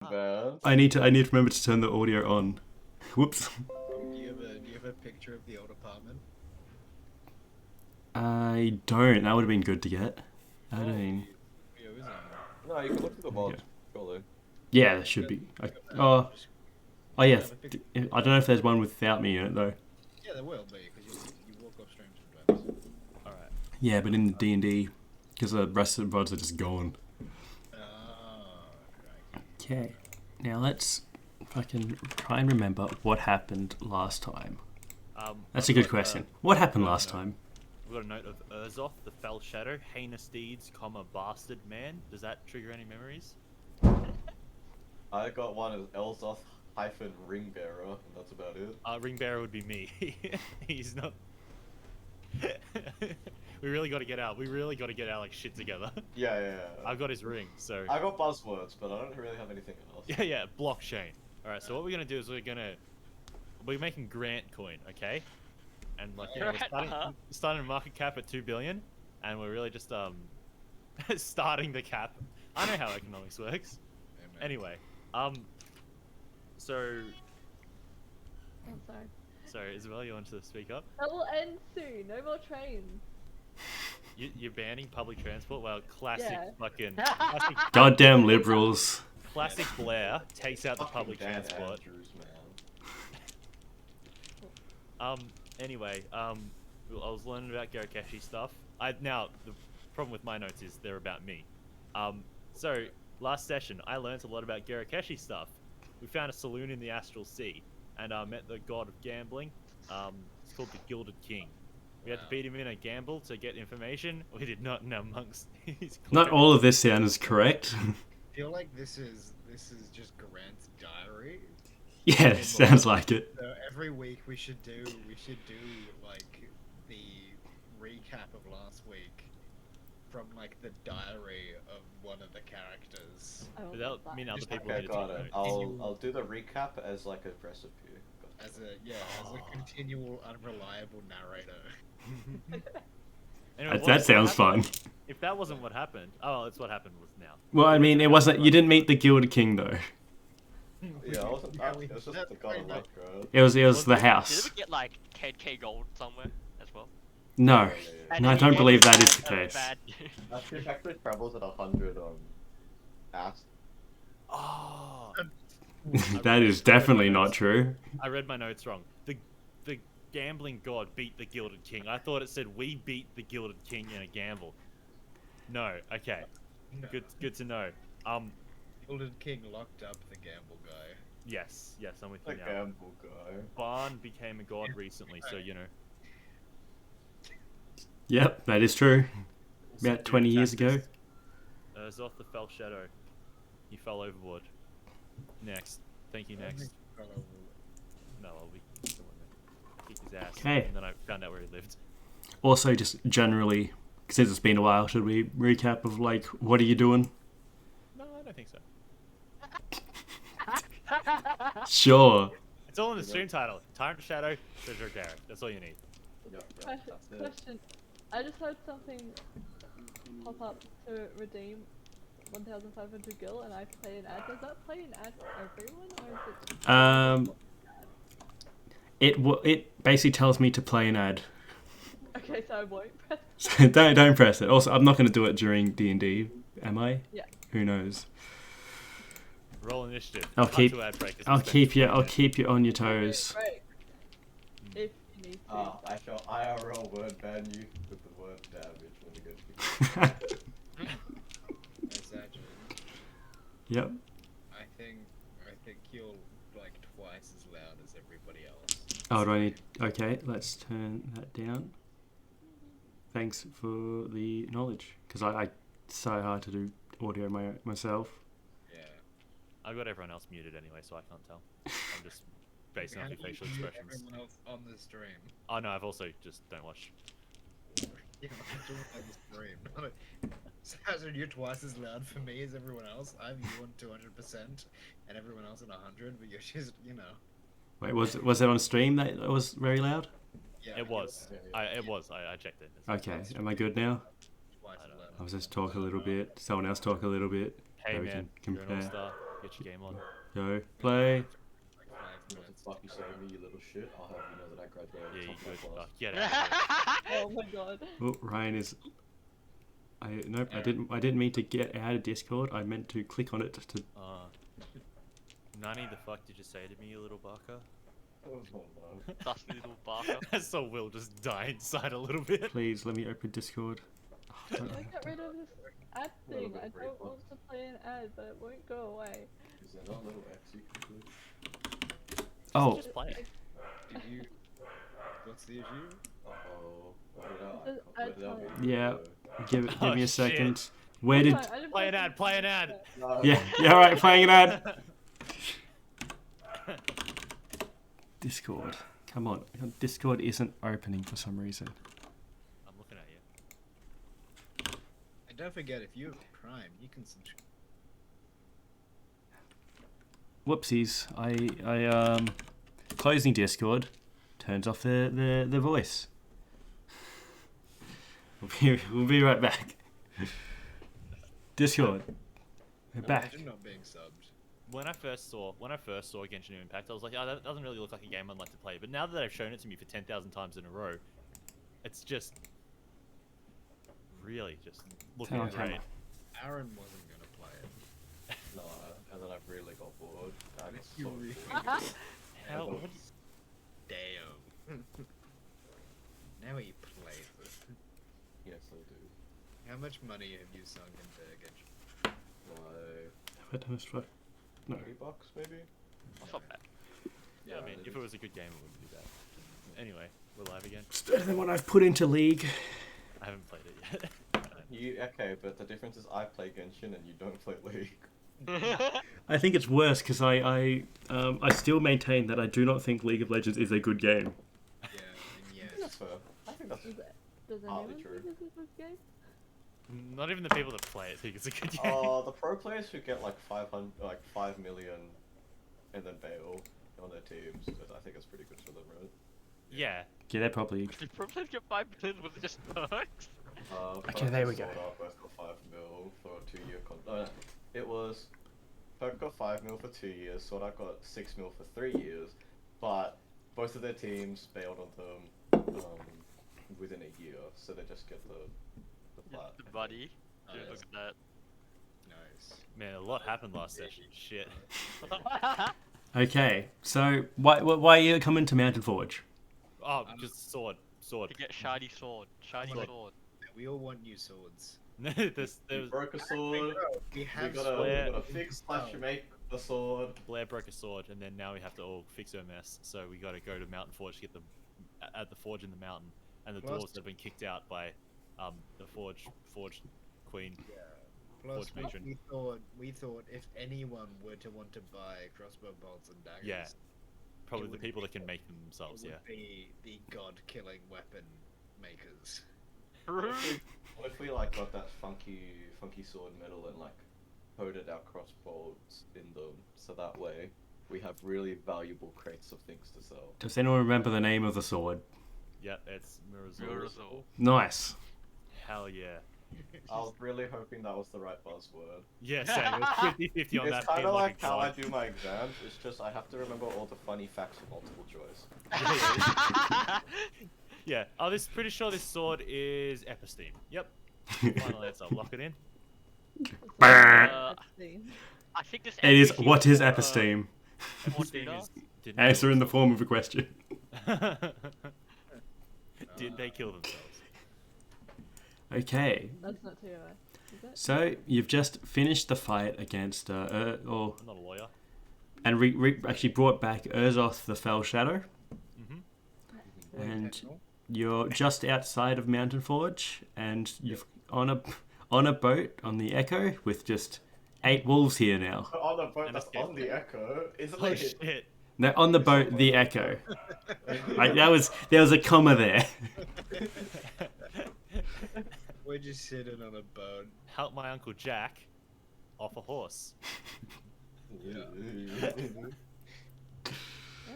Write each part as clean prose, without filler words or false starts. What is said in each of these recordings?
Man. I need to remember to turn the audio on. Whoops. Do you have a picture of the old apartment? I don't. That would have been good to get. I mean, No, you can look through the mods, surely. yeah, there should be. Oh yeah. I don't know if there's one without me in it though. Yeah, there will be because you walk off stream sometimes. All right. Yeah, but in the D&D, because the rest of the VODs are just gone. Okay, now let's fucking try and remember what happened last time. That's a good question. What happened last time? We've got a note of Urzoth, the Fell Shadow, heinous deeds, bastard man. Does that trigger any memories? I got one as Elzoth - Ring Bearer, and that's about it. Ring Bearer would be me. He's not. We really got to get out. We really got to get our shit together. Yeah. I've got his ring, so. I got buzzwords, but I don't really have anything else. Yeah. Blockchain. All right. So what we're gonna do is we're making Grant coin, okay? And we're starting a market cap at 2 billion, and we're really just starting the cap. I know how economics works. Anyway, so. I'm sorry. Sorry, Isabel, you want to speak up? That will end soon. No more trains. You're banning public transport? Well, classic Yeah. fucking... Classic, Goddamn liberals. classic Blair takes out the public transport. Anyway, I was learning about Garikeshi stuff. Now, the problem with my notes is they're about me. So, last session, I learned a lot about Garikeshi stuff. We found a saloon in the Astral Sea, and met the god of gambling. It's called the Gilded King. We had to beat him in a gamble to get information. We did not know amongst his Not all of this sounds correct. I feel like this is just Grant's diary. Yeah, it sounds like it. So every week we should do like the recap of last week from like the diary of one of the characters. Without mean other people Okay, need to got take it. notes. I'll do the recap as like a recipe. As a continual unreliable narrator. Anyway, That sounds fun. If that wasn't what happened, oh, it's what happened with now. Well, I mean, it wasn't. You didn't meet the Gilded King though. Yeah, I wasn't. It was just the god of luck, right? It was the Did house. we get like 10k gold somewhere as well? No, And no, I then don't you believe get that is the bad- case. bad- Actually travels at 100 Ast. Oh, That is definitely not true. I read my notes wrong. The gambling god beat the Gilded King. I thought it said we beat the Gilded King in a gamble. No, okay. No. Good to know. Gilded King locked up the gamble guy. Yes, I'm with The you now. gamble guy. Barn became a god recently, so you know. Yep, that is true. Also About 20 years ago. Zoth the Fell Shadow. He fell overboard. Next. Thank you, next. No, I'll be kick his ass. Okay. And then I found out where he lived. Also, just generally, since it's been a while, should we recap of like what are you doing? No, I don't think so. Sure. It's all in the stream title. Tyrant Shadow, Treasure Garik. That's all you need. Question. I just heard something pop up to redeem 1,500 gil, and I play an ad. Does that play an ad for everyone, or is it? It basically tells me to play an ad. Okay, so I won't press. So don't press it. Also, I'm not going to do it during D&D, am I? Yeah. Who knows? Roll initiative. I'll Cut keep to ad break as I'll mistake. keep you on your toes. Right. If you need to. I shall IRL word ban you with the word damage when we go to That's actually. Yep. I think you're like twice as loud as everybody else. Oh, do I need... Okay, let's turn that down. Thanks for the knowledge. Because I it's so hard to do audio myself. Yeah. I've got everyone else muted anyway, so I can't tell. I'm just basing off your facial expressions. Everyone else on the stream. Oh no, I've also just don't watch. Yeah, I'm doing it on the stream. Hazard, you're twice as loud for me as everyone else. I'm you on 200% and everyone else on 100, but you're just, you know. Wait, was it on stream that it was very loud? Yeah, It was. I checked it. Okay, am I good now? Twice as loud. I'll just talk a little bit. Someone else talk a little bit. Hey so we man, can you're an compare. all-star. Get your game on. Go play. Like 5 What the minutes. fuck you say to me, you little shit? I'll have you know that I graduated Yeah, you top of my good. class. Get out of here. Oh my god. Oh, Ryan is. Nope. I didn't mean to get out of Discord. I meant to click on it to. Nani, the fuck did you say to me, you little barker? Oh no. Dusty little barker. I saw Will just die inside a little bit. Please let me open Discord. Oh, don't- I got rid of this ad Little thing. bit I of don't breakfast. want to play an ad, but it won't go away. Is there not a little X you can click? Oh, Just play it. Did you? What's the issue? Uh-oh. What It says did I ad do? time. yeah. Give Oh, me a shit. second. Where did? I didn't Play an ad, play an ad. No. Yeah. Yeah. All right. Playing an ad. Discord. Come on. Discord isn't opening for some reason. I'm looking at you. And don't forget, if you have Prime, you can subscribe. Whoopsies. I closing Discord turns off the voice. We'll be right back. Discord. We're back. Imagine not being subbed. When I first saw Genshin Impact, I was like, oh, that doesn't really look like a game I'd like to play. But now that they've shown it to me for 10,000 times in a row, it's just really just looking Turn on great. camera. Aaron wasn't gonna play it. No, and then I really got bored. I got You so really- bored. How, Yeah, what, Damn. Now he plays it. Yes, I do. How much money have you sunk into Genshin? Like Have I done this for? No. $30 maybe? That's not bad. yeah, I mean, if it was a good game, it wouldn't be bad. Anyway, we're live again. It's better than what I've put into League. I haven't played it yet. Okay, but the difference is I play Genshin and you don't play League. I think it's worse because I still maintain that I do not think League of Legends is a good game. Yeah, and yes. That's fair. I think that's. Does Partly anyone true. think this is a good game? Not even the people that play it think it's a good game. The pro players who get like 5 million and then bail on their teams, I think it's pretty good for them, right? Yeah. Yeah, they're probably. Did Problem get 5 billion? Was it just perks? Okay, there we go. Both got 5 mil for a 2-year contract. It was. Both got 5 mil for 2 years, Sword Art got 6 mil for 3 years, but both of their teams bailed on them within a year, so they just get the flat. The buddy. Oh, Dude, yeah. look at Nice. Man, a lot happened last session. Shit. that. Okay, so why are you coming to Mountain Forge? Oh, just sword. to get shiny sword. Shiny Sword. sword. We all want new swords. there We was broke a sword. We We have gotta swords. fix slash make the sword. Blair broke a sword, and then now we have to all fix her mess. So we got to go to Mountain Forge to get the at the forge in the mountain, and the Plus- dwarves have been kicked out by the forge queen. Plus, Forge matron. we thought if anyone were to want to buy crossbow bolts and daggers, Yeah, probably It the would people that be- can make them themselves. it Yeah. would be the god-killing weapon makers. True. What if we like got that funky sword metal and like coated our crossbows in them, so that way we have really valuable crates of things to sell. Does anyone remember the name of the sword? Yeah, it's Mirazul. Mirazul. Nice. Hell yeah. I was really hoping that was the right buzzword. Yeah, same. It was 50-50 on It's that. kind pin of like a how I god. do my exams. It's just I have to remember all the funny facts for multiple choice. Yeah. Oh, pretty sure this sword is Ep.16. Yep. Final answer. Lock it in. I think this. It is. NPC What is for, episteme? What Epstein data? didn't Answer kill in the form of a question. themselves. Did they kill themselves? Okay, That's not TOI, is it? so you've just finished the fight against, I'm not a lawyer. and actually brought back Urzoth the Fell Shadow, Mm-hmm. and Intentional. you're just outside of Mountain Forge, and you've on a boat on the Echo with just 8 wolves here now. On the boat And that's escape. on the Echo, isn't Oh it? shit. No, on the boat, the Echo. There was a comma there. We're just sitting on a boat. Help my Uncle Jack off a horse. Where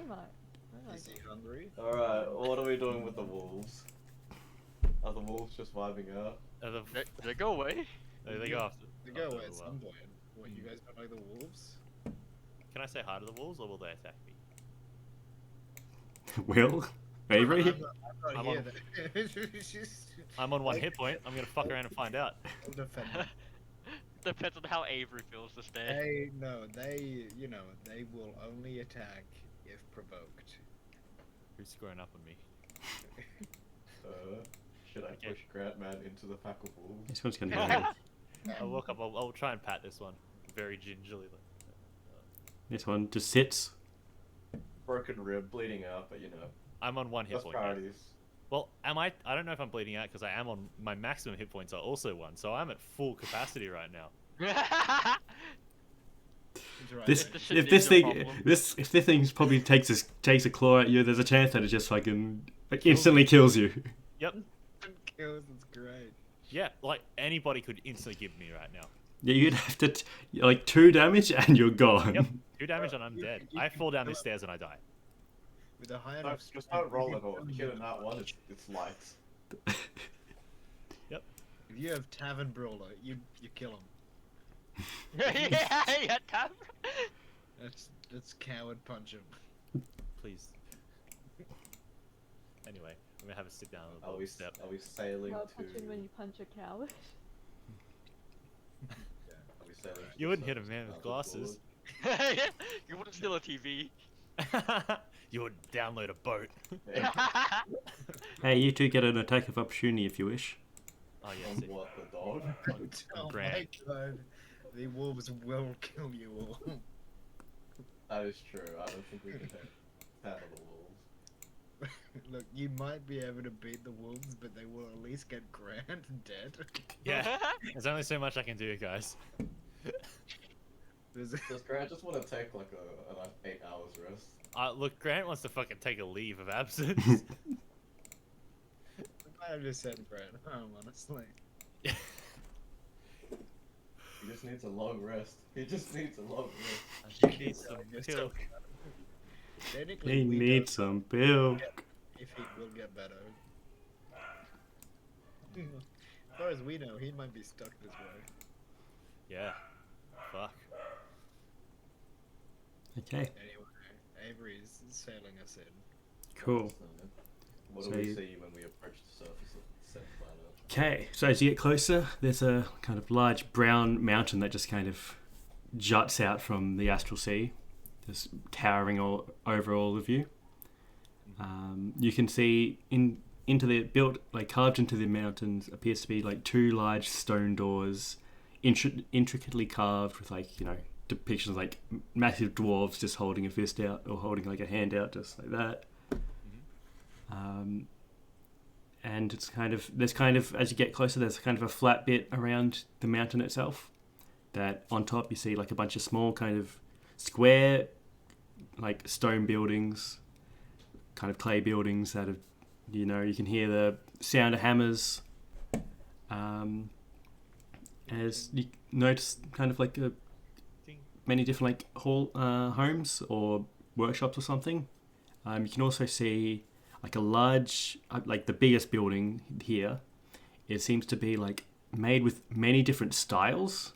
am I? Is he hungry? Alright, what are we doing with the wolves? Are the wolves just vibing out? Did they go away? They go after. They go away oh, at well. some point. What, you guys don't like the wolves? Can I say hi to the wolves, or will they attack me? Will? Avery? I'm not I'm here. on- then. It's just- I'm on one Like- hit point. I'm gonna fuck around and find out. I'll defend them. Depends on how Avery feels this day. They will only attack if provoked. Who's squaring up on me? Should I Okay. push Grant Man into the pack of wolves? This one's gonna go. I'll walk up. I'll try and pat this one very gingerly. This one just sits. Broken rib, bleeding out, but you know, I'm on one hit that's point. guys. priorities. Well, am I? I don't know if I'm bleeding out because I am on my maximum hit points are also one, so I'm at full capacity right now. It's right This there. This should if be this your thing problem. if this thing probably takes a claw at you, there's a chance that it just fucking instantly kills you. Yep. Kills, it's great. Yeah, like anybody could instantly give me right now. Yeah, you'd have to like 2 damage and you're gone. Yep. 2 damage and I'm You- dead. you I can fall down kill these it. stairs and I die. With a high No, enough just strength, don't roll you it all. can If you hit in that one, it's lights. If you have Tavern Brawler, you kill him. yeah, Tam. That's coward punch him. Please. Anyway, I'm gonna have a sit down on the Are we, bottom step. are we sailing Well, to? punching when you punch a coward. Yeah, are we sailing to You the wouldn't hit a surface man now with the glasses. You wouldn't steal a TV. You would download a boat. bullet? Hey, you two get an attack of opportunity if you wish. Oh On yes. what, the dog? Oh my Grant. god. The wolves will kill you all. That is true. I don't think we can handle the wolves. Look, you might be able to beat the wolves, but they will at least get Grant dead. Yeah. There's only so much I can do, guys. There's Does Grant just want to take like an 8 hours rest? Look, Grant wants to fucking take a leave of absence. I just said Grant home, honestly. He just needs a long rest. He just needs a long rest. I need some You're milk. still- Technically, He we needs some milk. if he will get better. As far as we know, he might be stuck this way. Yeah. Fuck. Okay, Anyway, Avery's sailing us in. cool. What So do we you- see when we approach the surface of said planet? Okay, so as you get closer, there's a kind of large brown mountain that just kind of juts out from the astral sea, just towering over all of you. You can see into the carved into the mountains appears to be like 2 large stone doors, intricately carved with depictions of like massive dwarves just holding a fist out or holding like a hand out, just like that. And it's as you get closer, there's kind of a flat bit around the mountain itself. That on top you see like a bunch of small kind of square, like stone buildings, kind of clay buildings that have, you can hear the sound of hammers. As you notice, kind of like many different like homes or workshops or something. You can also see like a large, like the biggest building here. It seems to be like made with many different styles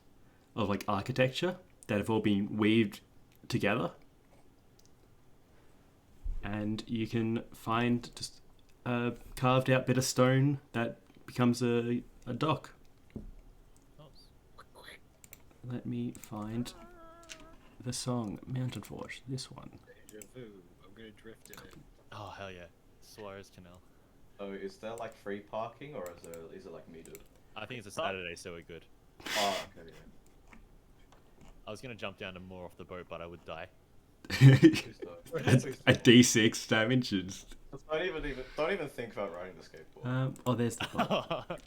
of like architecture that have all been weaved together. And you can find just a carved out bit of stone that becomes a dock. Let me find the song Mountain Forge, this one. Deja vu. I'm gonna drift in it. Oh hell yeah. Suarez Canal. Oh, is there like free parking or is it like metered? I think it's a Saturday, so we're good. Oh, okay, yeah. I was gonna jump down to more off the boat, but I would die. Please don't. Please A don't. D6 damage. Don't even think about riding the skateboard. There's the part.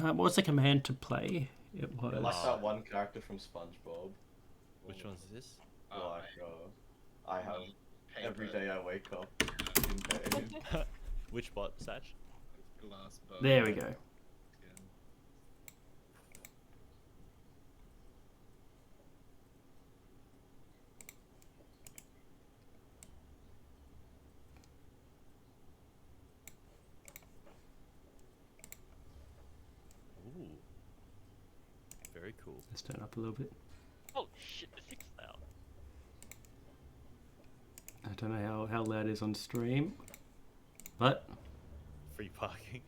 What was the command to play? It was. You're like that one character from SpongeBob. Which one's this? Oh, Like, I have paper, every day I wake up in pain. Which bot, Satch? glass boat. There we go. Yeah. Ooh. Very cool. Let's turn up a little bit. Oh shit, the 6th now. don't know how loud it is on stream. But Free parking.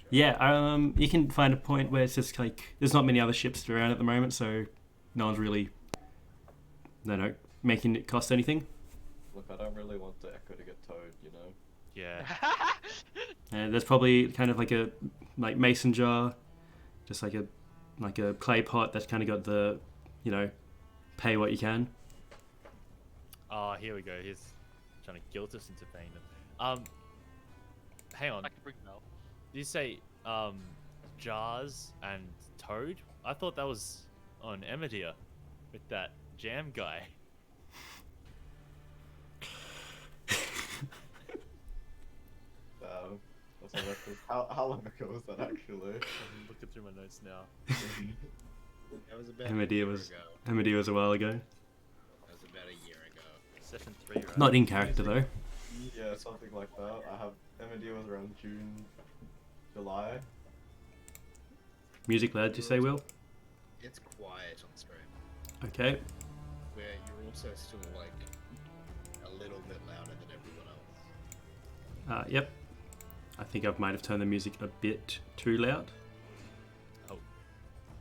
yeah, you can find a point where it's just like there's not many other ships around at the moment, so no one's really, making it cost anything. Look, I don't really want the Echo to get towed, you know? Yeah. And there's probably kind of like a mason jar, just like a clay pot that's kind of got the, pay what you can. Oh, here we go. He's trying to guilt us into paying them. Hang on. Like a brick now. Did you say jars and toad? I thought that was on Emidia with that jam guy. That's how long ago was that actually? I'm looking through my notes now. That was about Emidia a year was- ago. Emidia was a while ago. That was about a year ago. Session 3, right? Not in character though. Yeah, something like that. I have MD was around June, July. Music loud, did you say, Will? It's quiet on stream. Okay. Where you're also still like a little bit louder than everyone else. Yep. I think I might have turned the music a bit too loud. Oh.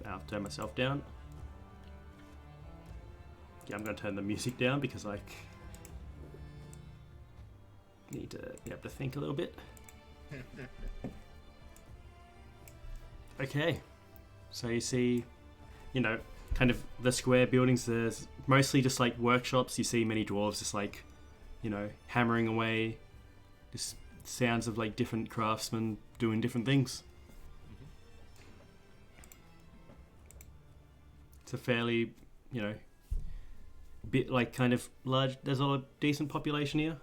I'll turn myself down. Yeah, I'm going to turn the music down because I need to be able to think a little bit. Okay. So you see, kind of the square buildings. There's mostly just like workshops. You see many dwarves just like, hammering away. Just sounds of like different craftsmen doing different things. It's a fairly, bit like kind of large. There's a decent population here.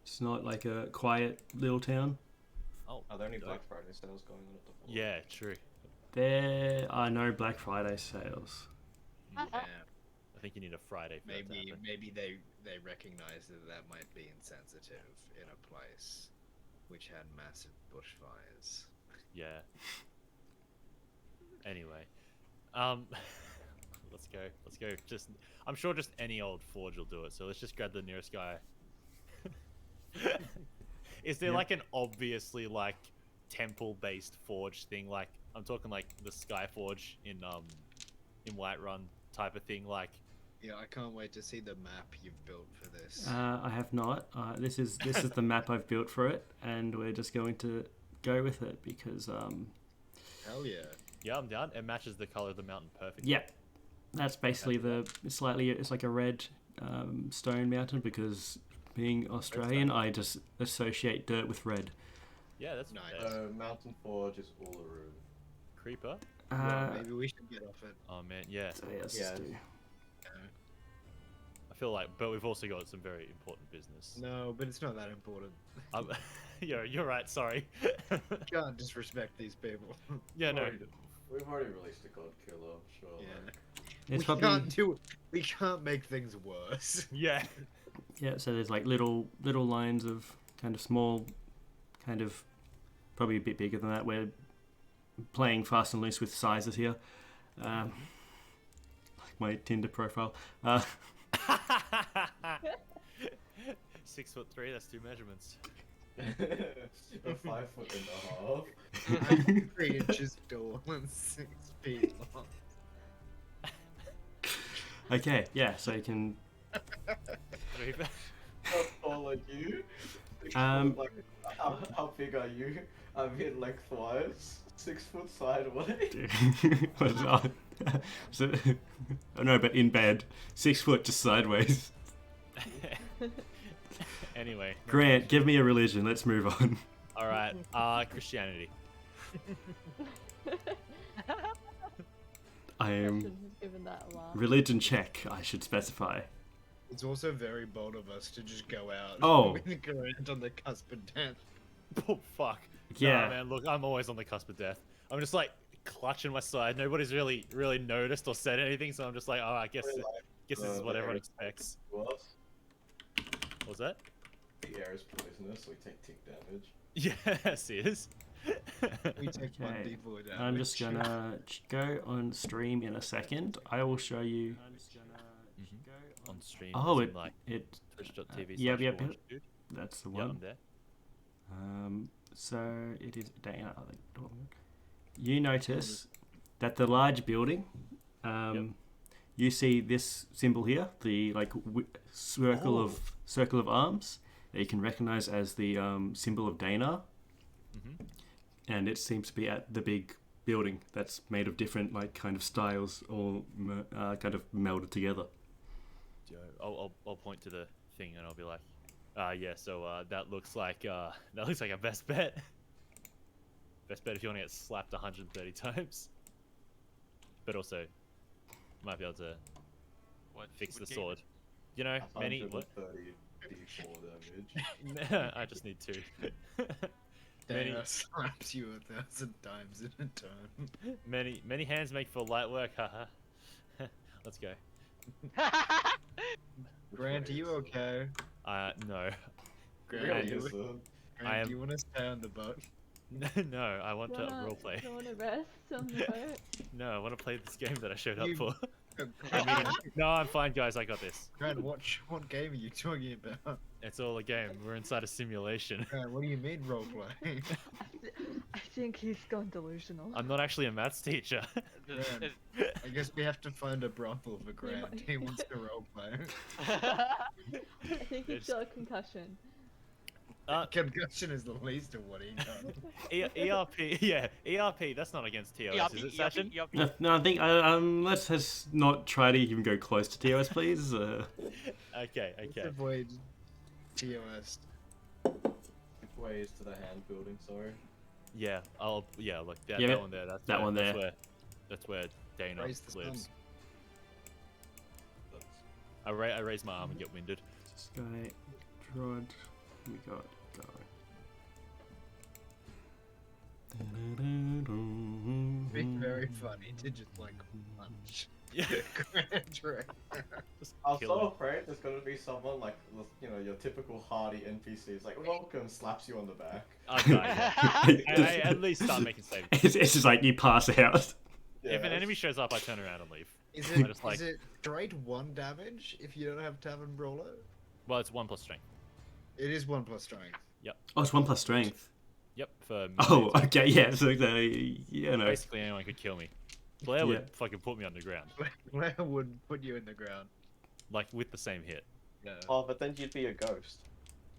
It's not like a quiet little town. Oh, Are there any Black Friday sales going on at the floor? yeah, true. There are no Black Friday sales. Yeah. I think you need a Friday for that to happen. Maybe they recognize that might be insensitive in a place which had massive bushfires. Yeah. Anyway, let's go. Just, I'm sure just any old forge will do it. So let's just grab the nearest guy. Is there like an obviously like temple-based forge thing? Like I'm talking like the Sky Forge in Whiterun type of thing. Like Yeah, I can't wait to see the map you've built for this. I have not. This is the map I've built for it, and we're just going to go with it because Hell yeah. yeah, I'm down. It matches the color of the mountain perfectly. yeah, that's basically it's like a red stone mountain because being Australian, I just associate dirt with red. Yeah, that's Nice. fair. Mountain Forge is Uluru. Creeper. Maybe we should get off it. Oh man, yeah. So yeah, let's Yeah. just do. I feel like, but we've also got some very important business. No, but it's not that important. You're right. Sorry. You can't disrespect these people. Yeah, no. We've already released a God Killer, sure. Yeah. It's We can't make things worse. Yeah. Yeah, so there's like little lines of kind of small, kind of probably a bit bigger than that. We're playing fast and loose with sizes here, like my Tinder profile. 6'3", that's 2 measurements. A 5 foot and a half. I'm 3 inches tall and 6 feet long. Okay, yeah, so you can. How tall are you? Like, how big are you? I mean, lengthwise. 6 foot sideways. What is that? So, oh no, but in bed, 6 foot just sideways. Anyway. Grant, give me a religion. Let's move on. All right. Christianity. I am Question has given that a laugh. religion check. I should specify. It's also very bold of us to just go out Oh. with Grant on the cusp of death. Oh fuck. Yeah. Nah, man. Look, I'm always on the cusp of death. I'm just like clutching my side. Nobody's really noticed or said anything, so I'm just like, oh, I guess this is what everyone expects. What? What was that? The air is poisonous, so we take tick damage. Yes, it is. We take one Okay, D4 damage. I'm just gonna go on stream in a second. I will show you. I'm just gonna go on stream. Oh, as in, it like it. twitch.tv. Yep, yep, /Pawancha yep. Dude. That's the Yeah, I'm one. there. So it is Dana. You notice that the large building, you see this symbol here, the like circle of arms that you can recognize as the symbol of Dana, and it seems to be at the big building that's made of different like kind of styles, all kind of melded together. I'll point to the thing and I'll be like, yeah. So that looks like a best bet. Best bet if you want to get slapped 130 times. But also, might be able to fix the sword. You know, many. What? 130 d4 damage. I just need 2. Dana slaps you 1,000 times in a turn. Many hands make for light work. Haha. Let's go. Grant, are you okay? No. Grant, do Really, you, I am- do you want to stay on the boat? No, I want to roleplay. You wanna rest on the boat? No, I want to play this game that I showed up You- for. I mean, no, I'm fine, guys. I got this. Grant, what game are you talking about? It's all a game. We're inside a simulation. Grant, what do you mean roleplay? I think he's gone delusional. I'm not actually a maths teacher. Grant, I guess we have to find a brothel for Grant. He wants to roleplay. I think he's It's- got a concussion. Concussion is the least of what he does. ERP, yeah, ERP. That's not against TOS, is it, Sachin? No, I think let's just not try to even go close to TOS, please. Okay, Let's okay. avoid TOS. Ways to the hand building, sorry. Yeah, look, that Yeah, one there. that one there. That's where Dana Raise the lives. sun. That's I raise my arm and get winded. Sky, Drod, we got It'd be very Garik. funny to just like punch Yeah, Grant right just I was kill so him. afraid there's gonna be someone like, you know, your typical hardy NPCs, like, welcome, slaps you on the back. I'll die. I at least start making saves. It's just like you pass out. If an Yeah, enemy shows up, I turn around and leave. Is I it, just like- is it straight 1 damage if you don't have Tavern Brawler? Well, it's 1 plus strength. It is 1 plus strength. Oh, it's 1 plus strength. Yep. For Oh, okay, yeah. So you know, basically anyone could kill me. Blair Yeah. would fucking put me underground, Blair would put you in the ground. like with the same hit. Yeah. Oh, but then you'd be a ghost.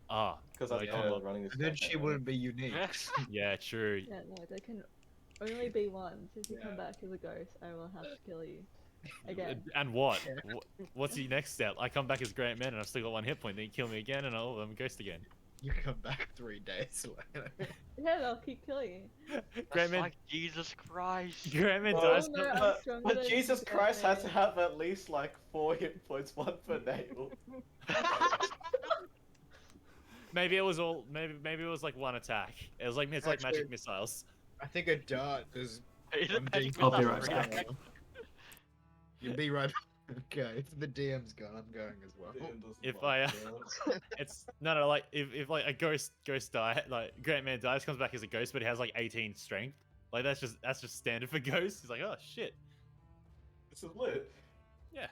Ah, Because Like, I'm yeah. running this And then campaign, she right? wouldn't be unique. yeah, true. Yeah, no, there can only be one. So if you Yeah. come back as a ghost, I will have to kill you. Again. And what? Yeah. What's the next step? I come back as Great Man and I've still got 1 hit point. Then you kill me again and I'm a ghost again. You come back 3 days later. Yeah, they'll keep killing you. Great That's Man. like Jesus Christ. Great Man Oh, dies. no, I'm But, stronger but than Jesus you, Christ had to Batman. have at least like 4 hit points, 1 per nail. Maybe it was all. Maybe it was like 1 attack. It's like magic Actually- missiles. I think a dart does. He's a one magic D4 I'll be missile right for back. you. You'll be right back. Okay, if the DM's gone, I'm going as well. If I, It's no, like if like a ghost die, like Great Man dies, comes back as a ghost, but he has like 18 strength. Like that's just standard for ghosts. He's like, oh shit. This is lit. Yeah.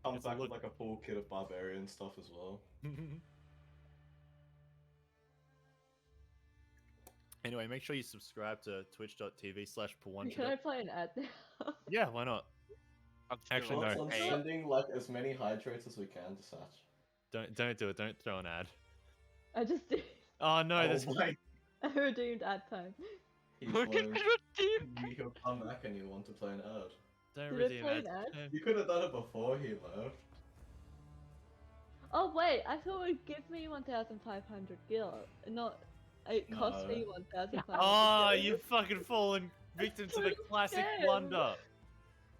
Comes It's a back with look- like a full kit of barbarian stuff as well. Anyway, make sure you subscribe to twitch.tv Can I /Pawancha. play an ad now? Yeah, why not? I'm still Actually, Thoughts no. on Hey, sending like as many hydrates as we can to Satch. Don't do it. Don't throw an ad. I just did. Oh no, Oh there's my- I redeemed ad time. He's Look at like, your team. he'll come back and you want to play an ad. don't Did I redeem play ads. an ad? No. You could have done it before he left. Oh wait, I thought it would give me 1,500 gil, not it cost me No. 1,500. Oh, gil. you've fucking fallen victim to the so classic scared. blunder.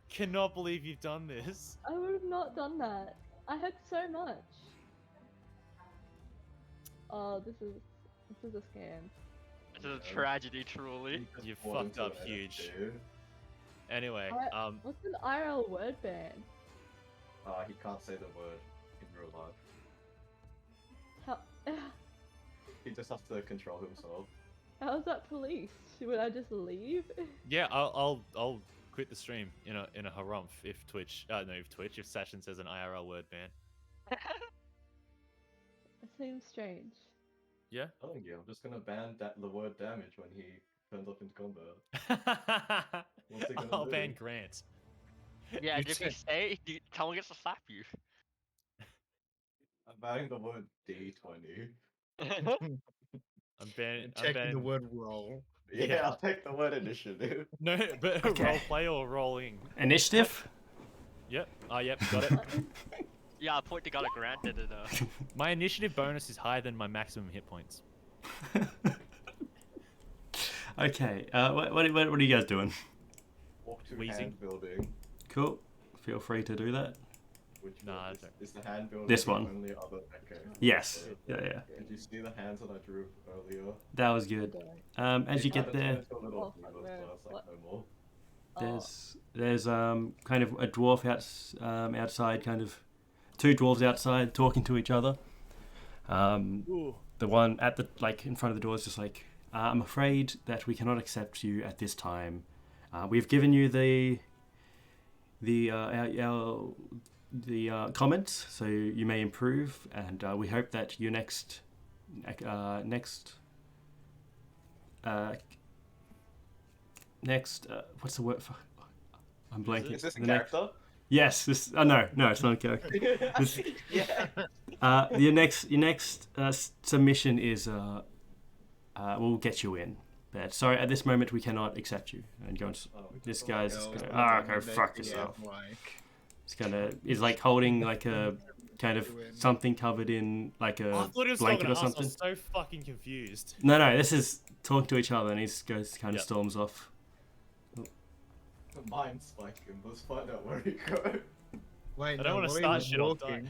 Cannot believe you've done this. I would have not done that. I had so much. Oh, this is a scam. This is a tragedy, truly. You Bought fucked into up an huge. dude. Anyway, What's an IRL word ban? He can't say the word in real life. How? He just has to control himself. How's that police? Would I just leave? yeah, I'll quit the stream in a harumph if if Sashin says an IRL word ban. It seems strange. Yeah. Telling you, I'm just gonna ban the word damage when he turns up into combat. What's he gonna I'll do? ban Grant. Yeah, You and if you said- say, someone gets to slap you. I'm banning the word D20. I'm banning. Taking the word roll. Yeah, Yeah. I'll take the word initiative. No, but Okay. role play or rolling. Initiative? Yep. Yep. Got it. Yeah, I point to got it granted and My initiative bonus is higher than my maximum hit points. Okay, what are you guys doing? Walk to Wheezing. hand building. Cool. Feel free to do that. Which Nah, one I is, don't. is the hand building This the one. only other? Okay. Yes. Yeah. Did you see the hands that I drew earlier? That was good. As you get there, It's a little Oh, fuck, Evo's where- class, like what? no more. there's kind of a dwarf outside, kind of two dwarves outside talking to each other. Ooh. The one at the in front of the door is just like, I'm afraid that we cannot accept you at this time. We've given you the comments, so you may improve, and we hope that your next what's the word for? I'm blanking. Is this a The next- character? Yes. This. No, it's not a character. This- Yeah. your next submission is we'll get you in. But sorry, at this moment we cannot accept you. And go. This guy's Yo, going, I'm go fuck yourself. like, He's like holding like a kind of Win. something covered in like I a thought he was blanket talking or to us. I something. was so fucking confused. No, this is talking to each other, and he goes kind of Yep. storms off. Mind spike him. Let's find out where he goes. Wait, I don't no, wanna while he start was shit, I'll die. walking,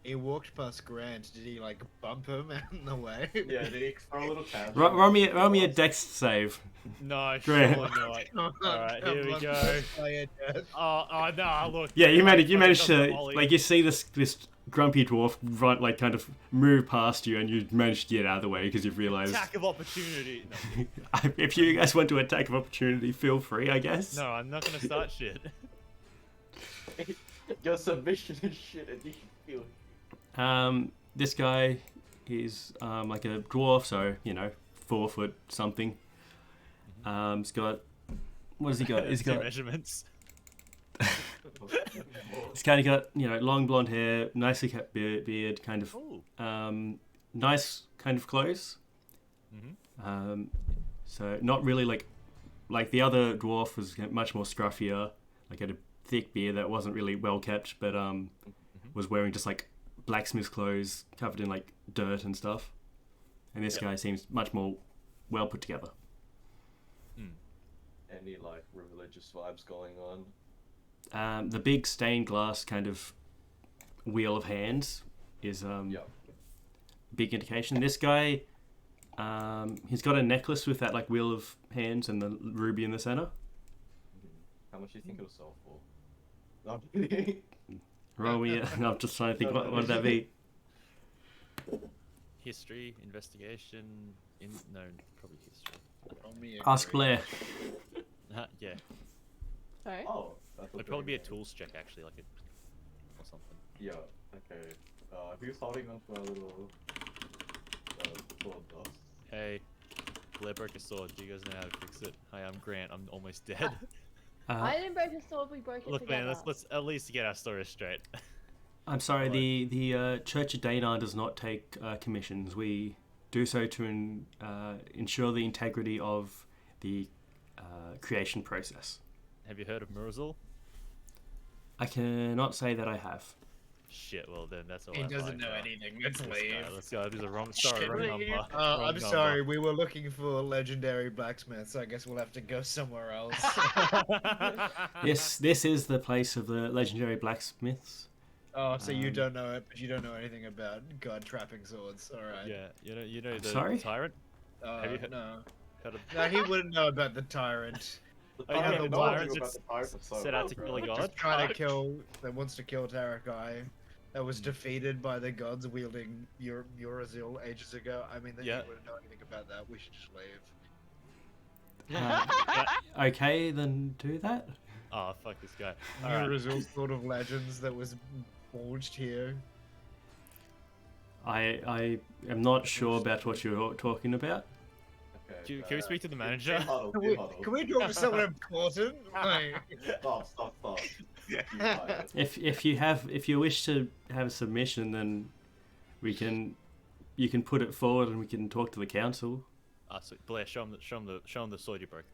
he walked past Grant. Did he like bump him out in the way? Yeah, did he throw a little tantrum? Roll me a dex save. No, Grant. sure not. Alright, here we Come go. on, play it dead. Oh no! Look. Yeah, you managed Fucking to Ollie. like you see this grumpy dwarf run kind of move past you, and you managed to get out of the way because you've realised Attack of opportunity. if you guys want to attack of opportunity, feel free, I guess. No, I'm not gonna start shit. Your submission is shit and you can feel it. This guy is like a dwarf, so 4 foot something. He's got what has he got? He's Two got measurements. he's kind of got long blonde hair, nicely kept beard, kind of Ooh. nice kind of clothes. Mhm. So not really like the other dwarf was much more scruffier, like had a thick beard that wasn't really well kept, but was wearing just like blacksmith's clothes covered in like dirt and stuff. And this Yep. guy seems much more well put together. Any like religious vibes going on? The big stained glass kind of wheel of hands is Yep. big indication. This guy, he's got a necklace with that like wheel of hands and the ruby in the center. How much do you think it'll sell for? No, I'm kidding. Roll me. I'm just trying to think what would that be. History, investigation. No, probably history. Roll me a Ask great- Blair. Yeah, Sorry? Oh, that's it'd probably be a tools check actually, like or something. Yeah. Okay. Who's holding on to our little sword dust? Hey, Blair broke a sword. Do you guys know how to fix it? Hi, I'm Grant. I'm almost dead. I didn't break his sword, we broke it Look, together. man, let's at least get our story straight. I'm sorry, the Church of Dana does not take commissions. We do so to ensure the integrity of the creation process. Have you heard of Murazul? I cannot say that I have. Shit, well then that's all He I doesn't like, know anything. Let's This leave. guy, let's go. This is a wrong story, wrong Shit. number. Oh, wrong I'm number. sorry. We were looking for legendary blacksmiths. I guess we'll have to go somewhere else. Yes, this is the place of the legendary blacksmiths. Oh, so you Um, don't know it, but you don't know anything about god trapping swords. All right. Yeah, you know the sorry? Tyrant. Have you heard- No. Heard of... No, he wouldn't know about the tyrant. Oh, yeah, the the no Tyrant idea just about the Tyrant, so set out to well, kill a bro. god. Just trying to kill. That wants to kill Tarakai. That was defeated by the gods wielding Urazil ages ago. I mean, that Yeah. you wouldn't know anything about that. We should just leave. Okay, then do that. Oh, fuck this guy. New Alright. result sort of legends that was forged here. I am not sure about what you're talking about. Okay, Can we speak to the manager? Can we talk to someone important? Like, Stop. You fired. If you wish to have a submission, then you can put it forward and we can talk to the council. So Blair, show him the sword you broke.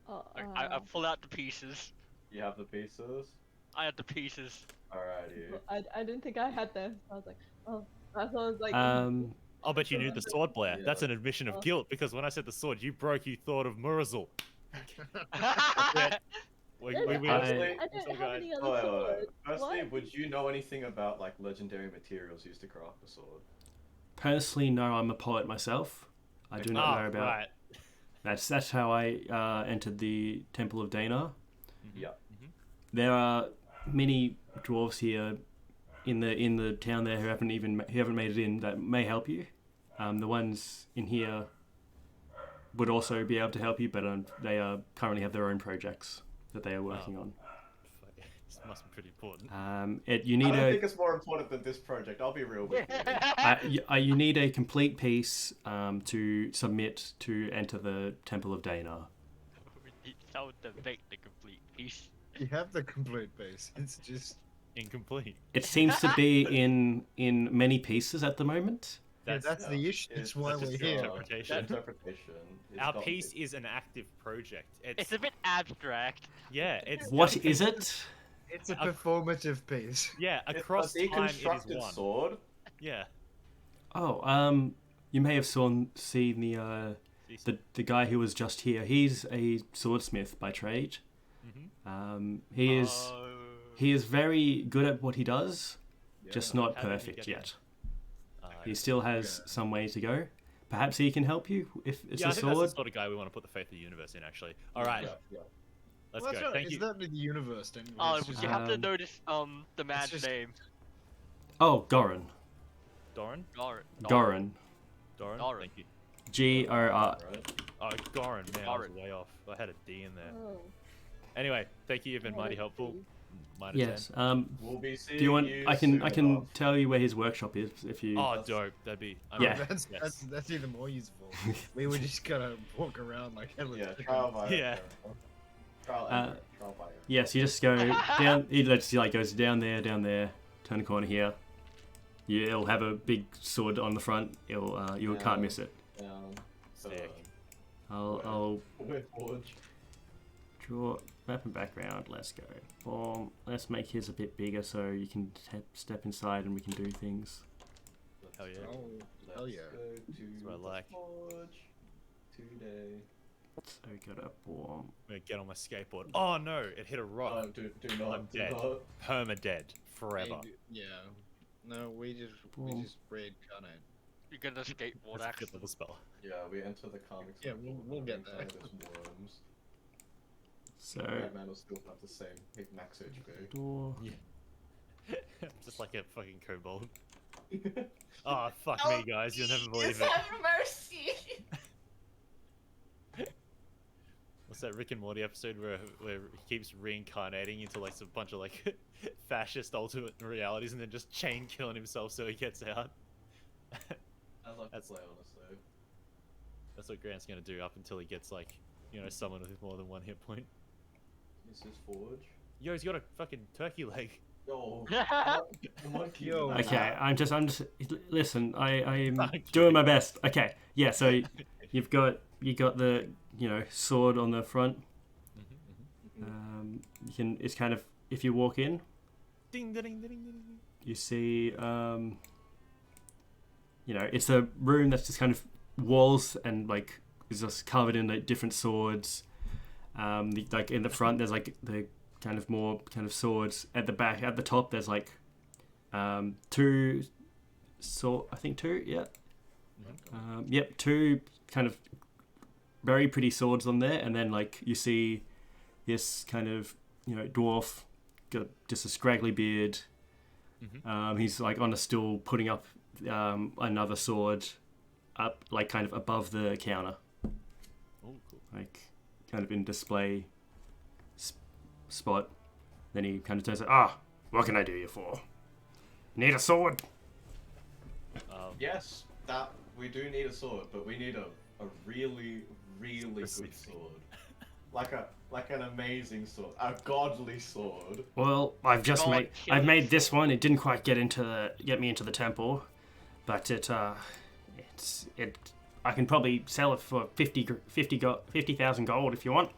I pull out the pieces. You have the pieces? I have the pieces. Alrighty. I didn't think I had them. I was like, oh, I thought it was like. I'll bet you knew the sword, Blair. Yeah. That's an admission of guilt, because when I said the sword you broke, you thought of Murazul. We I win. don't Wait, have any other wait. swords. Firstly, What? would you know anything about like legendary materials used to craft a sword? Personally, no, I'm a poet myself. I do not know about. Right. That's how I entered the Temple of Dana. Yeah. There are many dwarves here in the town there who haven't made it in that may help you. The ones in here would also be able to help you, but they currently have their own projects that they are working on. This must be pretty important. You need I don't think it's more important than this project. I'll be real with you. you need a complete piece to submit to enter the Temple of Dana. We need someone to make the complete piece. you have the complete base. It's just Incomplete. It seems to be in many pieces at the moment. that's the issue. That's why we're here. Interpretation. Interpretation. It's Our got piece me. is an active project. It's a bit abstract. Yeah, it's What is it? It's a performative piece. Yeah, It's across a time it is deconstructed one. sword. Yeah. Oh, you may have seen the guy who was just here. He's a swordsmith by trade. He is very good at what he does, just not How did he perfect get yet. Uh, He still has some way to go. Perhaps he can help you if it's yeah, a I think that's sword. the sort of guy we want to put the faith of the universe in, actually. All right, Yeah. let's Well, go. that's not, Thank it's you. not in the universe, anyway. Oh, It's just- you have to Um, notice the man's just- name. Oh, Goran. Doran? Goran. Goran. Doran? Doran. Thank you. G-O-R. Right. Oh, Goran, man, I was Goran. way off. I had a D in there. Oh. Anyway, thank you. You've been Oh, mighty that's helpful. cool. Minus Yes. 10. We'll be seeing Do you want? I can soon enough. tell you where his workshop is if you. Oh, dope. That'd be. Yeah. That's even more useful. We were just gonna walk around like hell. Yeah, trial by Yeah. Trial by error. Yes, you just go down. He goes down there. Turn the corner here. It'll have a big sword on the front. You can't miss it. Sick. I'll Forge. draw map and background. Let's go. Boom. Let's make his a bit bigger so you can step inside and we can do things. Hell yeah. Oh, hell yeah. Let's go to what I the like. Forge today. So go to boom. I'm gonna get on my skateboard. Oh no, it hit a rock. Do not. I'm do dead. not. Perma-dead. Forever. Yeah. No, we just reincarnate. You're gonna skateboard That's a action. good little spell. Yeah, we enter the comics. Yeah, we'll get there. There's worms. So Batman will still have the same max HP. door. Just like a fucking kobold. Oh, fuck me, guys. You'll never believe it. Have mercy. What's that Rick and Morty episode where he keeps reincarnating into like a bunch of like fascist alternate realities and then just chain killing himself so he gets out? I like That's- to play, honestly. That's what Grant's gonna do up until he gets like, someone with more than one hit point. This is Forge. Yo, he's got a fucking turkey leg. Yo, monkey. Yo. Okay, I'm just. Listen, I'm Okay. doing my best. Okay, yeah. So you got the sword on the front. It's kind of, if you walk in, Ding, ding, ding, ding, ding. you see it's a room that's just kind of walls and like is just covered in like different swords. Like in the front, there's like the kind of more kind of swords. At the back, at the top, there's like two sword. I think two. Yeah. Yep, two kind of very pretty swords on there, and then like you see this kind of dwarf, got just a scraggly beard. He's like on a stool putting up another sword up like kind of above the counter, Oh, cool. like kind of in display spot. Then he kind of turns to, what can I do you for? Need a sword? Yes, that we do need a sword, but we need a really, really good sword. Like an amazing sword, a godly sword. Well, I've made this one. It didn't quite get me into the temple, but I can probably sell it for 50,000 gold if you want.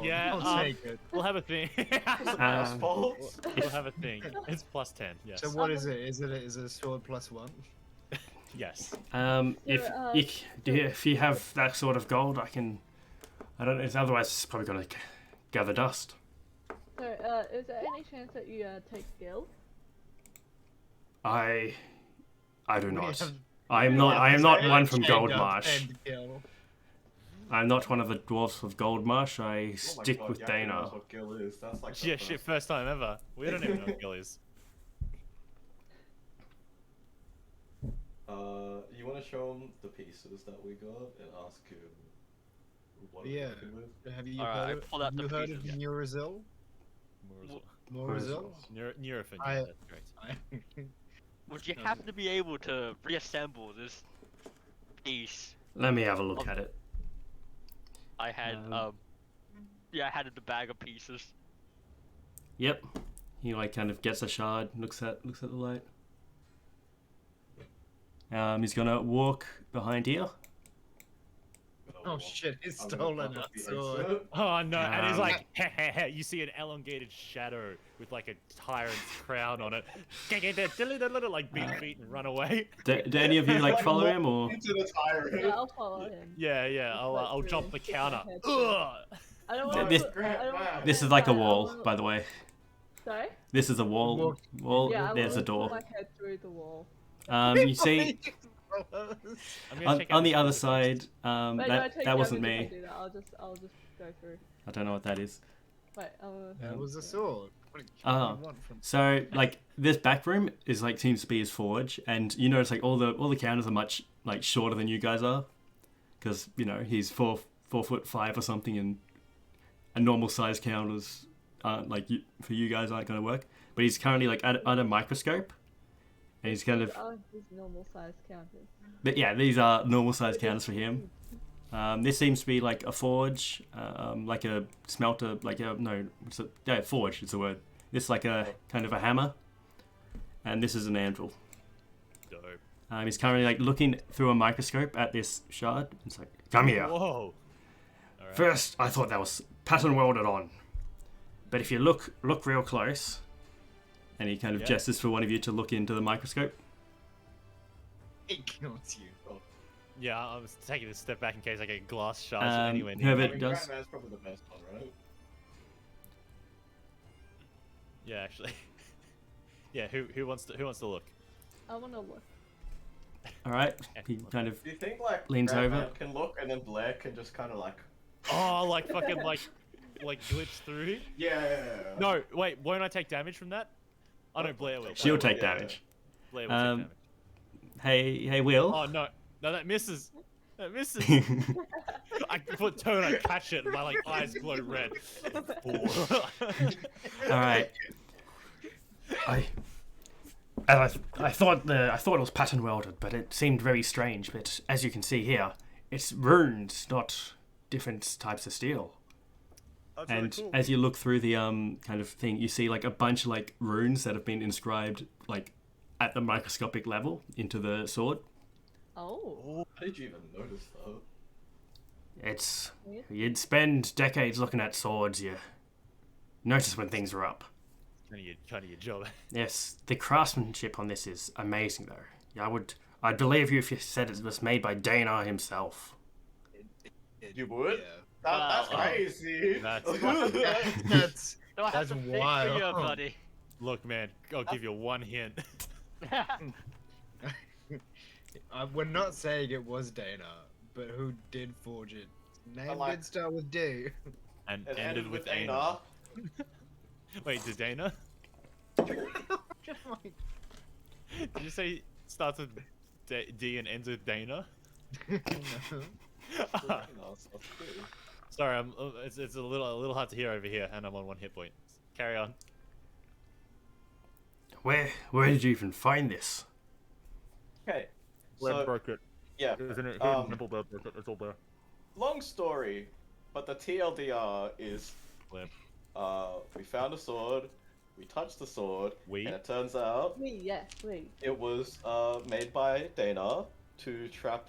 Yeah, I'll take it. we'll have a thing. We'll have a thing. It's plus 10. Yes. So what is it? Is it a sword plus 1? Yes. If you have that sort of gold, I don't know. Otherwise, it's probably gonna gather dust. So, is there any chance that you take skill? I do not. have- I am not one from Chained up Goldmarsh. and kill. I'm not one of the dwarves of Goldmarsh. I Oh my stick God, with Yakko Dana. knows what Gil is. That's like the Yeah, first- shit, first time ever. We don't even know what Gil is. You want to show him the pieces that we got and ask him what Yeah. we're working with? Have you Alright, I heard, pulled out the you heard of pieces. Murazil? Murazil? Neurophon, I- yeah, that's correct. Would you happen to be able to reassemble this piece? Let me have a look at it. I had yeah, I had the bag of pieces. Yep. He kind of gets a shard, looks at the light. He's gonna walk behind here. Oh shit, he's I'm gonna stolen pop our up the sword. exit. Oh no, and he's Um, like, you see an elongated shadow with like a tyrant's crown on it. Like beat feet and run away. Do any of you follow walk him or? into the tyrant. Yeah, I'll follow him. Yeah, I'll jump the counter. Okay. Ugh. I don't Th- want this- to. This is like a wall, by the way. Sorry? This is a wall. Yeah, I There's a want to door. put my head through the wall. You see I'm gonna check out on the this other other side. Wait, do I take That wasn't damage if I me. do that? I'll just go through. I don't know what that is. Wait, That was a sword. What do Oh. you want from So this back room is seems to be his forge, and you notice all the counters are much shorter than you guys are, because he's 4'5" or something, and a normal size counters aren't for you guys aren't going to work. But he's currently at a microscope, and he's kind of. these normal size counters. But yeah, these are normal size counters for him. This seems to be a forge, like a smelter, forge is the word. This is a kind of a hammer, and this is an anvil. Dope. He's currently looking through a microscope at this shard. It's come here. Whoa. Alright. First, I thought that was pattern welded on, but if you look real close, and he kind of Yeah. gestures for one of you to look into the microscope. It kills you. Yeah, I was taking a step back in case I get glass shards anywhere near. whoever I it mean, does. Grandma's probably the best one, right? Yeah, actually. Yeah, who wants to look? I want to look. All right. He kind of Do you think Leans Grandma over. can look and then Blair can just kind of Oh, fucking glitch through? yeah. No, wait, won't I take damage from that? Oh no, Blair will. she'll will, take yeah. damage. Blair will Um, take damage. Hey, Will. Oh no, that misses. That misses. I turn, I catch it, and my eyes glow red. All right. I thought it was pattern welded, but it seemed very strange. But as you can see here, it's runes, not different types of steel. That's And really cool. as you look through the kind of thing, you see a bunch of runes that have been inscribed at the microscopic level into the sword. Oh. How did you even notice that? You'd spend decades looking at swords, you notice when things are up. Kind of your job. Yes, the craftsmanship on this is amazing, though. Yeah, I'd believe you if you said it was made by Dana himself. You would? Yeah. That's Wow. crazy. That's Do I have That's to think for wild. you, buddy? Look, man, I'll give you one hint. we're not saying it was Dana, but who did forge it? Name like- did start with D. And It ended with Dana. Wait, did Dana? Did you say starts with D and ends with Dana? No. No, that's cool. Sorry, it's a little hard to hear over here, and I'm on 1 hit point. Carry on. Where did you even find this? Okay. Web So broke it. yeah. Isn't it? Temple Web broke it. It's all there. Long story, but the TLDR is Web. we found a sword, we touched the sword, We? and it turns out Yes, we. it was made by Dana to trap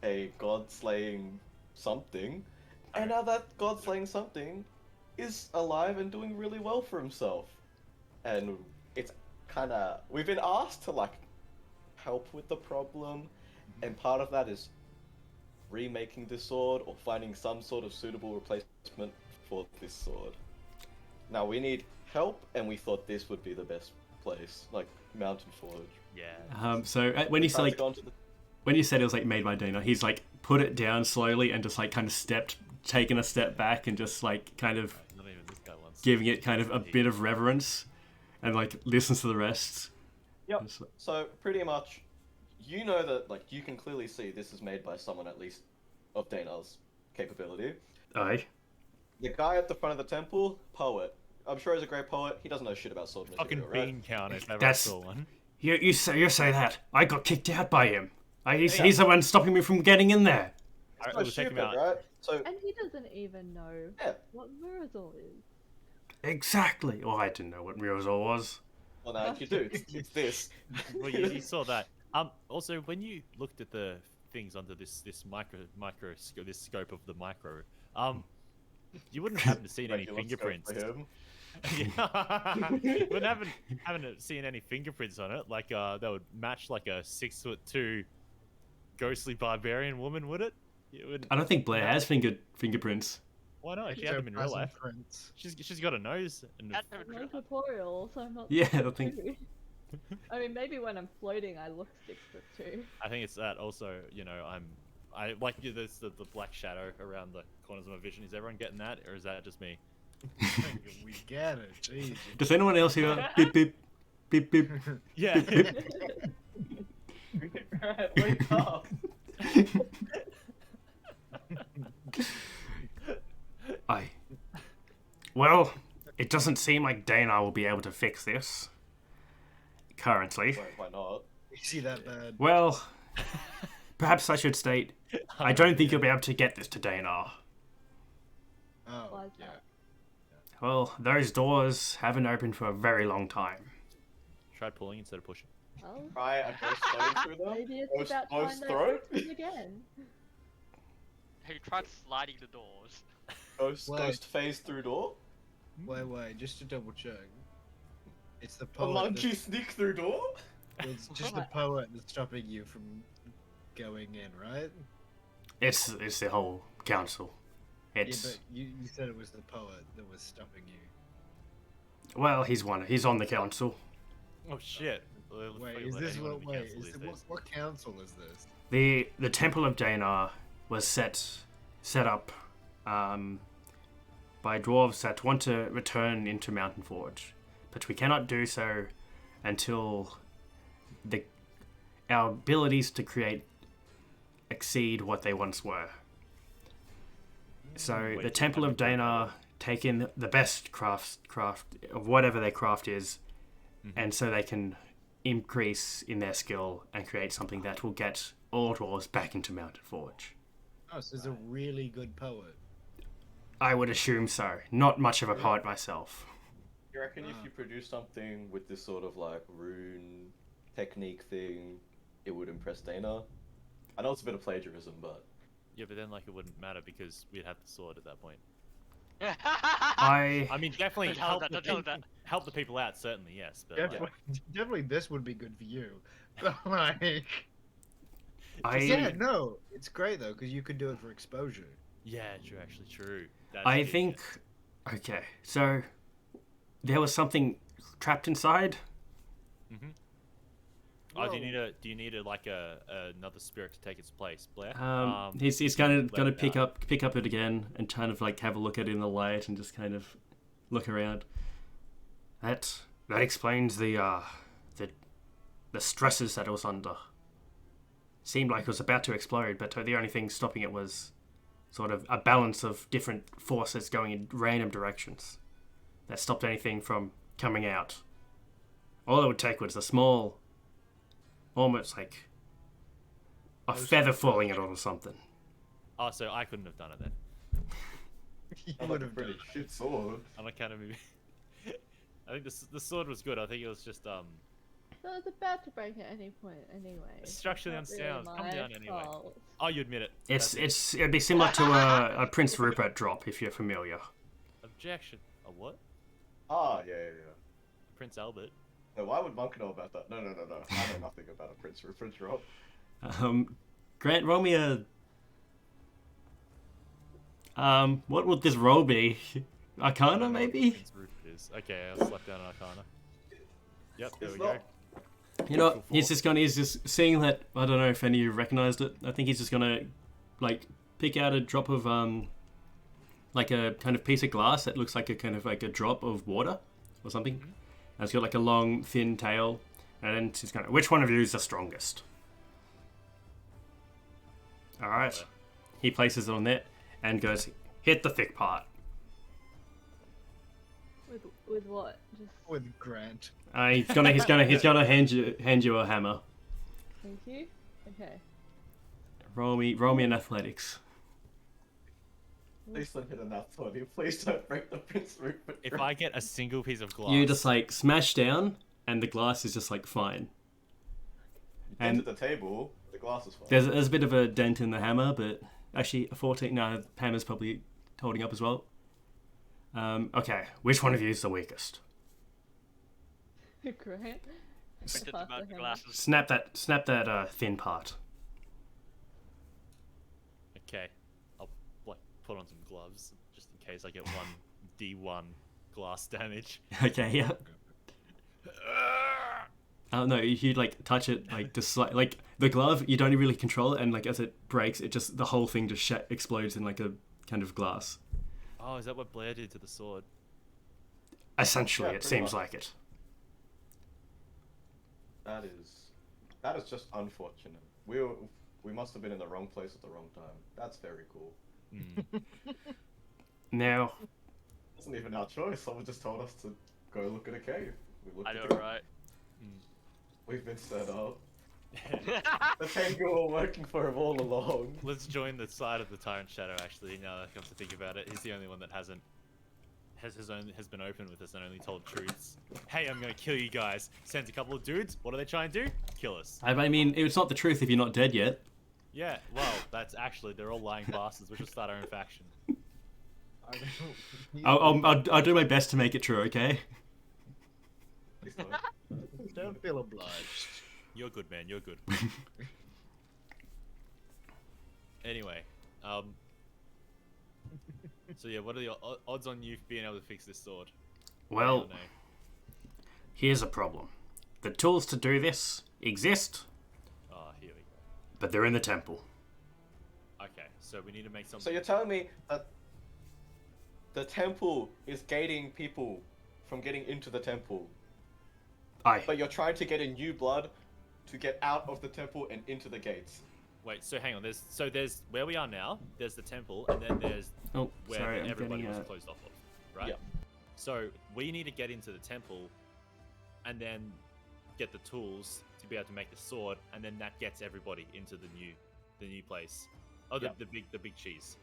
a god-slaying something, and now that god-slaying something is alive and doing really well for himself. And it's kinda... We've been asked to, like, help with the problem, and part of that is remaking this sword or finding some sort of suitable replacement for this sword. Now we need help, and we thought this would be the best place, like Mountain Forge. Yeah. So when you said Tried to like go onto the... when you said it was like made by Dana, he's like put it down slowly and just like kind of taken a step back and just like kind of Not even this guy wants. giving it kind of a bit of reverence, and like listens to the rest. Yep. It's like- So pretty much, you know that like you can clearly see this is made by someone at least of Dana's capability. Aye. The guy at the front of the temple, poet. I'm sure he's a great poet. He doesn't know shit about sword Fucking material, right? bean count if ever That's- I saw one. You say that. I got kicked out by him. He's the one stopping me from getting in there. Alright, So we'll take him stupid, out. right? So And he doesn't even know yeah. what Mirazol is. Exactly. Oh, I didn't know what Mirazol was. Well, now you do. It's this. Well, you saw that. Also, when you looked at the things under this this scope of the micro, you wouldn't happen to see any Regular scope fingerprints. for him. You wouldn't haven't seen any fingerprints on it, like that would match like a 6'2" ghostly barbarian woman, would it? You wouldn't. I don't think Blair has fingerprints. Why not? If you had them in real life, Prince. she's got a nose and That's I'm true. not corporeal, so I'm not. Yeah, I think. 6'2". I mean, maybe when I'm floating, I look 6'2". I think it's that. Also, you know, I like there's the black shadow around the corners of my vision. Is everyone getting that, or is that just me? We get it. Jeez. Does anyone else hear beep beep beep beep? Yeah. Right, wake up. Aye. Well, it doesn't seem like Dana will be able to fix this. Currently. Why not? You see that bad? Well, perhaps I should state, I don't think you'll be able to get this to Dana. Oh, Why is yeah. that? Well, those doors haven't opened for a very long time. Try pulling instead of pushing. Well, Try a ghost going through them. maybe it's Ghost- about ghost time throw? they open again. Have you tried sliding the doors? Ghost Wait. phase through door. Wait, just to double check. It's the A poet. monkey sneak through door. It's just the poet that's stopping you from going in, right? It's the whole council. Yeah, It's but you said it was the poet that was stopping you. well, he's on the council. Oh shit. Wait, is this what? Wait, what council is this? The Temple of Dana was set up by dwarves that want to return into Mountain Forge, but we cannot do so until our abilities to create exceed what they once were. So Wait, the Temple of Dana take in the best craft of whatever their craft is, and so they can increase in their skill and create something that will get all dwarves back into Mountain Forge. Oh, so he's a really good poet. I would assume so. Not much of a poet myself. You reckon if you produce something with this sort of like rune technique thing, it would impress Dana? I know it's a bit of plagiarism, but Yeah, but then like it wouldn't matter because we'd have the sword at that point. I I mean, definitely Don't tell help that, the don't tell people, that. help the people out. Certainly, yes. But Definitely, this would be good for you. But like, I yeah, no, it's great though because you could do it for exposure. yeah, true. Actually, true. That's I good, think okay. So there was something trapped inside. yeah. Oh, do you need a like another spirit to take its place, Blair? He's gonna let it pick out. up it again and kind of like have a look at it in the light and just kind of look around. That explains the stresses that it was under. Seemed like it was about to explode, but the only thing stopping it was sort of a balance of different forces going in random directions that stopped anything from coming out. All it would take was a small, almost like a feather falling out or something. Oh, so I couldn't have done it then. You I would a have pretty done shit sword. On account of me. I think the sword was good. I think it was just So it's about to break at any point anyway. structurally It's not unsound. Come my down anyway. fault. Oh, you admit it. It'd be similar to a Prince Rupert drop if you're familiar. Objection. A what? Ah, yeah. Prince Albert. No, why would Monk know about that? No. I know nothing about a Prince Rupert drop. Grant, roll me a. What would this roll be? Arcana, maybe? Prince Rupert is. Okay, I'll slap down an Arcana. Yep, there It's we not. go. You know, Cool he's just seeing that. I don't know if any of you recognized it. I think he's just gonna, like, pick out a drop of like a kind of piece of glass that looks like a kind of like a drop of water or something. Mm-hmm. And it's got like a long, thin tail. And then she's gonna. Which one of you is the strongest? All right. He places it on there and goes, hit the thick part. With what? Just with Grant. He's gonna hand you a hammer. thank you. Okay. Roll me an athletics. Please don't hit enough, Tony. Please don't break the Prince Rupert If drop. I get a single piece of glass, You just like smash down, and the glass is just like fine. Into And the table, the glass is fine. there's a bit of a dent in the hammer, but actually a 14. No, the hammer's probably holding up as well. Okay, which one of you is the weakest? Grant. Printed them Faster out the hammer. glasses. Snap that thin part. Okay, I'll like put on some gloves just in case I get one D1 glass damage. Okay, yeah. Oh no, you like touch it like just like the glove. You don't really control it, and like as it breaks, it just the whole thing just explodes in like a kind of glass. Oh, is that what Blair did to the sword? Essentially, Yeah, it pretty seems much. like it. That is just unfortunate. We must have been in the wrong place at the wrong time. That's very cool. Mm. Now, It wasn't even our choice. Someone just told us to go look at a cave. We looked I at know, the cave. right? We've been set up. The same we were working for him all along. Let's join the side of the Tyrant Shadow. Actually, now that I come to think about it, he's the only one that has been open with us and only told truths. Hey, I'm gonna kill you guys. Sends a couple of dudes. What do they try and do? Kill us. I mean, it's not the truth if you're not dead yet. Yeah. Well, that's actually they're all lying bastards. We should start our own faction. I don't, I'll do my best to make it true. Okay. Please don't. don't feel obliged. You're good, man. You're good. Anyway, so yeah, what are the odds on you being able to fix this sword? Well, No. here's a problem. The tools to do this exist, Oh, here we but they're in the temple. go. Okay, so we need to make something. So you're telling me that the temple is gating people from getting into the temple, Aye. but you're trying to get in new blood to get out of the temple and into the gates. Wait, so hang on. There's where we are now. There's the temple, and then there's Oh, where sorry, I'm everybody getting was closed off of, right? Yeah. So we need to get into the temple, and then get the tools to be able to make the sword, and then that gets everybody into the new place. Oh, Yeah. the big cheese.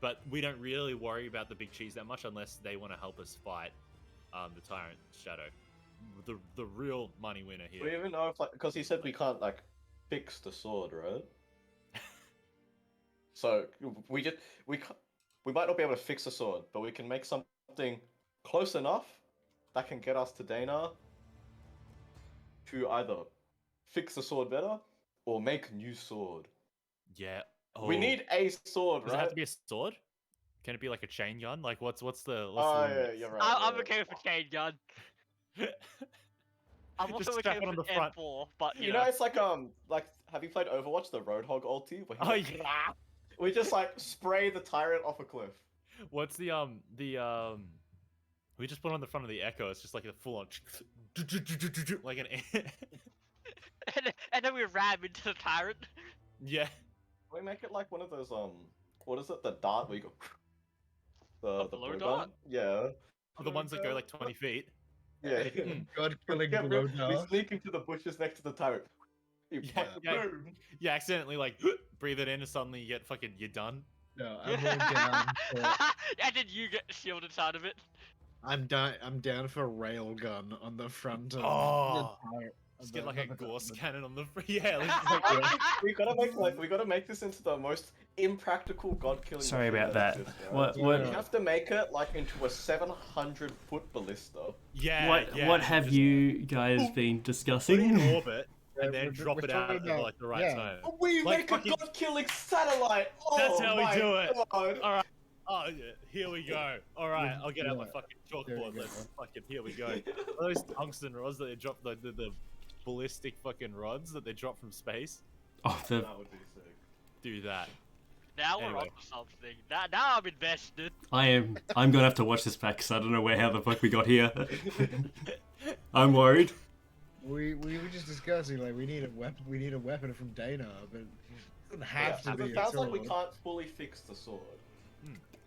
But we don't really worry about the big cheese that much unless they want to help us fight the Tyrant Shadow. The real money winner Do here. we even know if, like, because he said we can't, like, fix the sword, right? So we might not be able to fix the sword, but we can make something close enough that can get us to Dana to either fix the sword better or make new sword. Yeah. We Oh. need a sword, Does right? it have to be a sword? Can it be like a chain gun? Like what's the Oh, limit? yeah, you're right. I'm you're okay right. with the chain gun. I'm Just also strap okay it on with the an front. M4, but You know, it's like have you played Overwatch, the Roadhog ulti? Where he, Oh like, yeah. we just like spray the tyrant off a cliff. What's the we just put on the front of the Echo. It's just like a full on like an and then we ram into the tyrant. yeah. We make it like one of those what is it? The dart where you go. The blow blow dart? gun? Yeah. The ones that go like 20 feet. Yeah. God killing Yeah, blow we dart. sneak into the bushes next to the tyrant. You Yeah, fucking yeah. boom. You accidentally like breathe it in, and suddenly you get fucking you're done. No, I'm more down. For, And then you get shielded out of it. I'm down for railgun on the front of Oh, the tire. just get like a Gauss cannon. cannon on the yeah. Let's We gotta make this into the most impractical god killing. Sorry machine about that. exists, right? What Yeah. what We have to make it like into a 700-foot ballista. yeah. what have just you guys been put it discussing? in orbit Yeah, and then we're drop it talking out at about- like the right yeah. time. We Like make fucking- a god killing satellite. Oh, That's how we my do it. God. All right. Oh yeah, here we go. All right, I'll get out my Yeah. fucking There you chalkboard. go. Let's fucking here we go. Those tungsten rods that they drop the ballistic fucking rods that they drop from space. Oh, the That would be sick. Do that. Now we're Anyway. on to something. Now I'm invested. I'm gonna have to watch this back because I don't know how the fuck we got here. I'm worried. We were just discussing like we need a weapon. We need a weapon from Dana, but it doesn't have to be. It a sounds like we sword. can't fully fix the sword.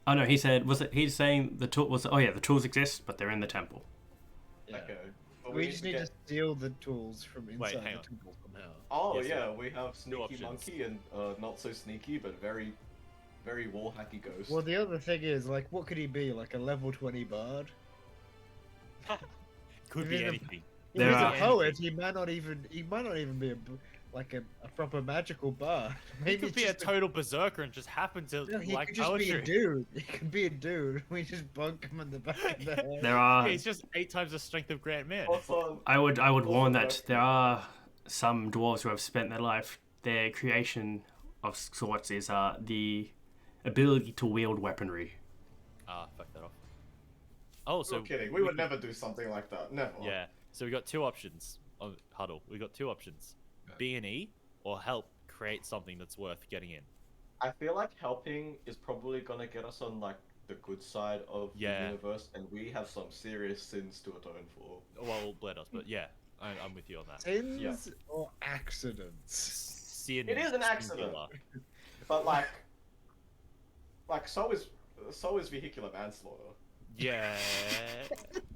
Oh no, he said he's saying the tool was oh yeah, the tools exist, but they're in the temple. Yeah. Okay. But We just need get... to steal the tools from inside hang the on. temple somehow. Oh Yes, yeah, we have sneaky options. monkey and not so sneaky, but very, very wall hacky ghost. Well, the other thing is like, what could he be? Like a level 20 bard? Could If be he's a- anything. If There he's are- a poet, he might not even be like a proper magical bard. He Maybe could it's be a just total berserker and just happen to No, he like could just poetry. be a dude. He could be a dude. We just bunk him in the back of the head. There are Yeah, he's just 8 times the strength of Grant Man. Also, I would warn Also, that there are some dwarves who have spent their life their creation of sorts is the ability to wield weaponry. Ah, fuck that off. Oh, so no kidding. We would never do something like that. Never. Yeah. So we got 2 options. Oh, Huddle. We got 2 options. B&E or help create something that's worth getting in. I feel like helping is probably gonna get us on like the good side of Yeah. the universe, and we have some serious sins to atone for. Well, let us, but yeah, I'm with you on that. Sins Yeah. or accidents? Sin It is an accident. singular. But like so is vehicular manslaughter. Yeah.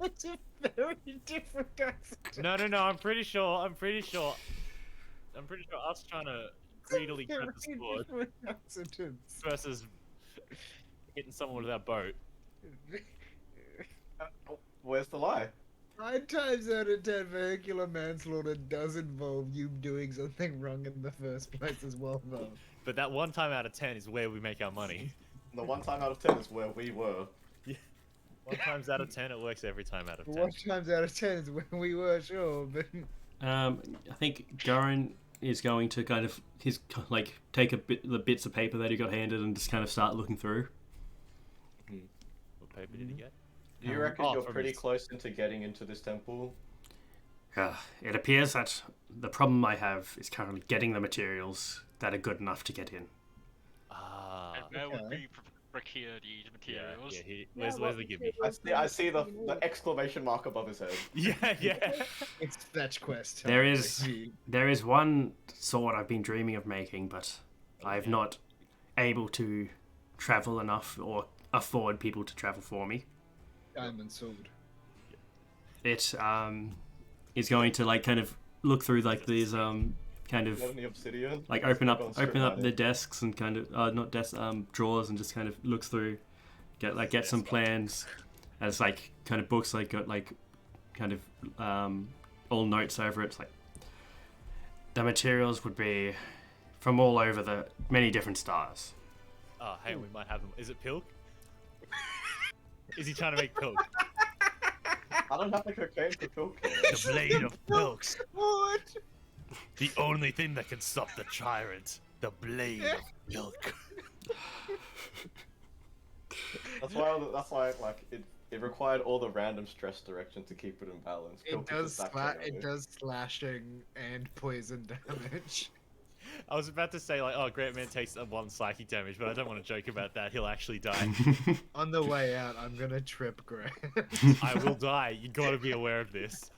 That's a very different accident. No. I'm pretty sure us trying to greedily grab the Very sword different accidents. versus hitting someone with our boat. Where's the lie? 9 times out of 10, vehicular manslaughter does involve you doing something wrong in the first place as well, though. But that 1 time out of 10 is where we make our money. And the 1 time out of 10 is where we were. 1 times out of 10, it works every time out of 10. 1 times out of 10 is when we were sure, but I think Garin is going to kind of take the bits of paper that he got handed and just kind of start looking through. What paper did he get? Do you reckon Oh, you're from pretty his- close into getting into this temple? It appears that the problem I have is currently getting the materials that are good enough to get in. Ah. And where would okay. we procure these materials? Yeah. Where's the gimme? I see the exclamation mark above his head. Yeah. it's fetch quest. There time, is- baby. There is one sword I've been dreaming of making, but I've not able to travel enough or afford people to travel for me. Diamond sword. It is going to kind of look through these kind of You have any obsidian? open Go and strip up mine the it. desks and kind of not desks drawers and just kind of looks through, get some plans as kind of books got kind of all notes over it. It's like the materials would be from all over the many different stars. Oh, hey, we might have him. Is it Pilk? Is he trying to make Pilk? I don't have the cocaine to cook it. The blade of Pilks. What? The only thing that can stop the Tyrant. The blade of Pilk. That's why like it required all the random stress direction to keep it in balance. It Pilk is does just that it chaotic. does slashing and poison damage. I was about to say, Grant Man takes 1 psychic damage, but I don't want to joke about that. He'll actually die. On the way out, I'm gonna trip Grant. I will die. You gotta be aware of this.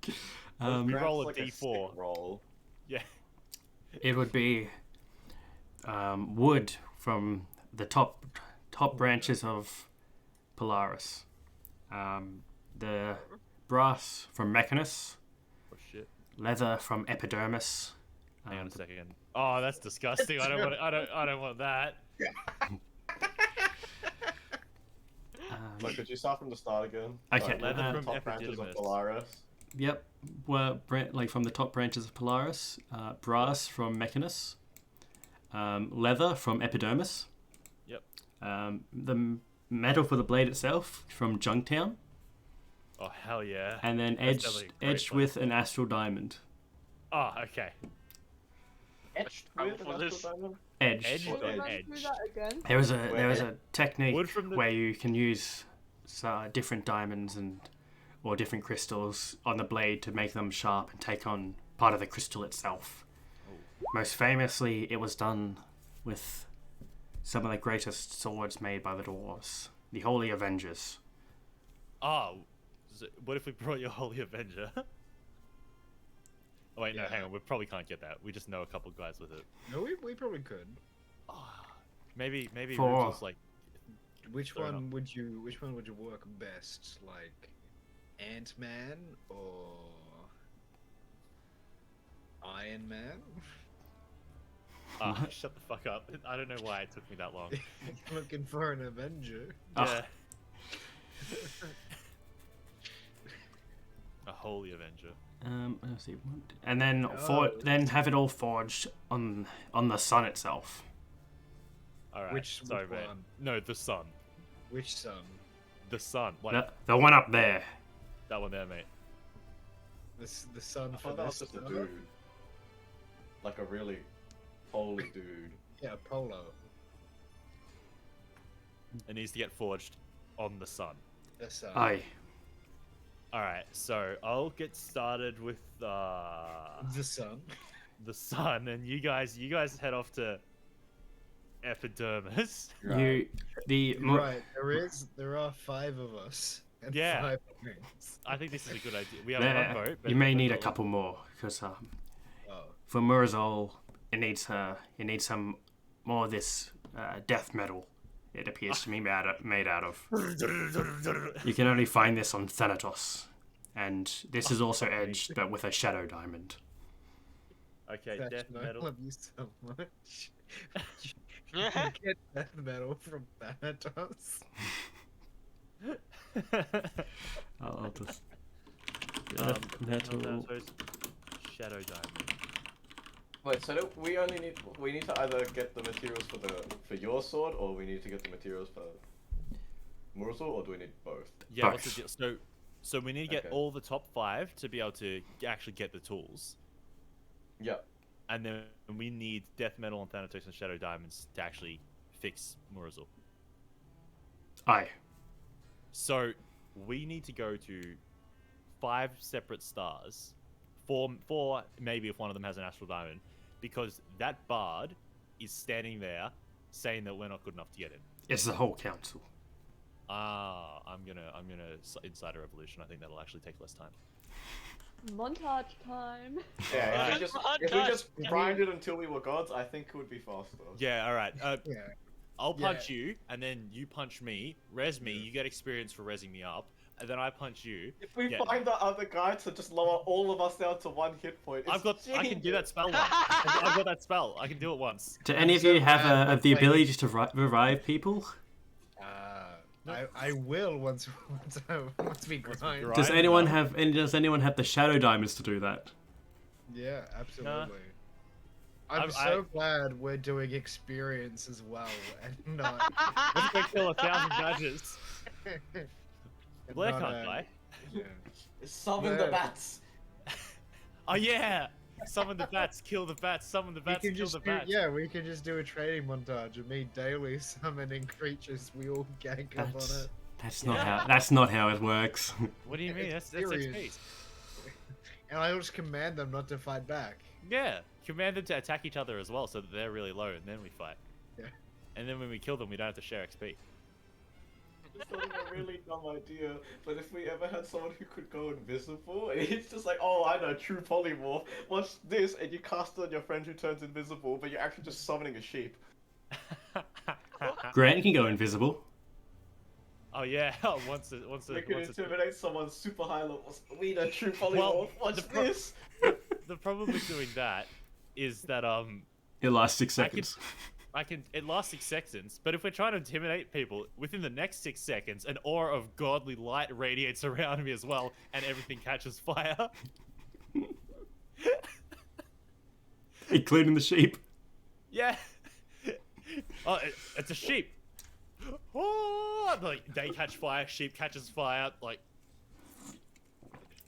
We Um, roll a Like D4. stick roll. Yeah. it would be wood from the top branches of Polaris. The brass from Mechanus, Oh shit. leather from Epidermis. Hang on a second. Oh, that's disgusting. I don't want. I don't want that. Like, could you start from the start again? Okay, Like, leather the from top branches of Epididymis. Polaris. Yep, like from the top branches of Polaris, brass from Mechanus, leather from Epidermis. Yep. The metal for the blade itself from Junktown, Oh hell yeah. and then That's definitely a great edged one. with an Astral Diamond. Oh, okay. Etched travel with for an this. Astral Diamond? Edged. Edged Or Can we run edge. through that again? There was a technique Wood from the- where you can use different diamonds or different crystals on the blade to make them sharp and take on part of the crystal itself. Most famously, it was done with some of the greatest swords made by the dwarves, the Holy Avengers. Oh, what if we brought your Holy Avenger? Oh wait, no, Yeah. hang on. We probably can't get that. We just know a couple guys with it. No, we probably could. Maybe For- Rugel's like. Which Fair one would you work best? Like Ant-Man or Iron Man? Shut the fuck up. I don't know why it took me that long. Looking for an Avenger. Ah. Yeah. A Holy Avenger. Let's see, and then Oh. then have it all forged on the sun itself. Alright. Which Sorry, one? mate. No, the sun. Which sun? The sun. Like The one up there. that one there, mate. The sun I for thought that was this just a sun? dude. Like a really holy dude. Yeah, Polo. It needs to get forged on the sun. The sun. Aye. Alright, so I'll get started with The sun. the sun, and you guys head off to Epidermis. Right, there are 5 of us. And Yeah. 5 points. I think this is a good idea. We have There- one vote. But you may we've need a got- couple more because Oh. for Murazol, it needs some more of this death metal. It appears to be made out of. You can only find this on Thanatos, and this is also edged, but with a shadow diamond. Okay, Thatch, death I metal. love you so much. You can get death metal from Thanatos. I'll just Metal. Shadow diamond. Wait, so we need to either get the materials for your sword, or we need to get the materials for Murzul, or do we need both? Yeah, what's the Both. deal? So we need to get Okay. all the top 5 to be able to actually get the tools, Yeah. and then we need death metal and Thanatos and shadow diamonds to actually fix Murazul. Aye. So we need to go to 5 separate stars, four maybe if one of them has an astral diamond, because that bard is standing there saying that we're not good enough to get in. It's the whole council. I'm gonna insider evolution. I think that'll actually take less time. Montage time. Yeah, Alright. if we just grinded until we were gods, I think it would be faster. Yeah, all right. Yeah. I'll Yeah. punch you, and then you punch me. Res me. You get experience for resing me up, and then I punch you. If we Yeah. find the other guy to just lower all of us down to 1 hit point, it's I can do that genius. spell once. I've got that spell. I can do it once. Do any of so you have glad we're the playing- ability to revive people? I will once we grind. grind. Does Right, anyone no. does anyone have the shadow diamonds to do that? Yeah, absolutely. I'm I've- so glad we're doing experience as well, and not. Let's go kill 1,000 badgers. and Blair not, can't die. Yeah. Summon Yeah. the bats. Oh yeah! Summon the bats, kill the bats, summon the bats, we can kill just the do, bats. yeah, we can just do a training montage of me daily summoning creatures. We all gang up on it. That's not how it works. What do you mean? That's Experience. XP. And I'll just command them not to fight back. Yeah, command them to attack each other as well, so that they're really low, and then we fight. Yeah. And then when we kill them, we don't have to share XP. It's not a really dumb idea, but if we ever had someone who could go invisible, and it's just like, oh, I know, true polymorph. Watch this, and you cast it on your friend who turns invisible, but you're actually just summoning a sheep. Grant can go invisible. Oh yeah, once it, We can intimidate someone super high level. We know true polymorph. Well, Watch the pro- this. the problem with doing that is that It lasts 6 I can- seconds. it lasts 6 seconds, but if we're trying to intimidate people, within the next 6 seconds, an aura of godly light radiates around me as well, and everything catches fire. Including the sheep. Yeah. Oh, it's a sheep. Oh, like they catch fire, sheep catches fire, like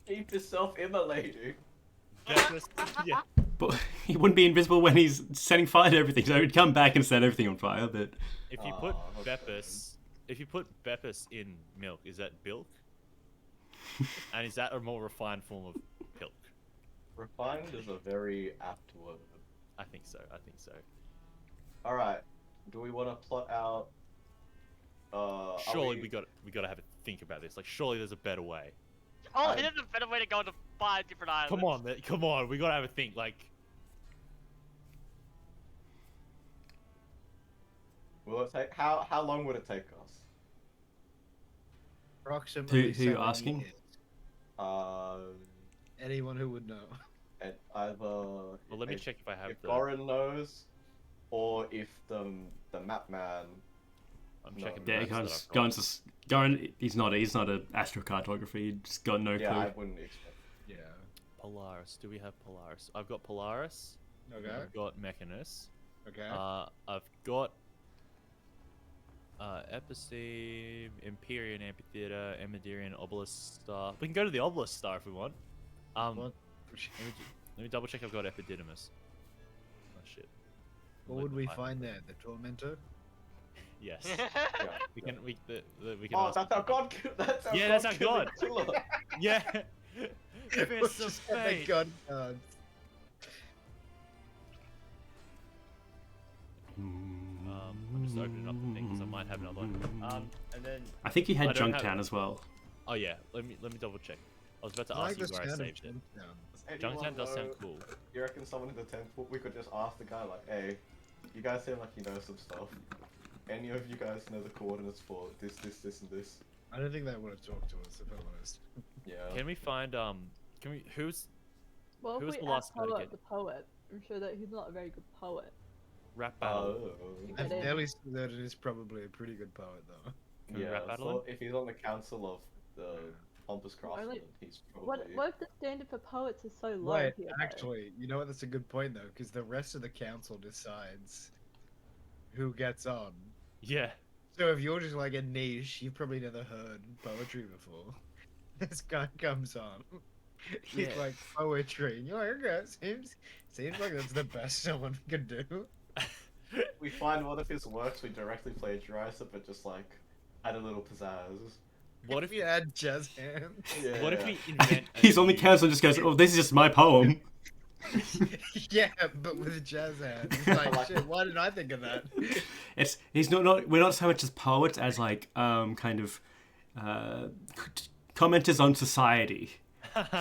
Keep yourself immolating. yeah. But he wouldn't be invisible when he's setting fire to everything, so he'd come back and set everything on fire, but... If you put okay. Bepis in milk, is that bilk? And is that a more refined form of pilk? Refined is a very apt word. I think so. Alright. Do we want to plot out... Surely we got to have a think about this. Like, surely there's a better way. Oh, there's a better way to go to 5 different islands. Come on. We got to have a think. Like, Will it take... How long would it take us? Approximately Who 7 asking? years. Uh... Anyone who would know. And either... well, let me check if I have If the. Goran knows, or if the map man... I'm No. checking. The Yeah, maps that I've got. Goran, he's not an astrocartography, he's got no clue. Yeah, I wouldn't expect. Yeah. Polaris. Do we have Polaris? I've got Polaris. Okay. I've got Mechanus. Okay. I've got Epicene, Empyrean Amphitheater, Emadirian Obelisk Star. We can go to the Obelisk Star if we want. What? Let me double check I've got Epididymis. Oh shit. What would we find there? The Tormentor? Yes. Yeah. We can we can Oh, ask that's our god. That's our Yeah, god that's our killing god. killer. Yeah. Fist of Just had the fate. gun cards. I'm just opening up the thing because I might have another one. And then I think he had I don't have- Junktown as well. oh yeah, let me double check. I was about to I like ask you the where I sound of saved it. Junktown. Does anyone Junktown does sound know- cool. You reckon someone in the 10th book, we could just ask the guy, like, hey, you guys seem like you know some stuff. Any of you guys know the coordinates for this, and this? I don't think they would have talked to us, if I'm honest. Yeah. Can we find who's Well, Who if was we the last ask guy to Poet get- the poet, I'm sure that he's not a very good poet. rap battle? I'm It is. fairly certain that it is probably a pretty good poet, though. Can we Yeah, rap battle so him? if he's on the council of the Pompous Craftsman, like, he's probably... What if the standard for poets is so low Right, here? though? actually, you know what? That's a good point, though, because the rest of the council decides who gets on. Yeah. So if you're just like a niche, you've probably never heard poetry before. This guy comes on. He's Yeah. like poetry, and you're like, okay, seems like that's the best someone could do. We find one of his works, we directly plagiarize it, but just, like, add a little pizzazz. What if you add jazz hands? Yeah. What if we invent? a He's on the new- council and just goes, oh, this is just my poem. Yeah, but with jazz hands. It's like, shit, why didn't I think of that? He's not we're not so much as poets as like kind of commenters on society.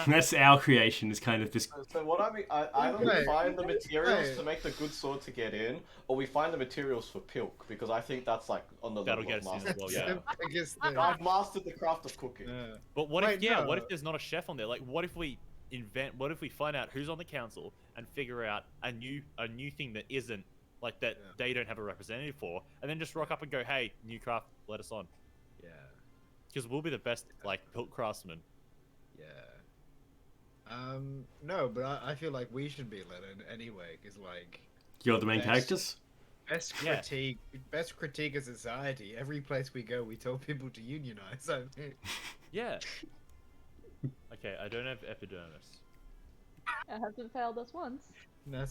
That's our creation, is kind of this. So what I mean, either we Right. find the materials Right. to make the good sword to get in, or we find the materials for Pilk, because I think that's like on the That'll level of get us in master. as well, That's yeah. the biggest thing. I've mastered the craft of cooking. Yeah. But what if Wait, what if no. there's not a chef on there? Like, what if we find out who's on the council and figure out a new thing that isn't like that Yeah. they don't have a representative for, and then just rock up and go, hey, new craft, let us on, Yeah. because we'll be the best like hilt craftsmen. Yeah. No, but I feel like we should be let in anyway, because like You're the main Best. characters. best Yeah. critique of society. Every place we go, we tell people to unionize. I think. Yeah. Okay, I don't have epidermis. I haven't failed us once. That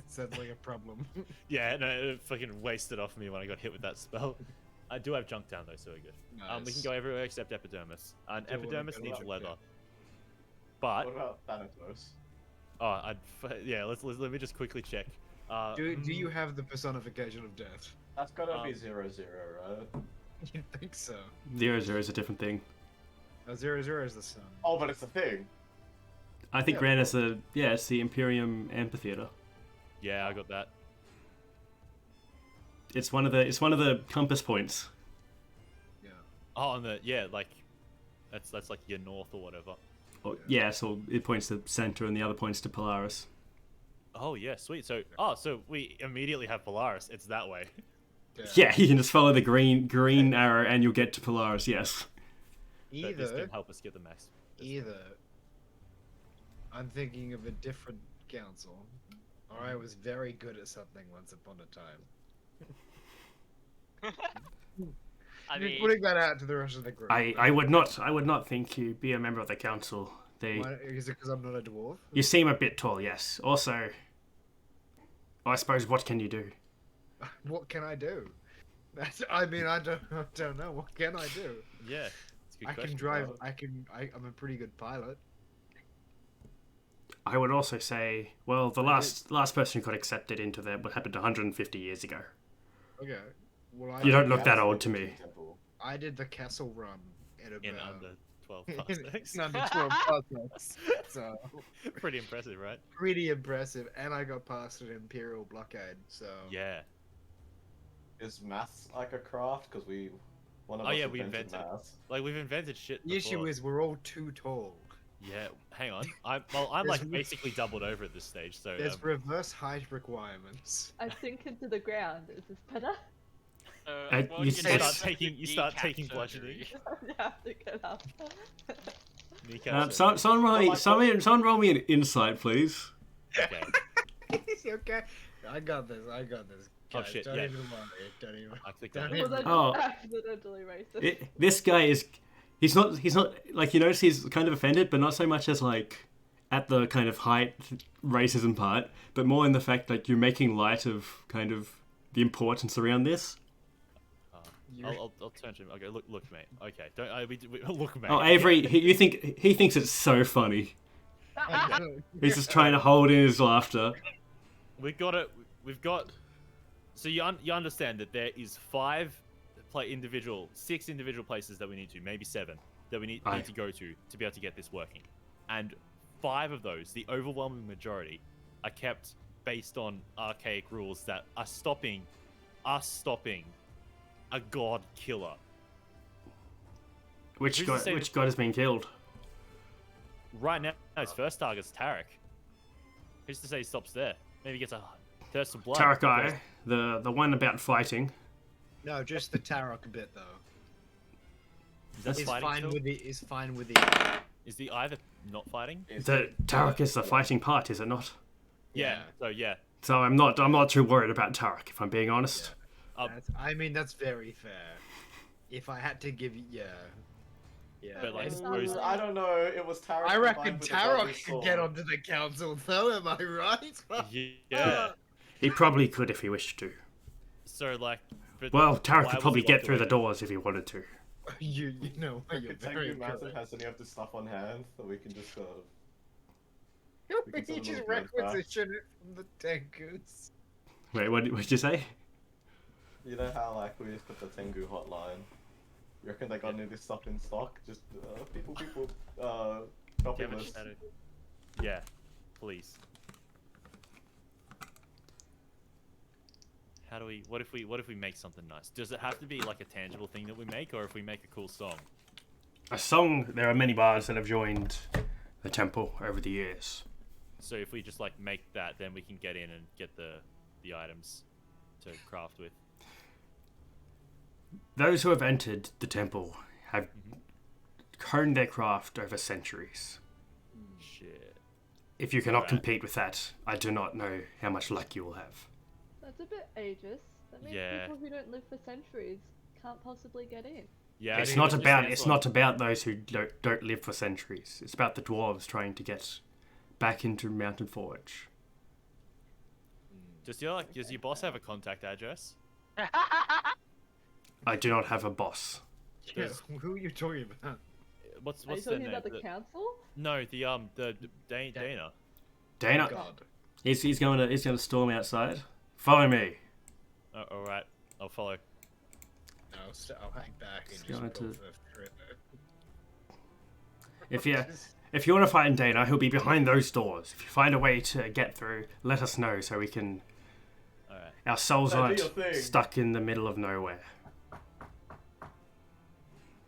sounds like a problem. Yeah, no, it fucking wasted off me when I got hit with that spell. I do have Junktown though, so we're good. We can go everywhere except epidermis. And Do you wanna epidermis go needs to leather. Junktown? But What about Thanatos? yeah, let me just quickly check. Do you have the personification of death? That's gotta be Um, 0-0, right? You think so? 0-0 is a different thing. 0-0 is the sun. Oh, but it's a thing. I think Yeah, Grand is it's the Imperium Amphitheater. Yeah, I got that. It's one of the compass points. Yeah. Oh, on the like that's like your north or whatever. Oh, yeah, so it points to center and the other points to Polaris. Oh yeah, sweet. So so we immediately have Polaris. It's that way. Yeah, you can just follow the green arrow and you'll get to Polaris. Yes. But this Either can help us get the max. I'm thinking of a different council, or I was very good at something once upon a time. I You're mean, putting that out to the rest of the group. I would not think you be a member of the council. Why, is it because I'm not a dwarf? You seem a bit tall, yes. Also, I suppose what can you do? What can I do? I mean, I don't know. What can I do? Yeah, it's a good I question. can drive. I'm a pretty good pilot. I would also say, well, the last person who got accepted into that happened 150 years ago. Okay. Well, You don't look that old to me. I did the castle run in in about under 12 parsecs. in under 12 parsecs. So Pretty impressive, right? pretty impressive, and I got past an imperial blockade. So Yeah. Is maths like a craft? Because one of Oh, us yeah, we invented invented it. maths. Like we've invented shit. the issue before. is we're all too tall. Yeah. Hang on. I'm There's like re- basically doubled over at this stage. So There's reverse height requirements. I sink into the ground. Is this better? You you start start taking bludgeoning. You have to get up. Kneecap Someone roll me an insight, please. Okay. Okay, I got this. Oh, Guys, shit, don't yeah. even worry. Don't even. I clicked Don't on even- it. Was I Oh. accidentally racist? This guy is. He's not like, you notice he's kind of offended, but not so much as like at the kind of height racism part, but more in the fact like you're making light of kind of the importance around this. I'll turn to him. Okay, look, mate. Okay, look, mate. Oh, Avery, he thinks it's so funny. He's just trying to hold in his laughter. We've got. So you understand that there is 6 individual places that we need to, maybe 7, that we need to go to be able to get this working, and 5 of those, the overwhelming majority, are kept based on archaic rules that are stopping a god killer. Which Who's to say god has been killed? Right now, his first target's Tarek. Who's to say he stops there? Maybe he gets a thirst of blood. Tarakai, the one about fighting. No, just the Tarok bit though. Is that Is fighting fine still? with the. Is fine with the. Is the either not fighting? The Tarak is the fighting part, is it not? Yeah. So yeah. So I'm not too worried about Tarak, if I'm being honest. I mean, that's very fair. If I had to give you, yeah. But like, Yeah. suppose I don't know. It was Tyrant. I reckon combined with the Godly Tarok could get Sword. onto the council, though. Am I right? yeah. He probably could if he wished to. So like. But Well, why Tarak could was probably he get locked through the away? doors if he wanted to. you know, you're Could very Tengu Massive good. has any of the stuff on hand that we can just we can You send just them all back. requisition it from the Tengus. Wait, what did you say? You know how like we just put the Tengu hotline. You reckon they got any of this stuff in stock? Just people copy Damn it, lists. Shadow. Yeah. Please. How do we? What if we make something nice? Does it have to be like a tangible thing that we make, or if we make a cool song? A song. There are many bards that have joined the temple over the years. So if we just like make that, then we can get in and get the items to craft with. Those who have entered the temple have honed their craft over centuries. Shit. If you cannot Alright. compete with that, I do not know how much luck you will have. That's a bit ageist. That means Yeah. people who don't live for centuries can't possibly get in. Yeah. It's I not think about just it's not about those who don't live for centuries. It's about the dwarves trying to get back into Mountain Forge. Does your boss have a contact address? I do not have a boss. Yeah, who are you talking about? What's Are you their talking name? about the council? No, the Dana. Dana, God. he's going to storm outside. Follow me. Oh, all right, I'll follow. No, I'll hang back and Let's just go go into- for it. If you want to find Dana, he'll be behind those doors. If you find a way to get through, let us know so we can All right. Our souls Hey, do aren't your thing. stuck in the middle of nowhere.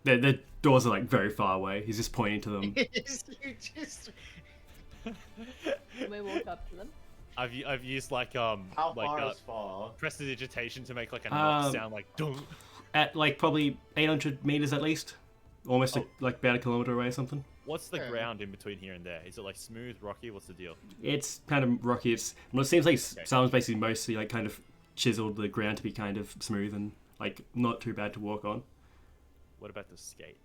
The doors are like very far away. He's just pointing to them. you just. Can we walk up to them? I've used like How like far is far? prestidigitation to make like a knock Um, sound like dung. At like probably 800 meters at least, almost Oh. like about a kilometer away or something. What's the Yeah. ground in between here and there? Is it like smooth, rocky? What's the deal? It's kind of rocky. Well, it seems like Okay. someone's basically mostly like kind of chiseled the ground to be kind of smooth and like not too bad to walk on. What about the skate?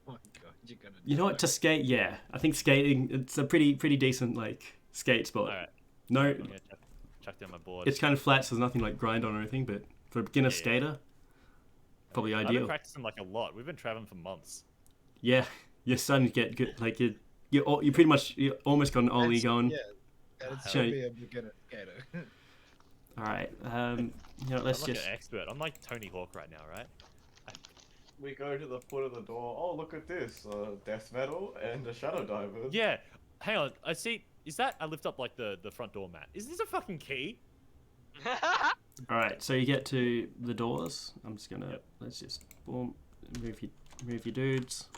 Oh my god, you're gonna. You know what? To skate, yeah, I think skating it's a pretty decent like skate spot. All right, No, I'm gonna chuck down my board. it's kind of flat, so there's nothing like grind on or anything. But for a beginner Yeah. skater, probably I've been ideal. practicing like a lot. We've been traveling for months. Yeah, you're starting to get good. Like you pretty much you almost got an ollie That's- going. Yeah, that'd So- still be a beginner skater. All right, you know, let's I'm like just. an expert. I'm like Tony Hawk right now, right? We go to the foot of the door. Oh, look at this. Death metal and a shadow diamond. Yeah. Hang on. I see. Is that? I lift up like the front door mat. Is this a fucking key? All right, so you get to the doors. I'm just gonna Yep. let's just boom, move your dudes.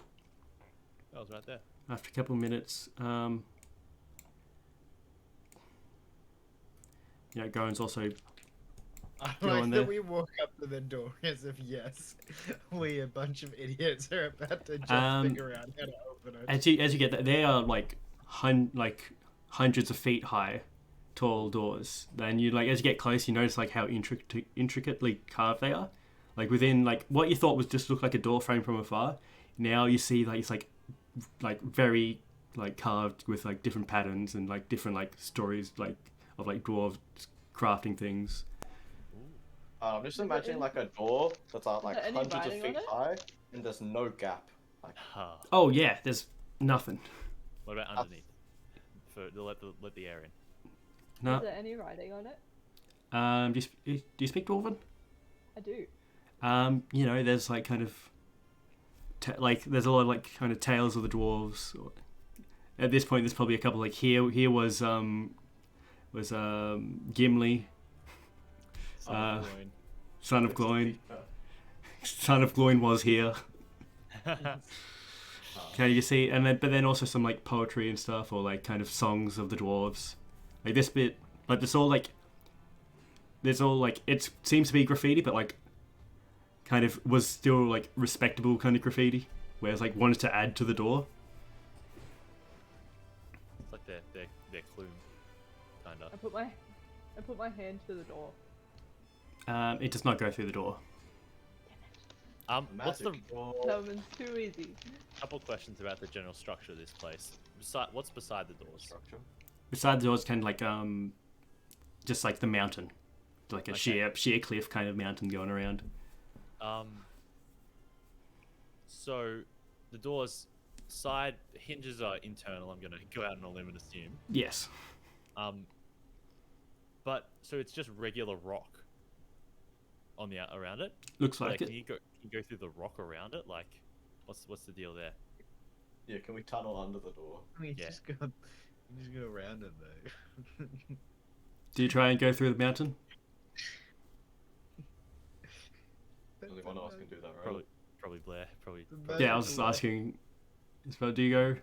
That was right there. After a couple of minutes, you know, Goen's also I Go like on that there. we walk up to the door as if yes, we a bunch of idiots are about to just figure out how to open it. as you get that, they are like hundreds of feet high, tall doors. Then you like as you get close, you notice like how intricately carved they are. Like within like what you thought was just look like a door frame from afar, now you see like it's like very like carved with like different patterns and like different like stories like of like dwarves crafting things. I'm just imagining like a door that's like there any hundreds of writing on feet it? high and there's no gap. Like, Huh. Oh yeah, there's nothing. What about underneath? For to let the air in. No. Is there any writing on it? Do you speak Dwarven? I do. You know, there's like kind of like there's a lot of like kind of tales of the dwarves. At this point, there's probably a couple. Like here was Gimli, Oh, son of it's a Gloin. big, Son of Gloin was here. Gloin. Okay, you see, and then but then also some like poetry and stuff, or like kind of songs of the dwarves. Like this bit, like there's all like it seems to be graffiti, but like kind of was still like respectable kind of graffiti, whereas like wanted to add to the door. It's like their clue, kinda. I put my hand to the door. It does not go through the door. What's the magic door. That was too easy. couple questions about the general structure of this place? What's beside the doors? Structure. Beside the doors, kind of like just like the mountain, like a Okay. sheer cliff kind of mountain going around. So the doors side hinges are internal. I'm gonna go out on a limb and assume. Yes. But so it's just regular rock on the around it. Looks like Like, it. can you go through the rock around it? Like, what's the deal there? Yeah, can we tunnel under the door? We Yeah. just go around it though. Do you try and go through the mountain? Only one of us can do that, right? Probably Blair. Probably. Yeah, I was just asking. So do you go,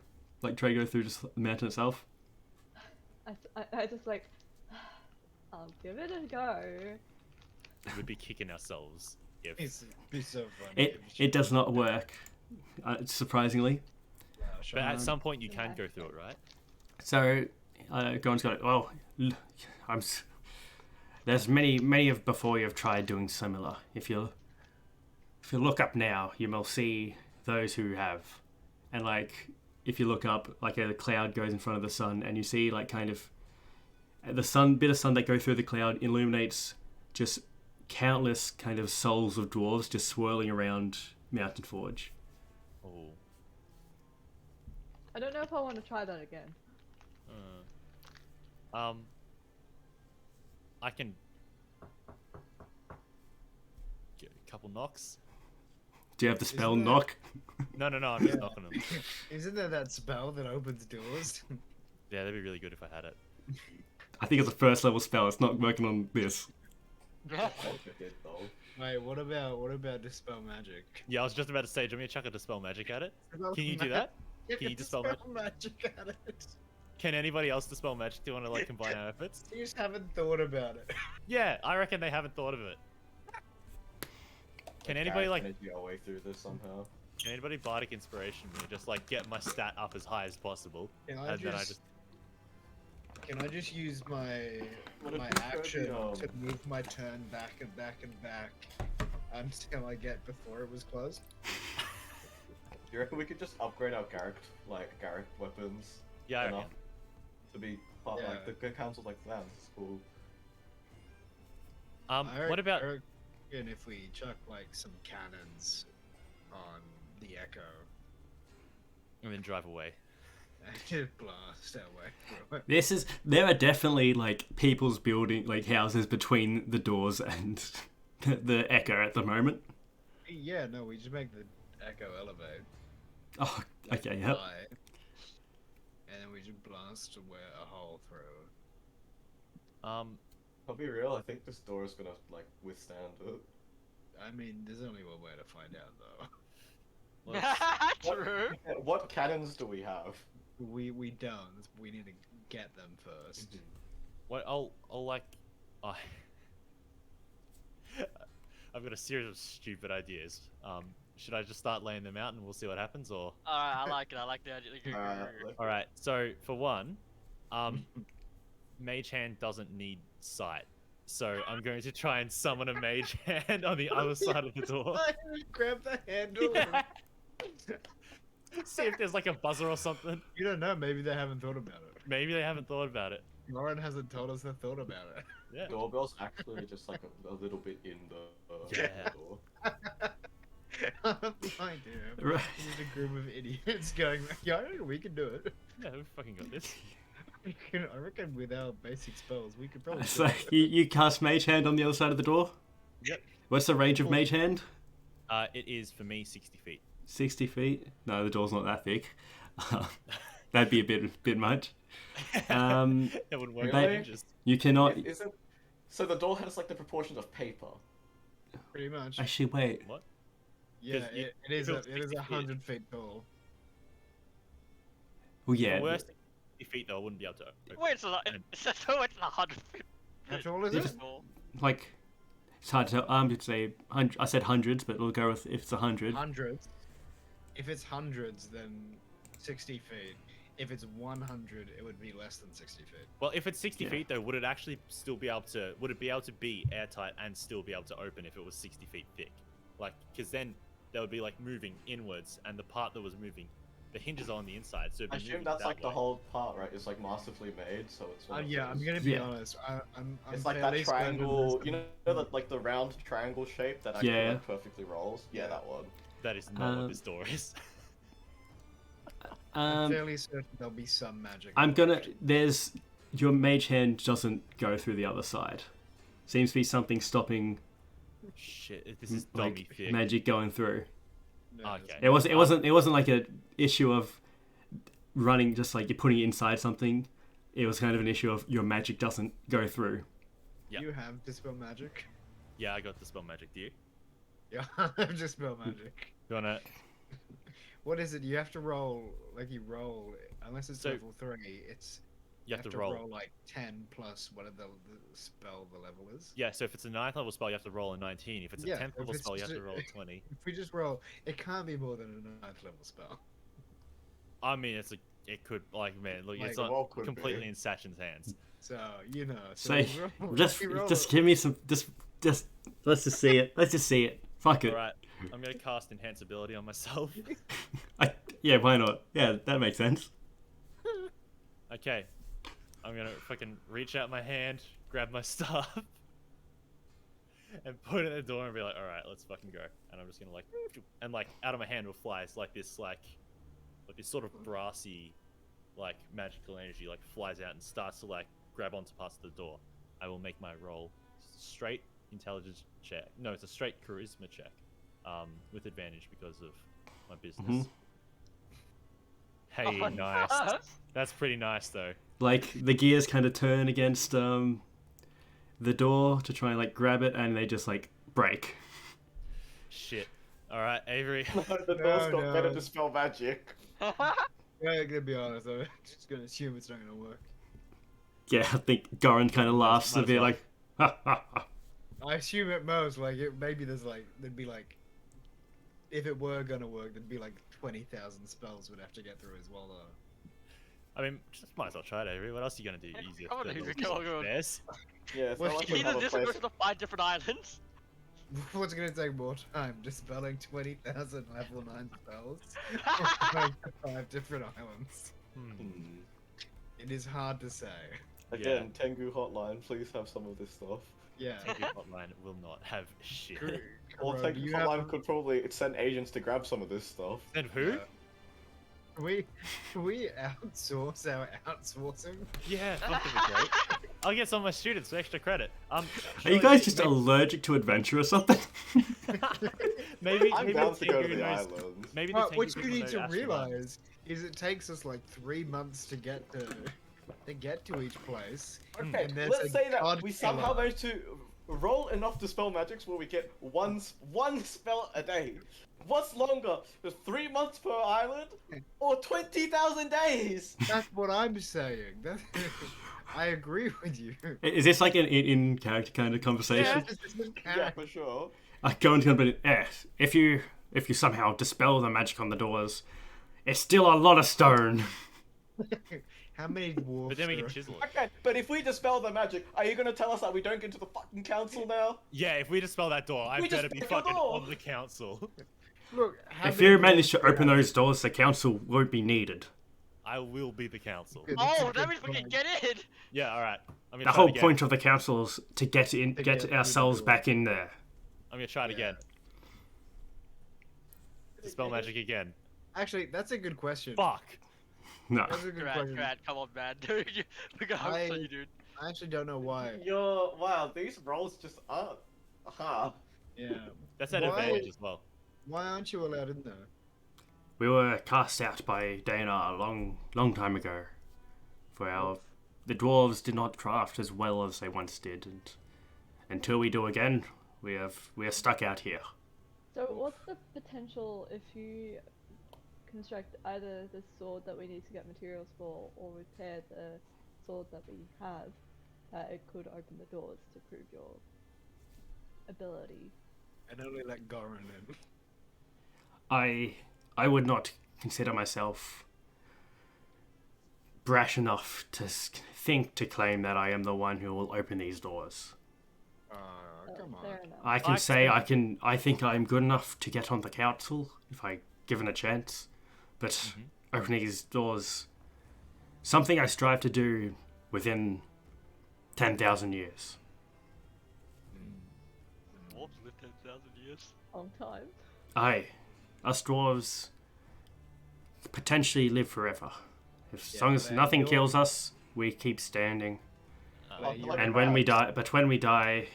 like, try to go through just the mountain itself? I just like, I'll give it a go. We'd be kicking ourselves if. It's be so funny. It does not work, surprisingly. But at Um, some point you can go through it, right? So, Goen's got it. Well, there's many of before you have tried doing similar. If you look up now, you will see those who have, and like if you look up, like a cloud goes in front of the sun, and you see like kind of the bit of sun that go through the cloud illuminates just countless kind of souls of dwarves just swirling around Mountain Forge. Oh. I don't know if I want to try that again. I can get a couple knocks. Do you have the spell Isn't that- knock? No, I'm just knocking them. Isn't there that spell that opens doors? Yeah, that'd be really good if I had it. I think it's a first level spell. It's not working on this. Wait, what about dispel magic? Yeah, I was just about to say, do you want me to chuck a dispel magic at it? Can you do that? Can you dispel magic at it? Can anybody else dispel magic? Do you want to like combine our efforts? You just haven't thought about it. Yeah, I reckon they haven't thought of it. Can anybody like? Manage our way through this somehow? Can anybody bardic inspiration me? Just like get my stat up as high as possible, Can and then I just. Can I just use my What if my we could, action you to move my turn back and back and back until I get before it was closed? Do you reckon we could just upgrade our Garik weapons Yeah, I enough reckon. to be part Yeah. like the good council like them? It's cool. What about? I reckon if we chuck like some cannons on the Echo And then drive away. and just blast our way through it. There are definitely like people's building like houses between the doors and the Echo at the moment. Yeah, no, we just make the Echo elevate. Oh, okay, yep. fly, and then we just blast a hole through. Um, I'll be real. I think this door is gonna like withstand it. I mean, there's only one way to find out, though. True. What cannons do we have? We don't. We need to get them first. what I'll like, I. I've got a series of stupid ideas. Should I just start laying them out and we'll see what happens, or? Alright, I like it. I like the idea. All right. So for one, Mage Hand doesn't need sight, so I'm going to try and summon a Mage Hand on the other side of the door. Grab the handle. Yeah. See if there's like a buzzer or something. You don't know. Maybe they haven't thought about it. Maybe they haven't thought about it. Lauren hasn't told us they thought about it. Yeah. Doorbell's actually just like a little bit in the Yeah. door. I'm blind here. Right. There's a group of idiots going, yeah, I reckon we can do it. Yeah, we fucking got this. I reckon with our basic spells, we could probably do So it. you cast Mage Hand on the other side of the door? Yep. What's the range of Mage Hand? It is for me 60 feet. 60 feet? No, the door's not that thick. That'd be a bit much. That would work. Really? Just You cannot... Isn't so the door has like the proportions of paper. Pretty much. Actually, wait. what? Yeah, 'cause it you is feel 60 feet. 100 feet tall. Well, yeah. The worst 60 feet though, I wouldn't be able to. open. Wait, so it's 100 feet. How tall is You it? just- Like, it's hard to tell. I'd say, I said hundreds, but we'll go with if it's 100. Hundreds. If it's hundreds, then 60 feet. If it's 100, it would be less than 60 feet. Well, if it's 60 Yeah. feet though, would it actually still be able to? Would it be able to be airtight and still be able to open if it was 60 feet thick? Like, because then they would be like moving inwards, and the part that was moving, the hinges are on the inside, so it'd I be assume moving that's that like the way. whole part, right? Is like massively made, so it's. One of Yeah, I'm those- gonna be Yeah. honest. I'm It's like that fairly certain triangle, there's- you know, the round triangle shape that actually Yeah. like, perfectly rolls. Yeah, that one. That is not what Um, this door is. I'm fairly certain there'll be some magic. I'm gonna... There's... Your Mage Hand doesn't go through the other side. Seems to be something stopping Shit, this is dummy like thick. magic going through. No, Okay. It wasn't like a issue of running, just like you're putting it inside something. It was kind of an issue of your magic doesn't go through. Yeah. You have dispel magic. Yeah, I got the spell magic. Do you? Yeah, I have dispel magic. You wanna? What is it? You have to roll like you roll unless it's So- level 3. It's You have to roll. like 10 plus whatever the spell the level is. Yeah, so if it's a 9th level spell, you have to roll a 19. If it's a Yeah, 10th if level it's spell, you have to just- roll a 20. If we just roll, it can't be more than a 9th level spell. I mean, it could, like, man, look, Like, it's the not roll could be. completely in Sachin's hands. So you know. So we roll- just we roll- give me some just let's just see it. Let's just see it. Fuck it. Alright, I'm gonna cast Enhance Ability on myself. Yeah, why not? Yeah, that makes sense. Okay, I'm gonna fucking reach out my hand, grab my staff, and put it in the door and be like, alright, let's fucking go. And I'm just gonna like, and like, out of my hand will fly this sort of brassy, like, magical energy, like, flies out and starts to, like, grab onto parts of the door. I will make my roll straight intelligence check. No, it's a straight charisma check, with advantage because of my business. Mhm. Hey, Oh, nice. yes. That's pretty nice, though. like the gears kind of turn against the door to try and like grab it, and they just like break. Shit. All right, Avery. The door's got better dispel magic. Yeah, I'm gonna be honest. I'm just gonna assume it's not gonna work. Yeah, I think Goran kind of laughs might a as bit well. like, ha ha ha. I assume at most, like, maybe there'd be like, if it were gonna work, there'd be like 20,000 spells we'd have to get through as well, though. I mean, just might as well try it, Avery. What else are you gonna do easier Come on, than Avery, the come on. bears? Yeah, it's Well, not like you we have Either a this or place. go to the 5 different islands. What's gonna take more time? Dispelling 20,000 level 9 spells? Or going to 5 different islands? Hmm. It is hard to say. Again, Tengu Hotline, please have some of this stuff. Yeah. Tengu Hotline will not have shit. Or Kuro, Tengu do you have Hotline could probably send agents to grab some of this stuff. Then who? Can we outsource our outsourcing? Yeah, fuck, that'd be great. I'll get some of my students for extra credit. Are you surely guys just maybe, allergic to adventure or something? maybe I'm maybe down the to go to Tengu the knows. islands. Maybe the What Tengu you people need know to Astral Diamond. realize is it takes us like 3 months to get to each place. Okay, And there's let's a say that god we somehow killer. managed to roll enough dispel magics where we get one spell a day. What's longer, the 3 months per island, or 20,000 days? That's what I'm saying. I agree with you. Is this like an in character kind of conversation? This is Yeah, for sure. Goran's gonna be, if you somehow dispel the magic on the doors, it's still a lot of stone. How many dwarves? But then we can are- chisel it. Okay, but if we dispel the magic, are you gonna tell us that we don't get to the fucking council now? Yeah, if we dispel that door, I We just better be pick a fucking door. on the council. Look, how If many you manage to dwarves open are those doors, the council won't be needed. I will be the council. Good. That's a Oh, that good means we can point. get in. Yeah, all right. I'm The gonna try whole it again. point of the council is to get get through get the ourselves door. back in there. I'm gonna try it Yeah. again. Dispel magic again. Actually, that's a good question. Fuck. No. That's a good Drat, question. Drat, come on, man. Dude, we got hopes on you, dude. I actually don't know why. Wow, these rolls just aren't. Yeah. That's an Why- advantage as well. Why aren't you allowed in there? We were cast out by Dana a long time ago. The dwarves did not craft as well as they once did, and until we do again, we are stuck out here. So what's the potential if you construct either the sword that we need to get materials for or repair the sword that we have, that it could open the doors to prove your ability? And only let Goran in. I would not consider myself brash enough to think to claim that I am the one who will open these doors. Come on. Fair enough. I can say I think I'm good enough to get on the council if I given a chance, but opening these doors, something I strive to do within 10,000 years. Dwarves live 10,000 years. Long time. Us dwarves potentially live forever. As Yeah, long as but nothing you're- kills us, we keep standing. Like, Like And when we die,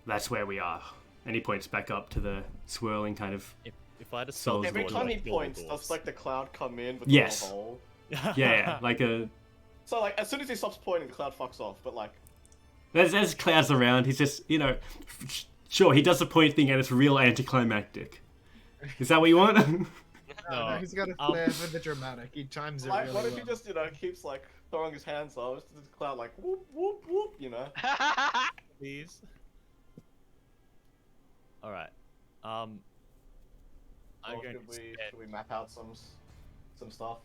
that's where we are. And he points back up to the swirling kind of. If I dispel So Every doors, time I he fill the points, doors. does like the cloud come in with Yes. the hole? Yeah, like a. So like, as soon as he stops pointing, the cloud fucks off. But like, There's clouds around. He's just, sure, he does the point thing and it's real anticlimactic. Is that what you want? No, he's got a flair for the dramatic. He times it like really what if well. he just keeps like throwing his hands up? It's just the cloud like whoop whoop whoop. Please. All right. I'm Or going should to we spend, map out some stuff?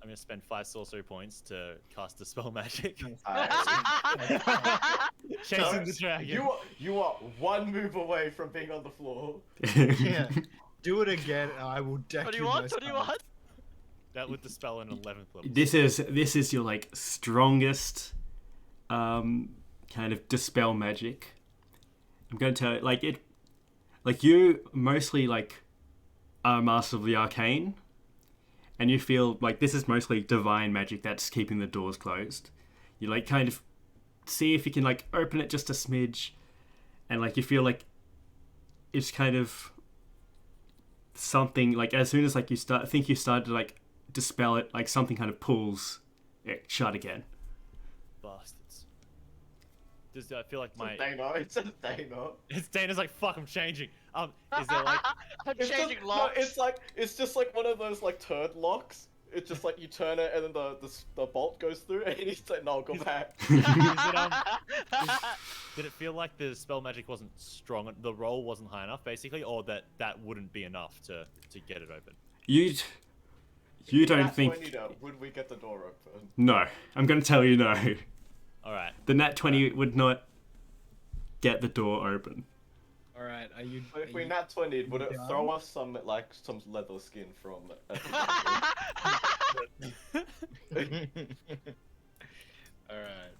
I'm going to spend 5 sorcery points to cast dispel magic. Chasing the dragon. You are one move away from being on the floor. Yeah. Do it again, and I will deck What do you you want? most What do you times. want? That would dispel an 11th level. this is your like strongest kind of dispel magic. I'm going to tell you, you mostly like are a master of the arcane, and you feel like this is mostly divine magic that's keeping the doors closed. You like kind of see if you can like open it just a smidge, and like you feel like it's kind of something like as soon as like you start to like dispel it, like something kind of pulls it shut again. Does I feel like my Dana, it says Dana. it's Dana's like fuck I'm changing. Is there like I'm It's changing just, locks. No, it's just like one of those like turd locks. It's just like you turn it and then the bolt goes through and he's like, no, go back. is it did it feel like the spell magic wasn't strong, the roll wasn't high enough basically, or that wouldn't be enough to get it open? You don't Nat think? 20 though, would we get the door open? No, I'm going to tell you no. All right. The nat 20 would not get the door open. All right, are you? But if are we you- nat 20'd, would it done? throw us some leather skin from? All right.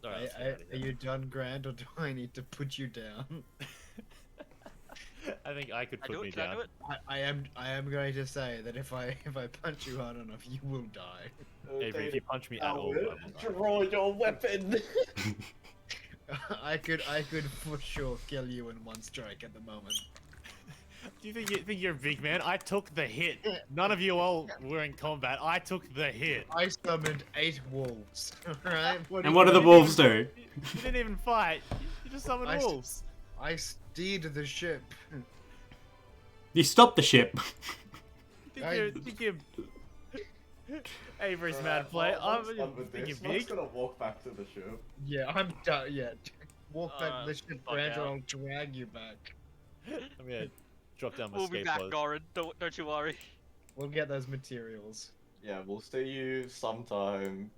All right. let's get out of Are here. you done, Grant, or do I need to put you down? I think I could Can I put do me it? Can I down. do it? I am going to say that if I punch you hard enough, you will die. Avery, if you punch me at all, I will die. Draw your weapon. I could for sure kill you in one strike at the moment. Do you think you're big, man? I took the hit. None of you all were in combat. I took the hit. I summoned 8 wolves. Alright? And what do the wolves do? You didn't even fight. You just summoned I s- wolves. I steered the ship. You stopped the ship. Think you're Avery's mad play. I'm think you're I'm big. gonna walk back to the ship. Yeah, I'm done. Yeah. Walk back to the ship, fuck Grant, or out. I'll drag you back. I'm gonna drop down my We'll be back, skateboard. Goran. Don't you worry. We'll get those materials. Yeah, we'll see you sometime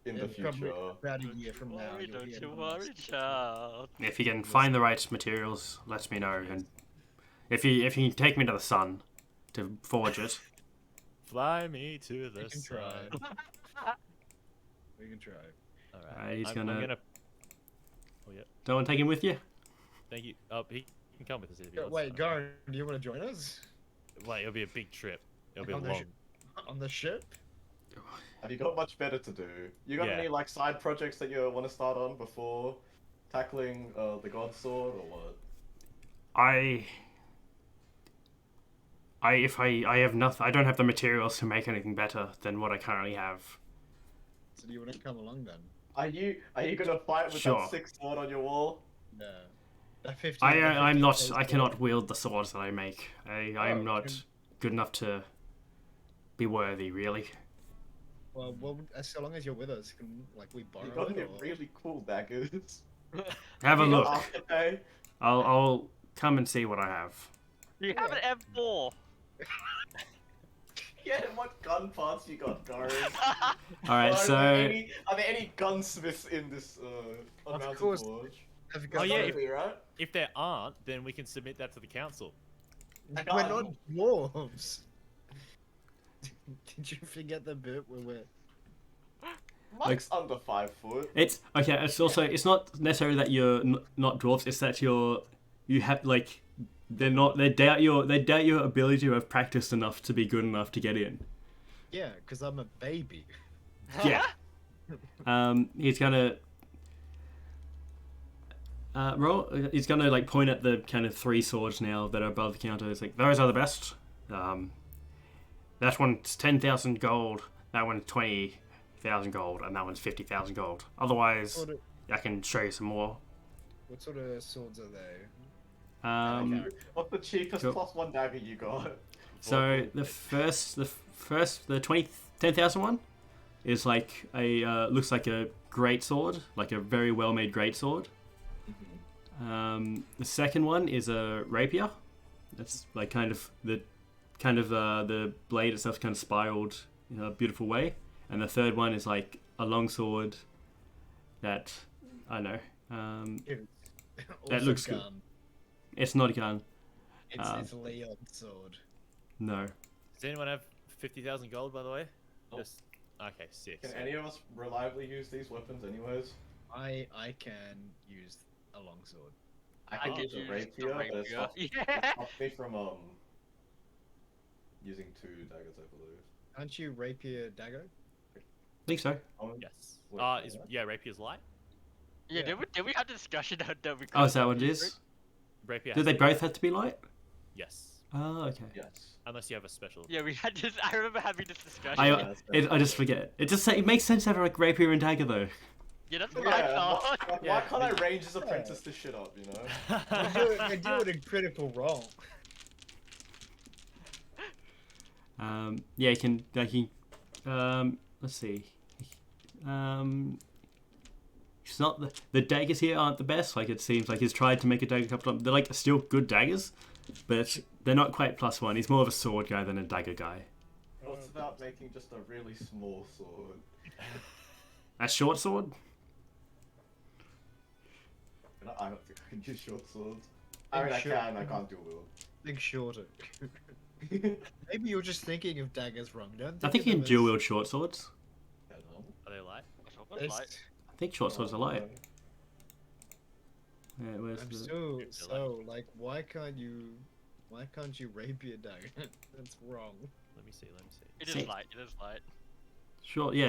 in the Probably future. about a year from now. Worry, you'll don't hear you from worry, us. child. If you can find the right materials, let me know. And if you can take me to the sun to forge it. Fly me to the We can sun. try. We can try. Alright. He's I'm gonna- Oh yeah. Don't want to take him with you? Thank you. He can come with us if he Yeah, wants. wait, Garin, do you want to join us? Like it'll be a big trip. It'll be On the long. ship? On the ship? Have you got much better to do? You got Yeah. any like side projects that you want to start on before tackling the God Sword or what? I have nothing. I don't have the materials to make anything better than what I currently have. So do you want to come along then? Are you gonna fight with Sure. that 6 sword on your wall? Yeah. That 50, I'm not. I cannot wield the swords that I make. I'm Oh, not can- good enough to be worthy, really. Well, so long as you're with us, can like we borrow You got it? any Or... really cool daggers. Have a You got look. Afterpay? I'll come and see what I have. You have an M4. Yeah, what gun parts you got, Garik? All right, so Are there any gunsmiths in this Unmounted course. Forge? Have you Oh, got yeah, those? Gotta be, right? If there aren't, then we can submit that to the council. We're not dwarves. Did you forget the bit where we're... Mike's under 5 foot. it's okay. It's also it's not necessarily that you're not dwarfs. It's that you have like they doubt your ability to have practiced enough to be good enough to get in. Yeah, because I'm a baby. Yeah. He's gonna roll. He's gonna like point at the kind of 3 swords now that are above the counter. It's like those are the best. That one's 10,000 gold. That one's 20,000 gold, and that one's 50,000 gold. Otherwise, What, I can show you some more. what sort of swords are they? What's the cheapest Cool. +1 dagger you got? So the 10,000 one is like a looks like a great sword, like a very well made great sword. The second one is a rapier. That's like the blade itself kind of spiraled in a beautiful way. And the third one is like a long sword that I don't know. That Also looks good. gun. It's not a gun. It's Leon's sword. No. Does anyone have 50,000 gold, by the way? Oh. Just okay, 6. Can any of us reliably use these weapons anyways? I can use a long sword. I I can could use a use the rapier, but it's rapier. not Yeah. stops me from using 2 daggers, I believe. Aren't you rapier dagger? I think so. Yes. Wait, Is what? rapier's light? Yeah, did we have the discussion that we Oh, is that what it is? Rapier. Do has they to be both light. have to be light? Yes. Oh, okay. Yes. Unless you have a special. Yeah, we had this. I remember having this discussion. I just forget. It makes sense to have like rapier and dagger though. Yeah, that's what I Yeah, thought. why Yeah, can't I range his apprentice this shit up, you know? I do it in critical role. Yeah, you can. Let's see. It's not the daggers here aren't the best. Like it seems like he's tried to make a dagger a couple times. They're like still good daggers, but they're not quite +1. He's more of a sword guy than a dagger guy. What's about making just a really small sword? A short sword? I don't think I can use short swords. I mean, I can. I can't do wield. Think shorter. Maybe you're just thinking of daggers wrong. Don't I think of you can them dual as- wield short swords. Are they light? It's- I think short swords are light. Yeah, where's I'm the... so like, why can't you rapier dagger? That's wrong. Let me see. It See. is light. It is light.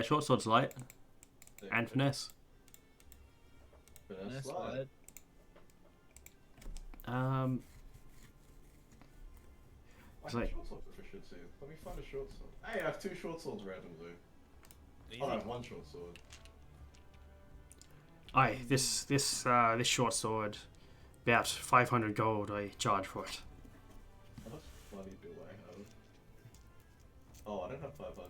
short sword's light and finesse. Finesse That's light. right. I It's have like- short sword proficiency. Let me find a short sword. Hey, I have 2 short swords randomly. Easy. Oh, I have 1 short sword. Aye, this short sword, about 500 gold I charge for it. How much money do I have? Oh, I don't have 500.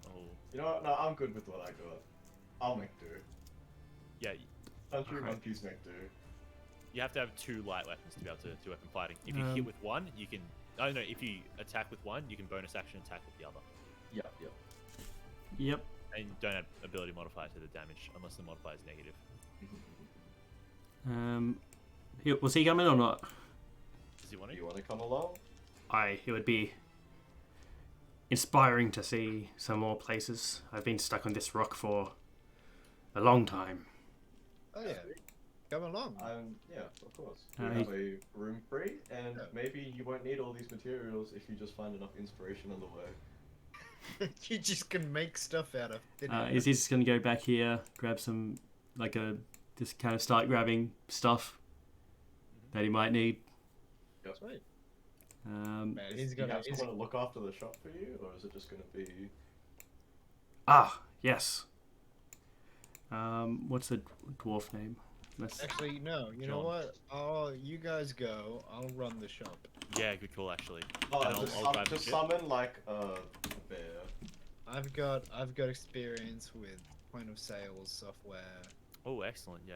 Oh, You know what? No, I'm good with what I got. I'll make do. yeah. Country Alright. monkeys make do. You have to have 2 light weapons to be able to do weapon fighting. If you Um, hit with one, you can. Oh no, if you attack with one, you can bonus action attack with the other, Yep. Yep. and you don't have ability modifier to the damage unless the modifier is negative. Was he coming or not? Does he want to? You want to come along? Aye, it would be inspiring to see some more places. I've been stuck on this rock for a long time. Oh yeah. Come along. Yeah, of course. We Aye. have a room free, and Yeah. maybe you won't need all these materials if you just find enough inspiration on the way. You just can make stuff out of thin air. Is he just going to go back here, grab some, just kind of start grabbing stuff that he might need? That's right. Um, Man, Do he's you gonna. have He's, someone to look after the shop for you, or is it just going to be... yes. What's the dwarf name? Let's... actually, no. You know John. what? You guys go. I'll run the shop. Yeah, good call actually. Oh, And I'll drive the just ship. summon, like, a bear. I've got experience with point of sales software. Oh, excellent. Yeah.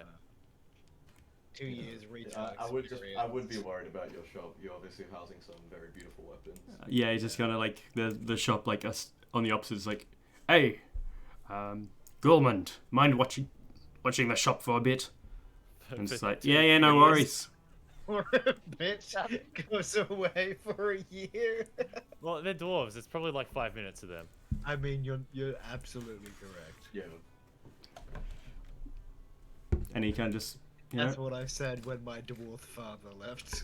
2 years retail I would be experience. worried about your shop. You're obviously housing some very beautiful weapons. Yeah, he's just gonna the shop us on the opposite is like, hey, Gourmand, mind watching the shop for a bit? And it's like, yeah, no worries. Or a bitch goes away for a year. Well, they're dwarves. It's probably like 5 minutes to them. I mean, you're absolutely correct. Yeah. And he kind of just, you know, That's what I said when my dwarf father left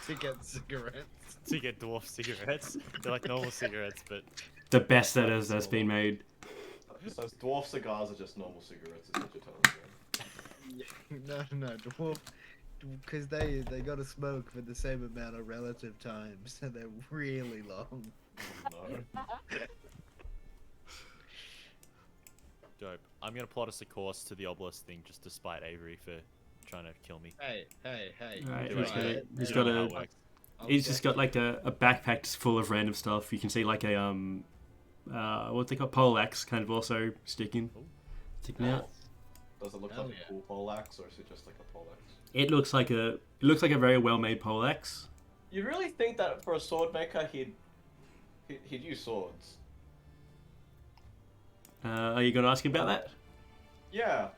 to get cigarettes. To get dwarf cigarettes, they're like normal cigarettes, but the best that's been made. So dwarf cigars are just normal cigarettes, is what you're telling me. No, dwarf, because they gotta smoke for the same amount of relative time, so they're really long. No. dope. I'm gonna plot us a course to the obelisk thing just to spite Avery for trying to kill me. Hey. Right, do he's I- got he's You got don't know how a it works. I'll he's just check got like a backpack full of random stuff. You can see like a what they call poleaxe kind of also sticking out. Does it look Hell like yeah. a cool poleaxe, or is it just like a poleaxe? It looks like a very well made poleaxe. You really think that for a sword maker he'd use swords? Are you gonna ask him about that? Yeah.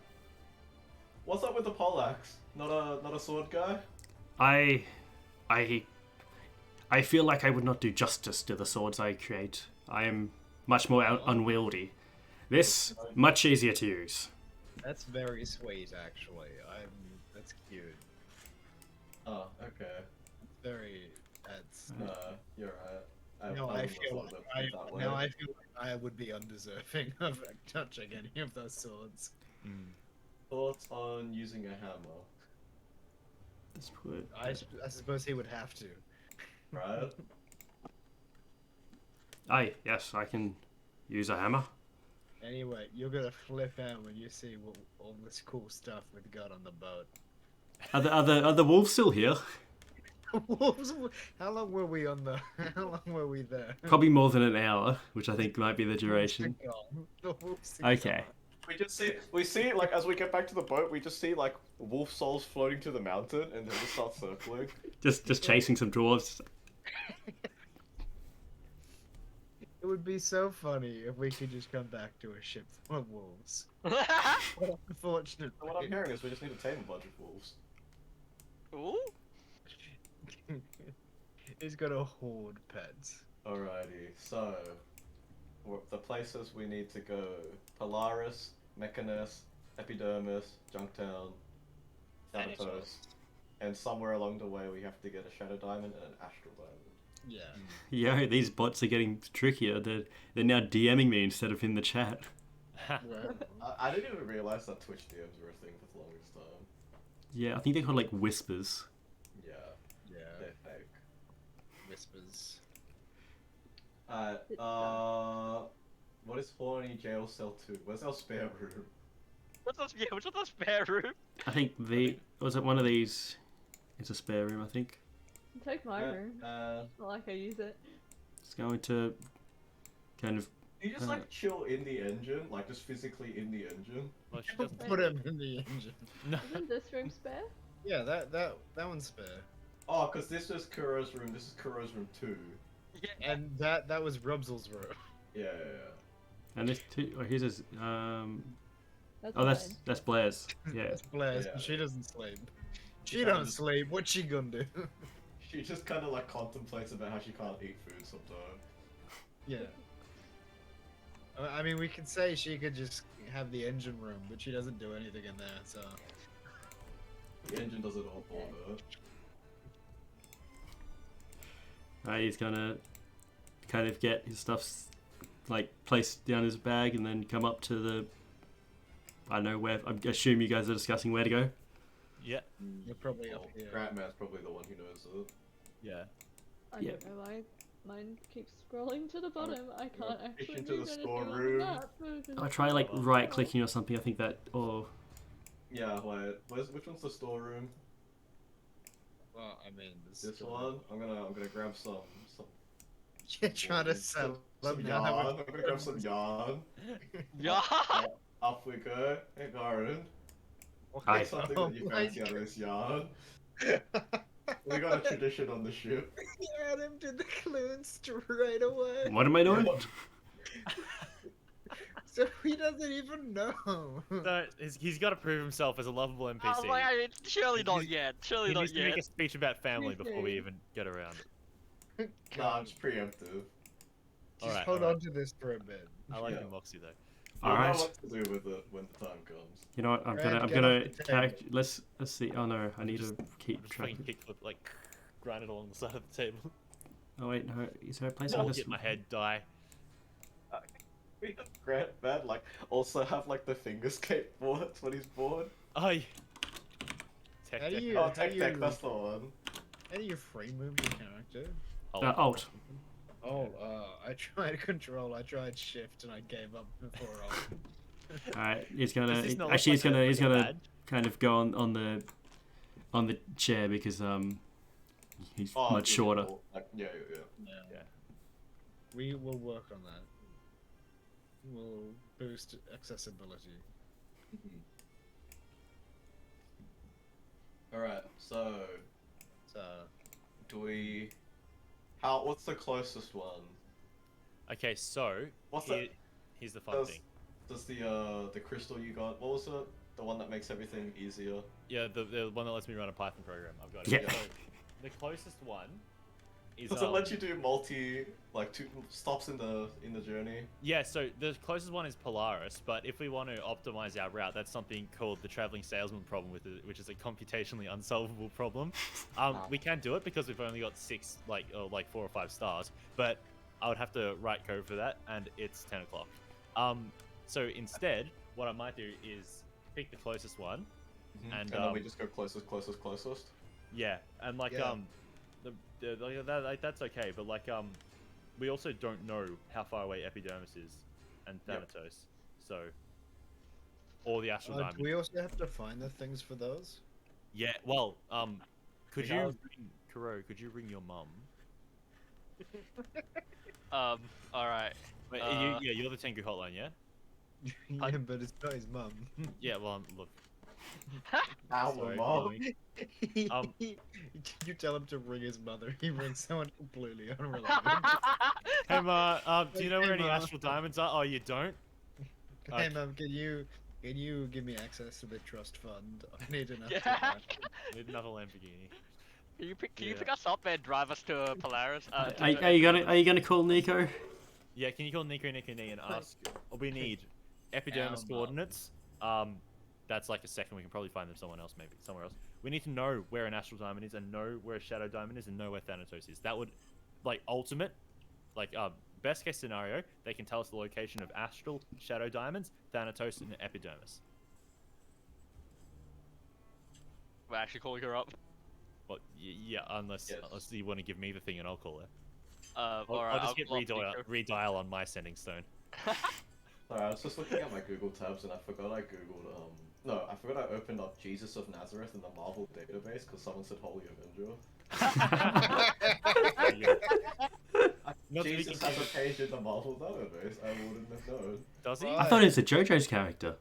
What's up with the poleaxe? Not a sword guy? I feel like I would not do justice to the swords I create. I am much more unwieldy. This much easier to use. That's very sweet, actually. That's cute. Oh, okay. That's. You're right. No, I wouldn't feel have thought like of it that way. I feel like I would be undeserving of touching any of those swords. Thoughts on using a hammer, Let's put I suppose he would have to. right? yes, I can use a hammer. Anyway, you're gonna flip out when you see what all this cool stuff we've got on the boat. Are the wolves still here? Wolves, how long were we on the? How long were we there? Probably more than an hour, which I think might be the Wolves are duration. gone. The wolves are Okay. gone. We see like as we get back to the boat, we just see like wolf souls floating to the mountain, and then just start circling. Just chasing some dwarves. It would be so funny if we could just come back to a ship full of wolves. Unfortunately. So what I'm hearing is we just need to tame a bunch of wolves. Ooh. He's got a horde pets. Alrighty, so the places we need to go: Polaris, Mechanus, Epidermis, Junktown, Thanatos, and somewhere along the way we have to get a Shadow Diamond and an Astral Diamond. Yeah. Yo, these bots are getting trickier. They're now DMing me instead of in the chat. Well, I didn't even realize that Twitch DMs were a thing for the longest time. Yeah, I think they're called like whispers. Yeah, yeah. they're fake. Whispers. What is Horny Jail Cell 2? Where's our spare room? What's the spare room? I think was it one of these? It's a spare room, I think. Take my room. Not like I use it. It's going to kind of. You just like chill in the engine, like just physically in the engine. Well, she doesn't. Put him in the engine. No. Isn't this room spare? Yeah, that one's spare. Oh, because this is Kuro's room, this is Kuro's room 2. Yeah. And that was Rubzel's room. Yeah. And this two. Oh, here's his. That's Oh, mine. that's Blair's. Yeah. That's Blair's, Yeah. but she doesn't sleep. She kinda don't just- sleep. What's she gonna do? She just kind of like contemplates about how she can't eat food sometimes. Yeah. I mean, we could say she could just have the engine room, but she doesn't do anything in there, so. The engine does it all for her. He's gonna kind of get his stuff like placed down his bag and then come up to the. I don't know where. I assume you guys are discussing where to go. Yeah. You're probably up here. Grantman's probably the one who knows it. Yeah. I Yeah. don't know why mine keeps scrolling to the bottom. I can't actually into move the anything storeroom. on the map. I try like right clicking or something. I think that or Yeah, wait. Which one's the storeroom? Well, I mean, This one? I'm gonna grab some You're trying to sell some them yarn. now. I'm gonna grab some yarn. Yeah. Up we go. Hey, Garen. Hi. What's something that you Oh my fancy out of this yarn? We got a tradition on the ship. Add him to the clue straight away. what am I doing? So he doesn't even know. So he's got to prove himself as a lovable NPC. I was like, surely not yet. Surely He not needs to make yet. a speech about family before we Okay. even get around it. Nah, it's preemptive. Just Alright, hold alright. on to this for a bit. I like Yeah. the Moxie though. We'll Alright. know what to do with it when the time comes. You know what? I'm Grant, get gonna off the table. let's see. Oh no, I need to keep Just track. fucking kickflip, like grind it along the side of the table. Oh wait, no. Is there a place I I'll can get my head die. We have Grantman like also have like the finger skateboards when he's bored. Oh, yeah. Tech, How do tech. you- Oh, how tech do tech, you- that's the one. How do you free move your character? Oh, Alt. Oh, I tried control, I tried shift, and I gave up before alt. Alright, he's Does gonna this not actually look like he's a gonna badge? kind of go on the chair because he's Oh, much shorter. beautiful. Like, yeah. Yeah. We will work on that. We'll boost accessibility. Alright, so So, do we? What's the closest one? Okay, so What's here's the fun Does thing. the crystal you got? What was it? The one that makes everything easier. Yeah, the one that lets me run a Python program. I've got it. Yeah. So, the closest one is Does it let you do two stops in the journey? Yeah, so the closest one is Polaris, but if we want to optimize our route, that's something called the traveling salesman problem, which is a computationally unsolvable problem. We can do it because we've only got 4 or 5 stars, but I would have to write code for that, and it's 10 o'clock. So instead, what I might do is pick the closest one, and then we just go closest. yeah, and Yeah. that's okay, but we also don't know how far away Epidermis is and Yep. Thanatos. So, or the Astral Do Diamond. we also have to find the things for those? Yeah. Well, could Yeah. you, Kuro? Could you ring your mum? Alright. Wait, you're the Tengu hotline, yeah? Yeah, but it's not his mum. Yeah. Well, look. Our Sorry, mom. Um, You tell him to ring his mother. He rings someone completely unrelated. Hey, Ma. Do you know where Hey, any Ma. Astral Diamonds are? Oh, you don't? Hey, mum, can you give me access to the trust fund? I need enough. Yeah. To Need another Lamborghini. Can you Yeah. pick us up and drive us to Polaris? Are you gonna call Nico? Yeah, can you call Nico and ask? We need epidermis Mum. coordinates. That's like a second. We can probably find them somewhere else. We need to know where an astral diamond is, and know where a shadow diamond is, and know where Thanatos is. That would, like, ultimate, like, best case scenario. They can tell us the location of astral, shadow diamonds, Thanatos, and epidermis. We're actually calling her up. Well, yeah, unless you want to give me the thing, and I'll call her. Alright, I'll just get call up Nico. redial on my sending stone. Sorry, I was just looking at my Google tabs and I forgot I googled I forgot I opened up Jesus of Nazareth in the Marvel database because someone said Holy Avenger. Not to be Jesus has a confused. page in the Marvel database. I wouldn't have known. Does he? I thought it was a JoJo's character.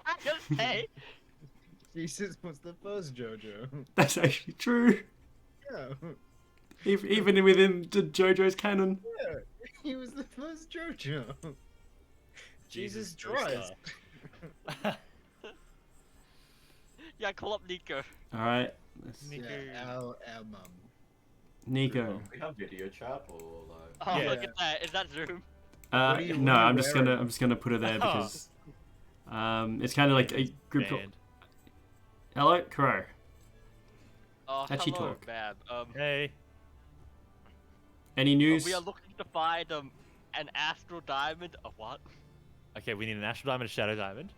I was gonna say. Jesus was the first JoJo. That's actually true. Yeah. Even within the JoJo's canon. Yeah. He was the first JoJo. Jesus Joestar. Christ. Yeah, call up Nico. Alright. Nico. Yeah, our mum. Nico. We have video chat or like. Oh, Yeah. look at that. Is that Zoom? No, what are you I'm just wearing? gonna put it there because it's kind of like a group called. Band. Hello, Crow. Oh, How'd she hello, talk? man. Hey. Any news? We are looking to find an astral diamond. A what? Okay, we need an astral diamond, a shadow diamond.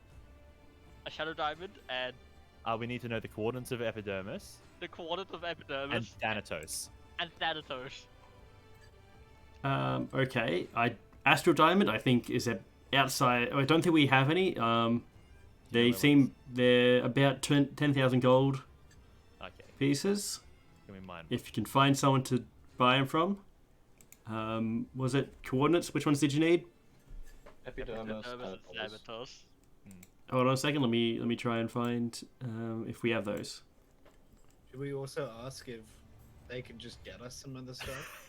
A shadow diamond and We need to know the coordinates of epidermis the coordinates of and epidermis Thanatos. and Thanatos. Okay. Astral Diamond, I think, is outside. I don't think we have any. They're about 10,000 gold Okay, pieces. give me mine. If you can find someone to buy them from. Was it coordinates? Which ones did you need? Epidermis. Epidermis and Thanatos. Thanatos. Hold on a second. Let me try and find if we have those. Should we also ask if they can just get us some of the stuff?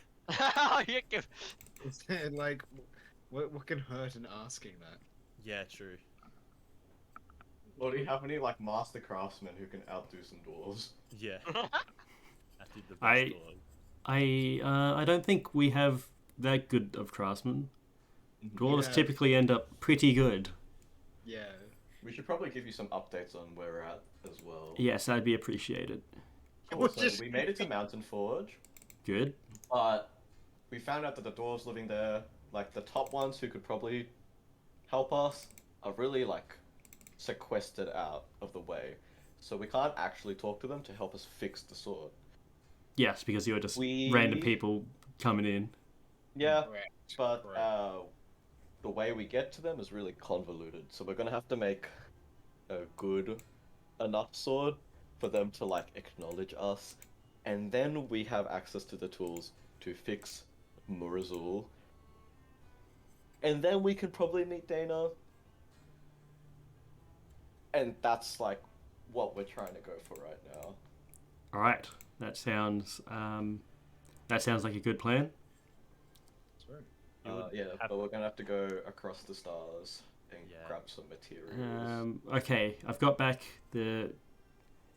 You can- Is it like, what can hurt in asking that? Yeah, true. Or do you have any like master craftsmen who can outdo some dwarves? Yeah. I did the best I- dog. I don't think we have that good of craftsmen. Dwarves Yeah. typically end up pretty good. Yeah. We should probably give you some updates on where we're at as well. Yes, that'd be appreciated. Also, we made it to Mountain Forge, Good. but we found out that the dwarves living there, like the top ones who could probably help us, are really like sequestered out of the way. So we can't actually talk to them to help us fix the sword. Yes, because you're just We- random people coming in. Yeah, Correct. but Correct. the way we get to them is really convoluted. So we're gonna have to make a good enough sword for them to like acknowledge us, and then we have access to the tools to fix Murazul. And then we can probably meet Dana. And that's like what we're trying to go for right now. All right, that sounds like a good plan. Sorry. You would Yeah, have- but we're gonna have to go across the stars and Yeah. grab some materials. Okay, I've got back the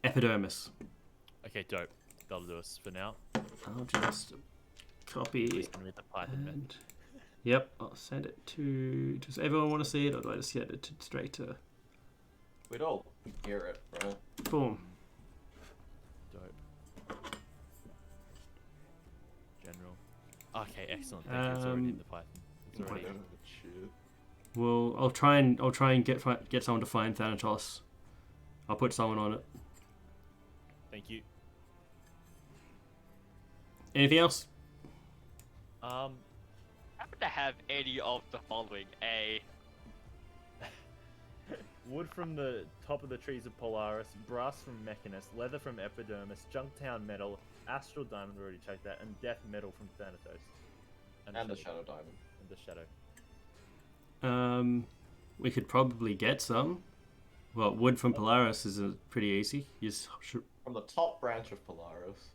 epidermis. Okay, dope. That'll do us for now. I'll just copy Please send me the Python bit. and yep, I'll send it to. Does everyone want to see it, or do I just send it straight to? We'd all hear it, right? Boom. Dope. General. Okay, excellent. Thank you. It's already in the Python. It's already. Whatever, shit. Well, I'll try and get someone to find Thanatos. I'll put someone on it. Thank you. Anything else? Happen to have any of the following: a Wood from the top of the trees of Polaris, brass from Mechanus, leather from Epidermis, Junktown metal, Astral Diamond, we already checked that, and Death metal from Thanatos. And the Shadow Diamond. And the Shadow. We could probably get some. Well, wood from Polaris is pretty easy. You just From the top branch of Polaris.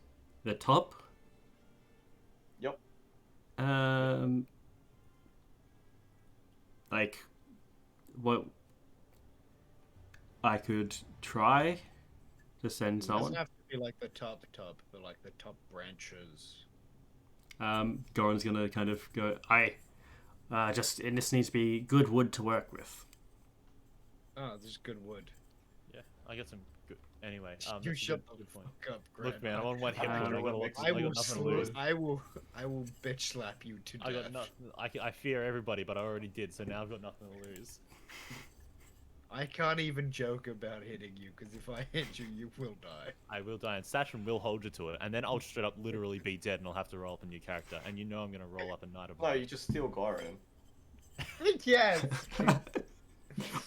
the top. Yep. Like, what? I could try to send It doesn't someone. have to be like the top, but like the top branches. Goran's gonna kind of go. And this needs to be good wood to work with. Oh, this is good wood. Yeah, I got some good. Anyway, You that's a shut good point. Fuck up, Grant. Look, man, I'm on one hit Um, point. I got, I I got will, nothing to lose. I will bitch slap you to I death. got nothing. I fear everybody, but I already did, so now I've got nothing to lose. I can't even joke about hitting you, because if I hit you, you will die. I will die, and Saturn will hold you to it, and then I'll straight up literally be dead, and I'll have to roll up a new character. And you know I'm gonna roll up a Knight of No, Blood. you just steal Goran. Yes!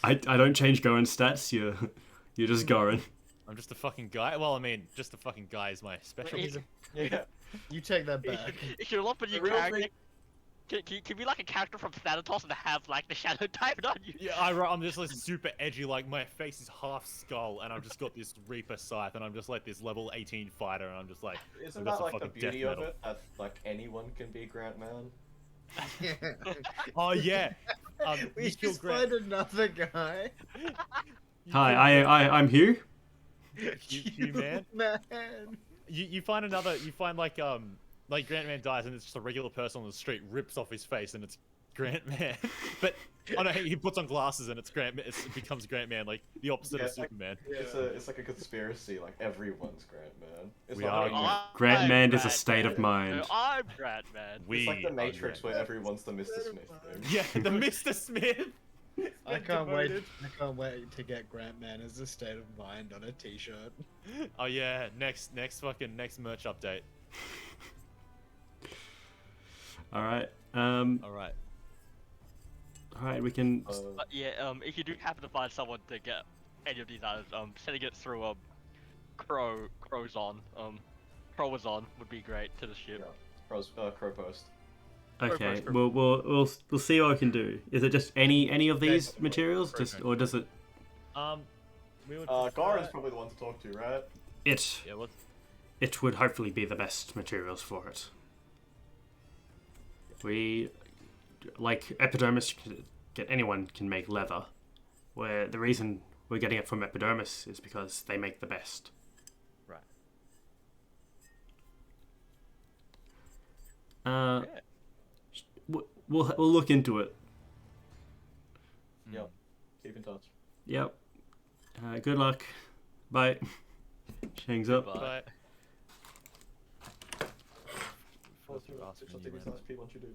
I don't change Goran's stats. You're just Goran. I'm just a fucking guy. Well, I mean, just a fucking guy is my special. He's a- Yeah. You take that back. If you love a new The real character, thing- can you be like a character from Thanatos and have like the Shadow Diamond on you? Yeah, I'm just like super edgy. Like my face is half skull, and I've just got this Reaper scythe, and I'm just like this level 18 fighter, and I'm just like, Isn't I've got that some like the fucking death beauty of metal. it? That like anyone can be Grant Man? Oh yeah. We you kill just Grant. find another guy. You Hi, kill I'm Hugh. You man. Man. You find Grant Man dies, and it's just a regular person on the street rips off his face, and it's Grant Man. But oh no, he puts on glasses, and it becomes Grant Man, like the opposite Yeah, of it's like- Superman. It's like a conspiracy. Like everyone's Grant Man. It's We not are like, Grant I'm Man is a Grant state of Man. mind. No, I'm Grant Man. We it's like the are Matrix Grant where everyone's the Mr. Smith thing. Yeah, the Mr. Smith. I can't wait to get Grant Man as a state of mind on a t-shirt. Oh yeah, next merch update. All right. All right. All right. We can. But yeah, if you do happen to find someone to get any of these items, sending it through Crowzon would be great to the ship. Yeah. Crow Post. Okay. first, We'll see what we can do. Is it just any of these Okay. materials? Okay. Just or does it? We would. Goran's probably the one to talk to, right? Yeah, what? It would hopefully be the best materials for it. We, like Epidermis, anyone can make leather. Where the reason we're getting it from Epidermis is because they make the best. Right. Uh, Yeah. we'll look into it. Yep. Keep in touch. Yep. Good luck. Bye. Hangs up. Goodbye. But What's your TV slash P1 do?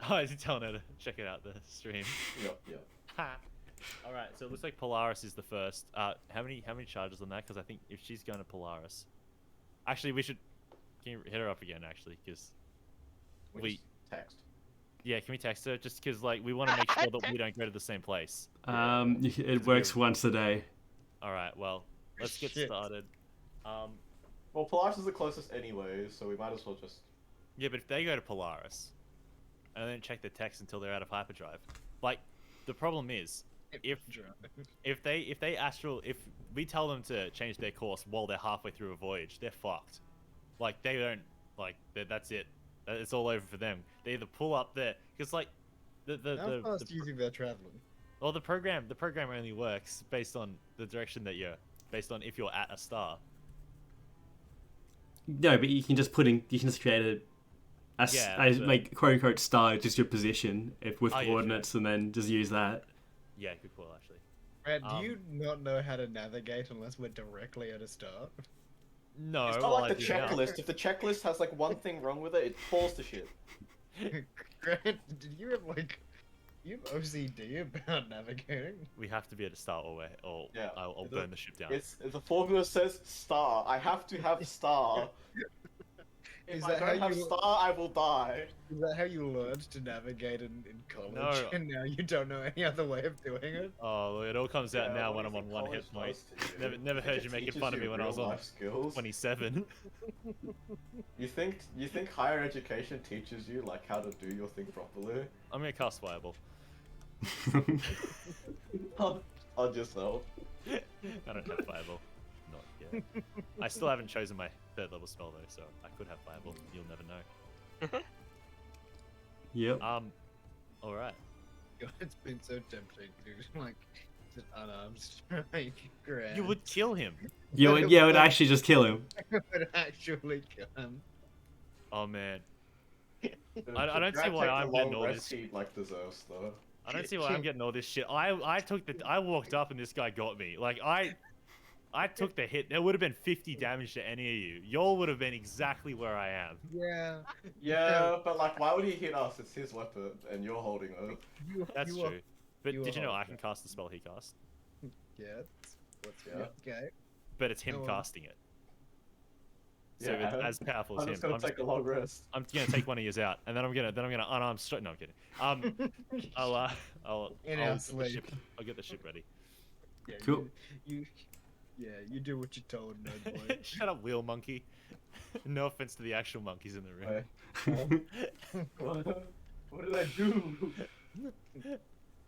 Oh, is he telling her to check it out the stream? Yep, yep. All right, so it looks like Polaris is the first. How many charges on that? Because I think if she's going to Polaris, actually we should. Can you hit her up again? Actually, because we just text. yeah, can we text her? Just because like we want to make sure that we don't go to the same place. It works once a day. All right, well let's get Shit. started. Well, Polaris is the closest anyway, so we might as well just. Yeah, but if they go to Polaris and then check the text until they're out of hyperdrive, like the problem is if we tell them to change their course while they're halfway through a voyage, they're fucked. Like they don't that's it. It's all over for them. They either pull up there because like How fast do you think they're traveling? well the program only works based on the direction that you're based on if you're at a star. No, but you can just create like quote unquote star, just your position with Oh, yeah, coordinates, and then just use that. Yeah, good call actually. Brad, do you not know how to navigate unless we're directly at a start? No, It's not well, like I the do now. checklist. If the checklist has like one thing wrong with it, it falls to shit. Grant, did you have you have OCD about navigating? We have to be at a star or Yeah. I'll burn the ship down. It's the formula says star. I have to have star. If Is I that how don't have you- star, I will die. Is that how you learned to navigate in college? No. And now you don't know any other way of doing it? Oh, it all comes out Yeah, now what when do I'm you on think one hit college point. does to you? Never You heard think you it making teaches fun of you me when I was real on life skills? 27. You think higher education teaches you like how to do your thing properly? I'm gonna cast Fireball. On yourself. I don't have Fireball. Not yet. I still haven't chosen my 3rd level spell though, so I could have Fireball. You'll never know. Yep. Alright. God, it's been so tempting, dude. Like, just unarmed strike. Grand. You would kill him. Yeah, it would actually just kill him. would actually kill him. Oh man. Dude, I don't see Grant why takes I'm a getting long all rest this. he like deserves though. I don't see why I'm getting all this shit. I walked up and this guy got me. Like I took the hit. There would have been 50 damage to any of you. Y'all would have been exactly where I am. Yeah. Yeah, but like, why would he hit us? It's his weapon, and you're holding it. That's you are- true. But you did you know are- I can cast the spell he cast? Yeah. What's Yeah. Okay. But it's him Go on. casting it. So Yeah. it's as powerful as I'm him. just gonna take a long rest. I'm gonna take one of yours out, and then I'm gonna unarm straight. No, I'm kidding. I'll In I'll our get the sleep. ship. I'll get the ship ready. Yeah, Cool. You do what you're told, nerd boy. Shut up, wheel monkey. No offense to the actual monkeys in the room. What did I do?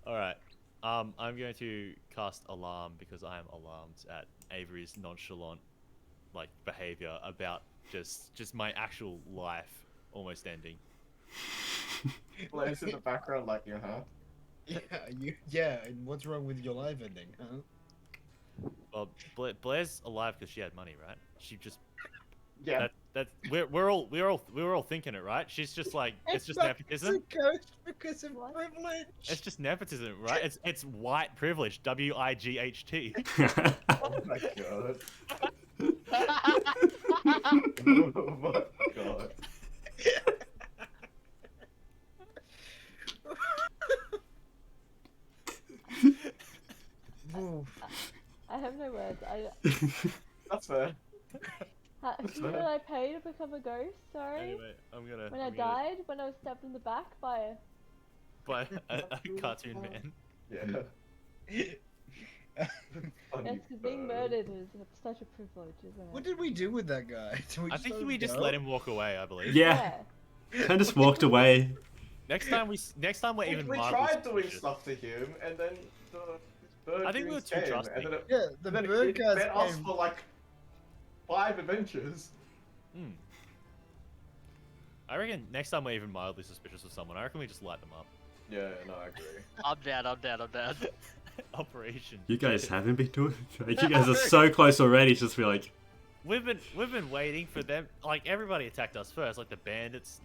All right. I'm going to cast alarm because I am alarmed at Avery's nonchalant, like, behavior about just my actual life almost ending. Blaze in the background, like, huh? Yeah, and what's wrong with your live ending, huh? Well, Blair's alive because she had money, right? She just Yeah. we're all thinking it, right? She's just like it's just nepotism. It's a ghost because of What? privilege. It's just nepotism, right? It's white privilege. WIGHT. Oh my god. Oh my god. Oof. I have no words. That's fair. You know what I paid to become a ghost? Sorry. Anyway, When I died, when I was stabbed in the back by a. by a cartoon man. Yeah. Yes, because being murdered is such a privilege, isn't it? What did we do with that guy? Did we I just think let we him just go? let him walk away. I believe. Yeah, I just walked away. Next time we're even We mildly tried doing suspicious. stuff to him, and then the bird I think we were dreams too came, trusting. And then it, Yeah, the and then bird it guys fed us came. for like 5 adventures. Hmm. I reckon next time we're even mildly suspicious of someone, I reckon we just light them up. Yeah, no, I agree. I'm down. Operation. You guys haven't been doing it. Like, you guys are so close already. It's just be like, We've been waiting for them. Like everybody attacked us first. Like the bandits.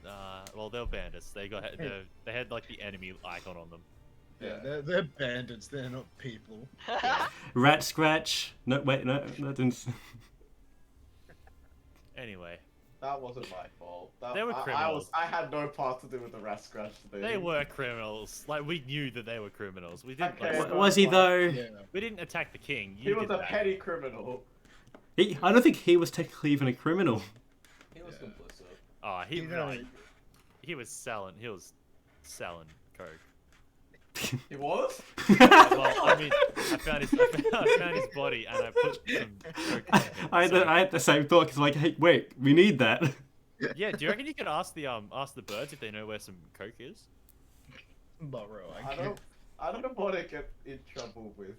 Well, they're bandits. They had like the enemy icon on them. Yeah, they're bandits. They're not people. rat scratch. No, wait, no, that didn't. Anyway, That wasn't my fault. They were criminals. I had no part to do with the rat scratch thing. they were criminals. Like we knew that they were criminals. We didn't. Okay, Like, but Was he like, though? Yeah. we didn't attack the king. He You was did a that. petty criminal. I don't think he was technically even a criminal. He was Yeah. complicit. Oh, You know, he was selling. He was selling coke. He was? Well, I mean, I found his body and I put some coke in him. I had the same thought because like, hey, wait, we need that. Yeah, do you reckon you could ask the birds if they know where some coke is? Borrow. I don't want to get in trouble with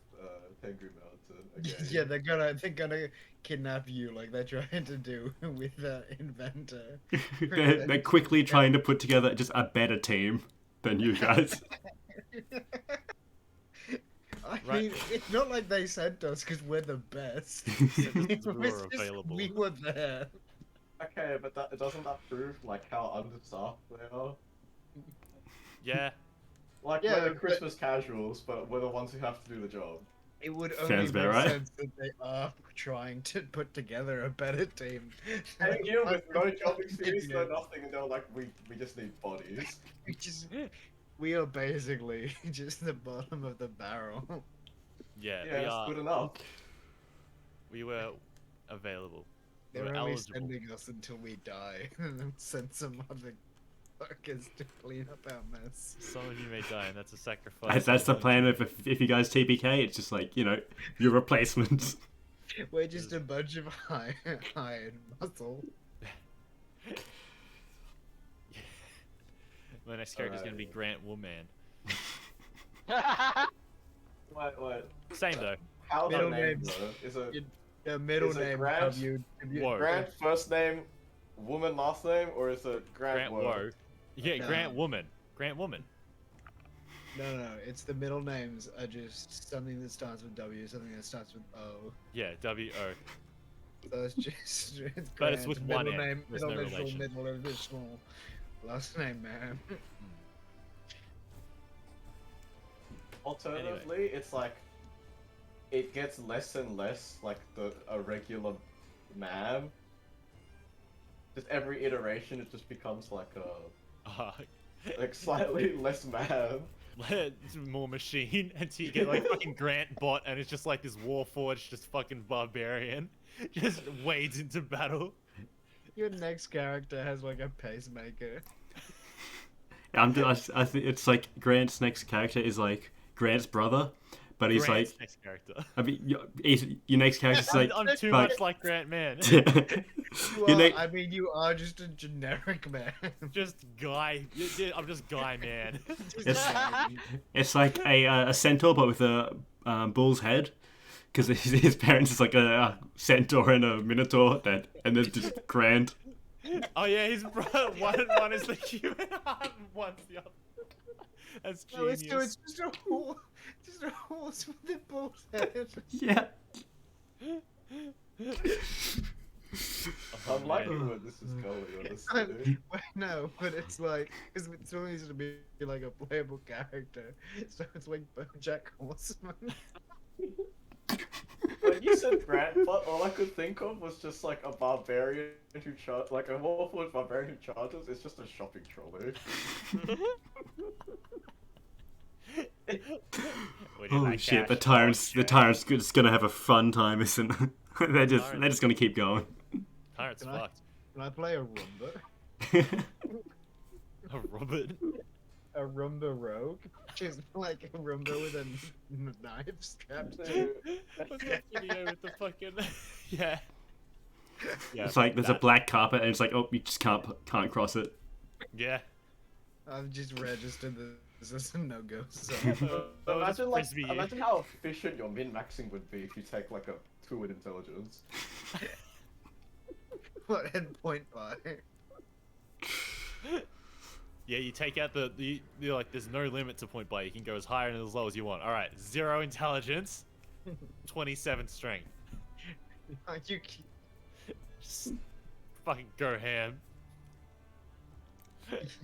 Tengu Mountain again. Yeah, they're gonna kidnap you like they're trying to do with the inventor. they're quickly trying to put together just a better team than you guys. I Right. mean, it's not like they sent us because we're the best. Because we It's were just available. We were there. Okay, but doesn't that prove like how understaffed they are? Yeah. Like Yeah, we're the but- Christmas casuals, but we're the ones who have to do the job. It would only Sounds make about right. sense that they are trying to put together a better team. And you with no job experience, no Yeah. nothing, and they're like, we just need bodies. We are basically just the bottom of the barrel. Yeah, Yeah, it's good enough. we were available. They're We're only eligible. sending us until we die, and then send some other fuckers to clean up our mess. Some of you may die, and that's a sacrifice. That's the I'm plan. willing to If you guys TPK, it's just like your replacements. We're just a bunch of hired muscle. make. My next character's gonna be Grant Woman. Wait. Same though. How's Middle the name names. though? Is it The middle Is it name Grant? of you. Whoa. Grant first name, woman last name, or is it Grant, Grant Woe. Yeah, No. Grant Woman. Grant Woman. No, it's the middle names are just something that starts with W, something that starts with O. Yeah, W-O. So it's just it's But it's Grant, with one middle N. name, There's middle no initial, relation. middle initial, last name, man. Alternatively, it's like it gets less and less like a regular man. Just every iteration, it just becomes like like slightly less man. It's more machine until you get like fucking Grant bot, and it's just like this warforged, just fucking barbarian, just wades into battle. Your next character has like a pacemaker. I think it's like Grant's next character is like Grant's brother, but he's Grant's like. next character. I mean, your next character's like. I'm too fuck. much like Grant Man. You are just a generic man. Just guy. I'm just guy man. It's like a centaur, but with a bull's head, because his parents is like a centaur and a minotaur, and there's just Grant. Oh yeah, his brother. One is the human arm, one's the other. That's No, genius. it's just a horse with a bull's head. Yeah. I'm liking man. where this is going, honestly. No, but it's like because it's only to be like a playable character, so it's like BoJack Horseman. When you said Grant, but all I could think of was just like a barbarian like a warforged barbarian who charges. It's just a shopping trolley. We do Oh that shit! The cash. tyrant's just gonna have a fun time, isn't it? they're just gonna keep going. Tyrant's Can I- fucked. Can I play a Roomba? A Robert. A Roomba rogue? Which is like a Roomba with a knife strapped to Dude, What's that video with the fucking? Yeah. Yeah. It's like there's a that- black carpet, and it's like, oh, you just can't cross it. Yeah. I've just registered this as a no-go. So imagine how efficient your min-maxing would be if you take like a 2 in intelligence. what at point 5? Yeah, you take out you're like, there's no limit to point by. You can go as high and as low as you want. All right, 0 intelligence, 27 strength. Just fucking go ham.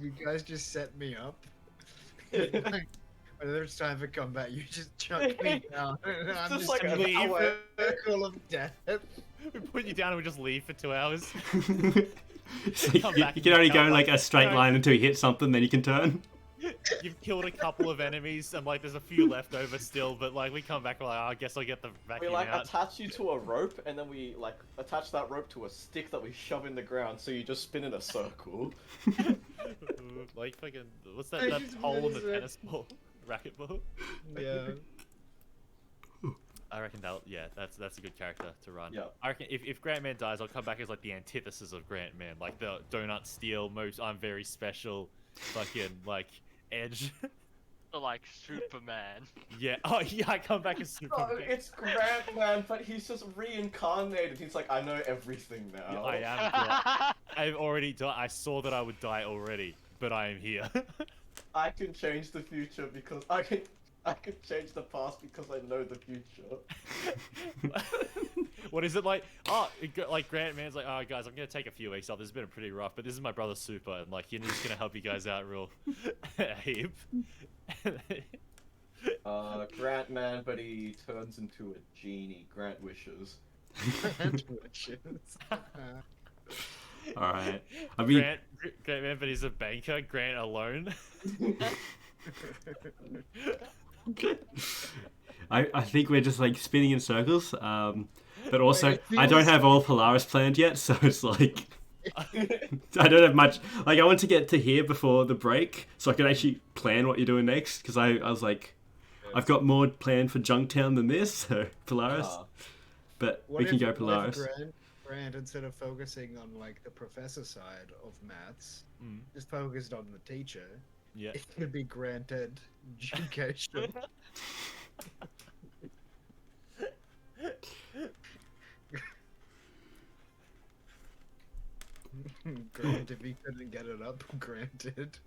You guys just set me up. Whenever it's time for combat, you just chuck me down. And I'm just just like in an the hour. circle of death. We put you down and we just leave for 2 hours. So Come you back can only and go count, in like like, a straight no. line until you hit something, then you can turn. You've killed a couple of enemies and like there's a few left over still, but like we come back, we're like, oh, I guess I'll get the We vacuum like out. attach you to a rope, and then we like attach that rope to a stick that we shove in the ground, so you just spin in a circle. Like fucking, what's I that just pole in the realized that- tennis ball? Racket ball? Yeah. I reckon that's a good character to run. Yeah. I reckon if Grant Man dies, I'll come back as like the antithesis of Grant Man, like the donut steal, most I'm very special, fucking like edge. So, like Superman. Yeah. Oh yeah, I come back as No, Superman. it's Grant, man, but he's just reincarnated. He's like, I know everything now. Yeah, I am. Grant. I've already died. I saw that I would die already, but I am here. I can change the future because I can change the past because I know the future. What is it like? Oh, like Grant Man's like, oh guys, I'm gonna take a few weeks off. This has been pretty rough, but this is my brother Super, and like, you're just gonna help you guys out real heap. Grant man, but he turns into a genie. Grant wishes. All right. I mean, Grant Man, but he's a banker. Grant alone. I think we're just like spinning in circles. But also, It I don't feels- have all Polaris planned yet, so it's like I don't have much. Like I want to get to here before the break, so I can actually plan what you're doing next. Because I was like, I've got more planned for Junktown than this, so Polaris. Ah, But What we can if- go what if Polaris. Grant, instead of focusing on like the professor side of maths, Mm. just focused on the teacher. Yeah. It could be granted education. Grant, if he couldn't get it up, granted.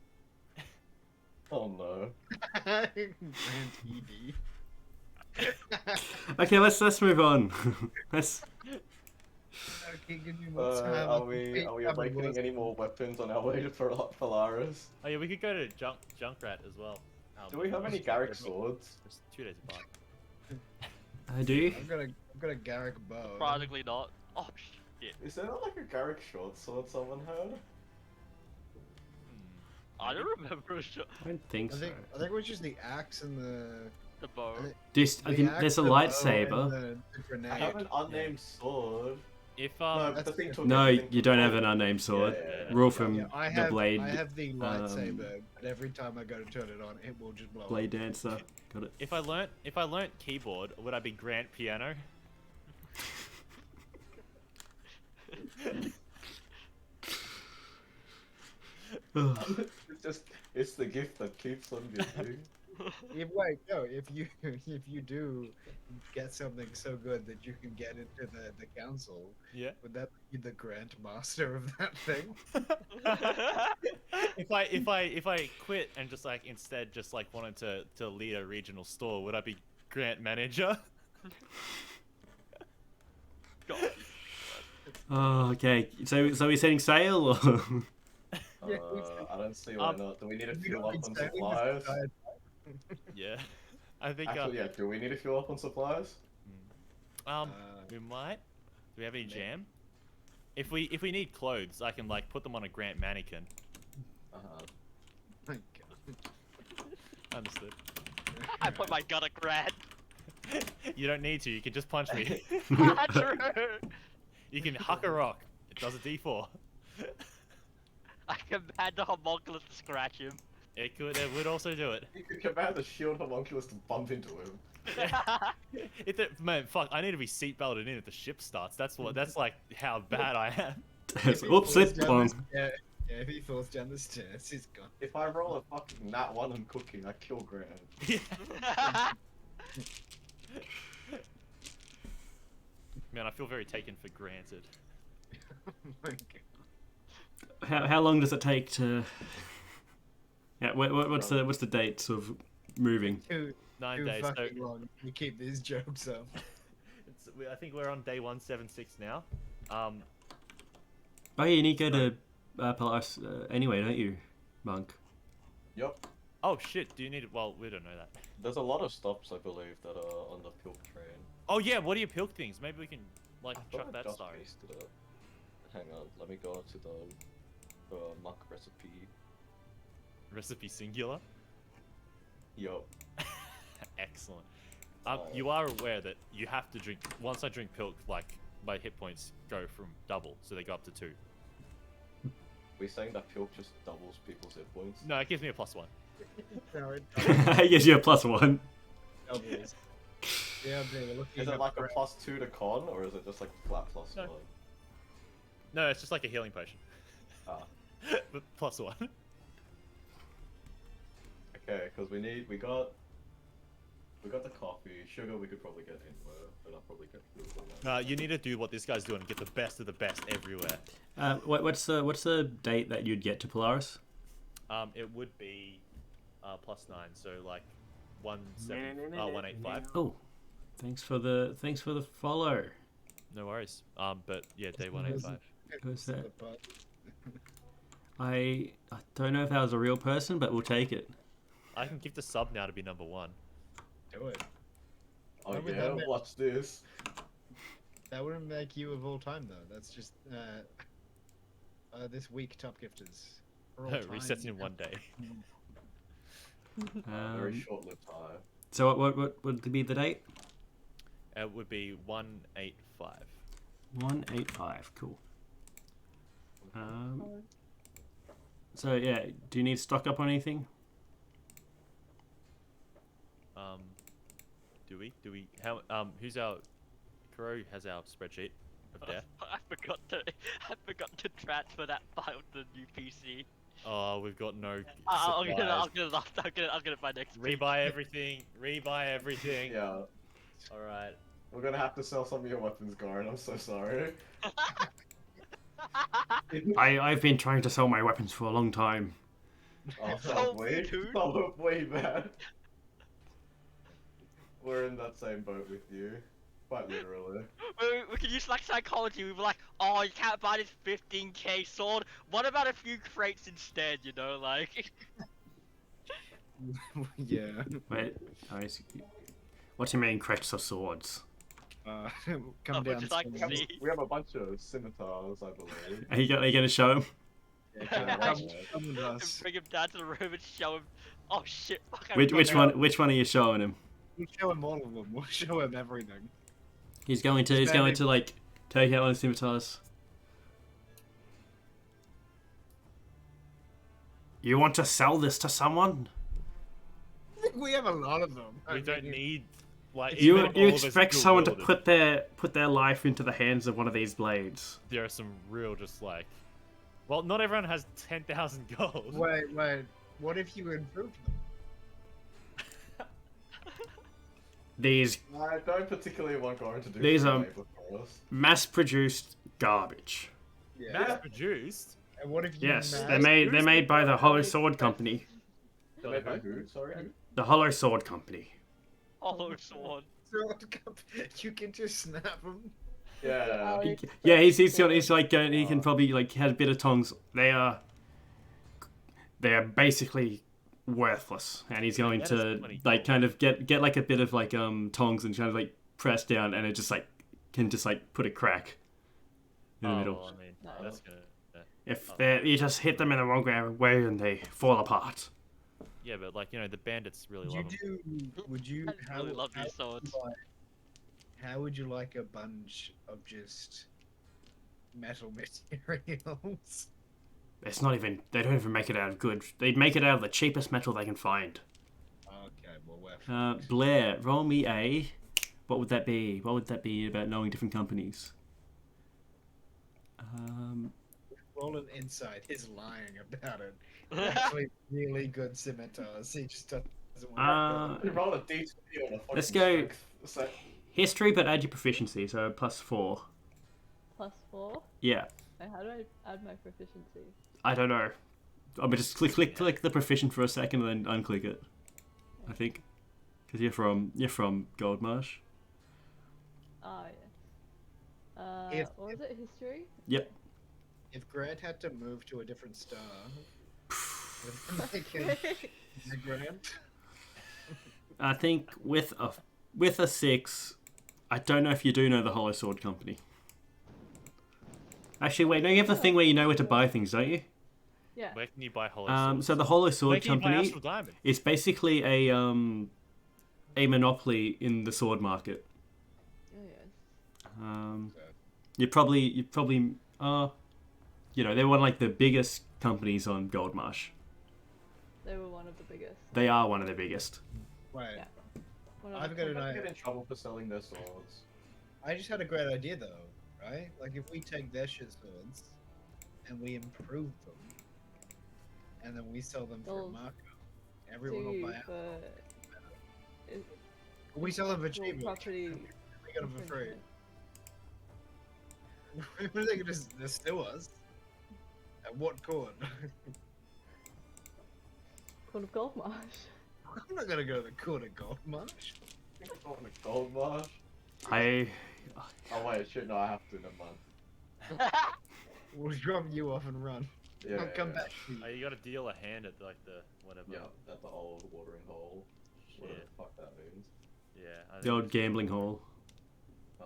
oh no. Grant ED. Okay, let's move on. let's. Okay, give me more time. Are we awakening any more weapons on our way to Polaris? Oh yeah, we could go to Junkrat as well. Do we have any Garik swords? It's 2 days apart. I do. I've got a Garik bow. Practically not. Oh shit. Is there not like a Garik short sword someone had? I don't remember a shot. I don't think I so. think it was just the axe and The bow. I think- There's axe, a the bow, lightsaber. and the grenade. I have an unnamed sword. If No, that's the thing good. took No, everything you from don't me. have an unnamed sword. Yeah. Rule from Yeah, I the have, blade. I have the lightsaber, but every time I go to turn it on, it will just blow Blade dancer. Got it. if I learnt keyboard, would I be Grant piano? It's the gift that keeps on giving. If you do get something so good that you can get into the council, Yeah. would that be the Grand Master of that thing? If I quit and just like instead just like wanted to lead a regional store, would I be Grant manager? God. Oh, okay. So we're setting sail, or Yeah, I don't see why not. Do we need to fuel up on supplies? Yeah. I think Actually, yeah. Do we need to fuel up on supplies? we might. Do we have any jam? If we need clothes, I can like put them on a Grant mannequin. My God. Understood. I put my gun at Grant. You don't need to. You can just punch me. True. You can huck a rock. It does a D4. I command the homunculus to scratch him. It could. It would also do it. You could command the shield homunculus to bump into him. Man, fuck! I need to be seatbelted in if the ship starts. That's what. That's like how bad I am. If he oops, falls it down plong. the stair- Yeah, if he falls down the stairs, he's gone. If I roll a fucking nat 1 on cooking, I kill Grant. Man, I feel very taken for granted. Oh my God. How long does it take to? Yeah, what's the dates of moving? Too 9 days. So fucking long. You keep these jokes up. I think we're on day 176 now. Oh yeah, you need to go to Polaris anyway, don't you, Monk? Yup. Oh shit! Do you need? Well, we don't know that. There's a lot of stops, I believe, that are on the Pilk train. Oh yeah, what do you pilk things? Maybe we can like I thought chuck I that just star. pasted it. Hang on, let me go to the muck recipe. Recipe singular. Yup. Excellent. You are aware that you have to drink. Once I drink pilk, like my hit points go from double, so they go up to 2. We're saying that Pilk just doubles people's hit points. No, it gives me a +1. No, it It gives you a +1. doubles. Yeah, they were looking Is it up like a Grant. +2 to con, or is it just like flat +1? No. No, it's just like a healing potion. Ah. But +1. Okay, because we got the coffee, sugar we could probably get anywhere, but I'll probably get food. You need to do what this guy's doing and get the best of the best everywhere. What's the date that you'd get to Polaris? It would be +9, so like 185. Oh, thanks for the follow. No worries. But yeah, day 185. Who's The that? butt. I don't know if that was a real person, but we'll take it. I can give the sub now to be number 1. Do it. Oh Remember yeah, that watch this. That wouldn't make you of all time though. That's just this week top gifters. For all time. Resets in 1 day. Very short-lived high. So what would be the date? It would be 185. 185. Cool. Oh, So yeah, do you need to stock up on anything? Do we? How? Who's our? Kuro has our spreadsheet of death. I forgot to transfer that file to the new PC. Oh, we've got no I'll supplies. get it by next week. Rebuy everything. Rebuy everything. Yeah. All right. We're gonna have to sell some of your weapons, Garin. I'm so sorry. I've been trying to sell my weapons for a long time. Oh, So probably. dude. Probably, man. We're in that same boat with you. Quite literally. We could use like psychology. We were like, oh, you can't buy this 15k sword. What about a few crates instead? You know, like. Yeah. Wait, what do you mean crates of swords? Come would down. you like to to see? We have a bunch of scimitars, I believe. Are you going to show them? Yeah, Come with us. Bring him down to the room and show him. Oh shit! Fuck, I Which forgot. one are you showing him? We'll show him all of them. We'll show him everything. He's going to like take out one of the scimitars. You want to sell this to someone? I think we have a lot of them. We don't need like. You even if all of us expect dual someone to wielded, put their life into the hands of one of these blades? There are some real just like. Well, not everyone has 10,000 gold. Wait. What if you improved them? These I don't particularly want Garin to do These, free labor for us. mass-produced garbage. Yeah. Mass produced. And what if you Yes, mass- they're made by the Hollow Sword Company. Made by who? Sorry? Who? The Hollow Sword Company. Hollow sword. You can just snap them. Yeah. Yeah, he's like going. He can probably like had a bit of tongs. They are basically worthless, and he's going That is to funny. like kind of get like a bit of like tongs and kind of like press down, and it just like can just like put a crack in the middle. I mean, No. that's gonna. If you just hit them in the wrong way and they fall apart. Yeah, but like the bandits really Would love you them. do? Would you? I really love these would you swords. how would you like a bunch of just metal materials? It's not even. They don't even make it out of good. They make it out of the cheapest metal they can find. Okay, well we're fucked. Blair, roll me a. What would that be? What would that be about knowing different companies? Roll an insight. He's lying about it. They're actually really good scimitars. He just doesn't want You roll a d20 on a fucking Let's go- strength. So, History, but add your proficiency, so +4. +4? Yeah, Wait, how do I add my proficiency? I don't know. I'm gonna just click the proficient for a second and then unclick it. I think, because you're from Goldmarsh. Ah, yeah. If- What was it? History? Yep. If Grant had to move to a different star, would it make it a Grant? I think with a 6, I don't know if you do know the Hollow Sword Company. Actually, wait, no, you have the thing where you know where to buy things, don't you? Yeah. Where can you buy hollow swords? So the Hollow Sword Where can you buy Company Astral Diamond? is basically a monopoly in the sword market. Oh, yes. You probably they're one of like the biggest companies on Goldmarsh. They were one of the biggest. They are one of the biggest. Wait, Yeah. One of I've the got an Don't idea. get in trouble for selling their swords. I just had a great idea though, right? Like if we take their shit swords and we improve them, and then we sell them for a They'll markup, everyone will buy out. Is- We sell them for intellectual cheap. property. We get them for free. infringement. What are they gonna just sue us? At what court? Court of Goldmarsh. I'm not gonna go to the court of Goldmarsh. On a gold marsh. I Oh wait, shit, no, I have to, never mind. We'll drop you off and run. Yeah, I'll come yeah. back to you. Oh, you got to deal a hand at like the whatever. Yeah, at the old watering hole. Whatever Shit. the fuck that means. Yeah. I the think old gambling hall, Uh,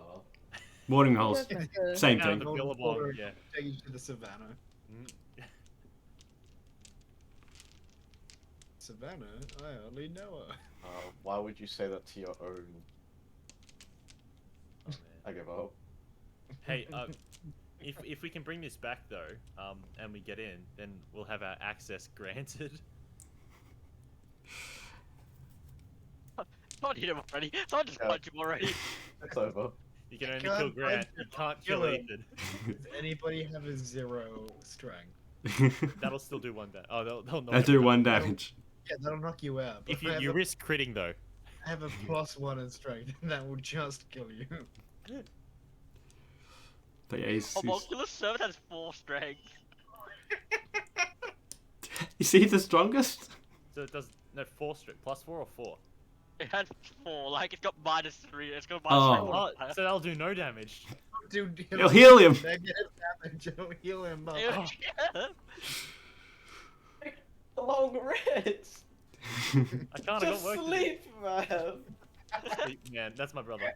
watering holes, That's like same down thing. the Billabong, yeah. Take you to the savannah. Mm. Savannah? I only know her. why would you say that to your own I give up. Hey, if we can bring this back though, and we get in, then we'll have our access granted. Someone hit him already. Someone just Yeah. punched him already. It's over. You can only Can't kill Grant. punch You him. can't Kill kill him. Ethan. Does anybody have a 0 strength? That'll still do one damage. Oh, they'll knock I you do out. one damage. Yeah, that'll knock you out. But If you risk critting though. I have a +1 in strength, and that will just kill you. But yeah, he's Homunculus Servant has 4 strength. is he the strongest? So it does no 4 straight. +4 or 4? It has 4, like it's got -3. It's got Oh. -3. Oh, so that'll do no damage. Dude, It'll heal him. Negative damage. It'll heal him up. Yeah. Long rest. I can't. I got Just work to do. sleep, man. Sleep, man. That's my brother.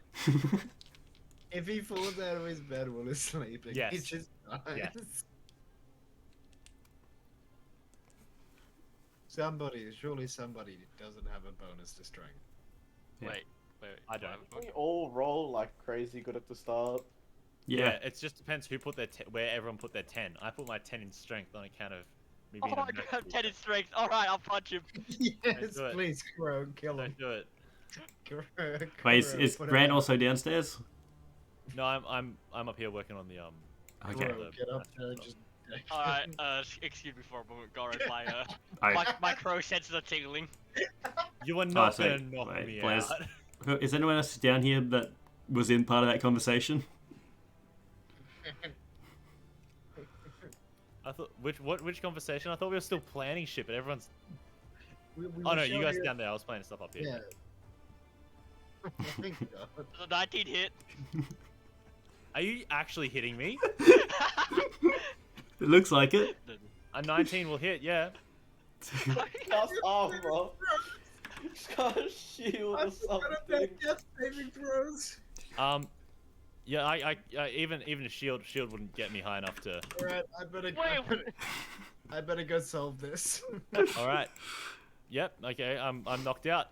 If he falls out of his bed while he's sleeping, he Yes. just dies. Yes. Surely somebody doesn't have a bonus to strength. Yeah. Wait. I don't. We all roll like crazy good at the start. Yeah. It just depends who put their where everyone put their 10. I put my 10 in strength on account of me Oh being my a god, merc. 10 in strength. Alright, I'll punch him. Yes, do it. please, Crow, kill him. Don't do it. Wait, is Put him Grant out. also downstairs? No, I'm up here working on the Okay. Crow, get up there and just... Alright, excuse me for a moment, Garik. I, My crow senses are tingling. You are not so- gonna knock wait, me Blaze. out. is anyone else down here that was in part of that conversation? I thought which conversation? I thought we were still planning shit, but everyone's. We Oh were no, you showing guys you- down there. I was planning stuff up here. Yeah. Thank God. There's a 19 hit. Are you actually hitting me? It looks like it. A 19 will hit, yeah. That's armor. He's got a shield or something. Death saving throws. Yeah, I even a shield wouldn't get me high enough to. Alright, Wait. I better go solve this. All right. Yep. Okay. I'm knocked out.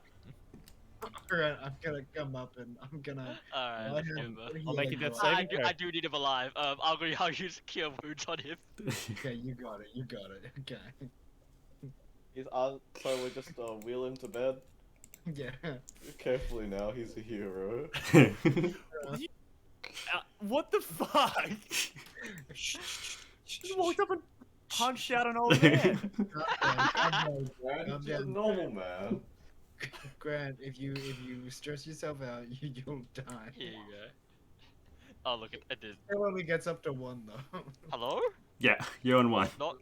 Alright, I'm gonna come up and I'm gonna... Alright, let let's him go. heal I'll make a him death up. saving throw. I do need him alive. I'll use cure wounds on him. Okay, you got it, okay. He's so we just wheel him to bed. Yeah. Carefully now, he's a hero. What the fuck? Just walked up and punched out an old man. Man, Calm he's just a down. normal man. Grant, if you stress yourself out, you'll die. Here you go. Oh look, it did. It only gets up to 1 though. Hello? Yeah, you're on one. Not.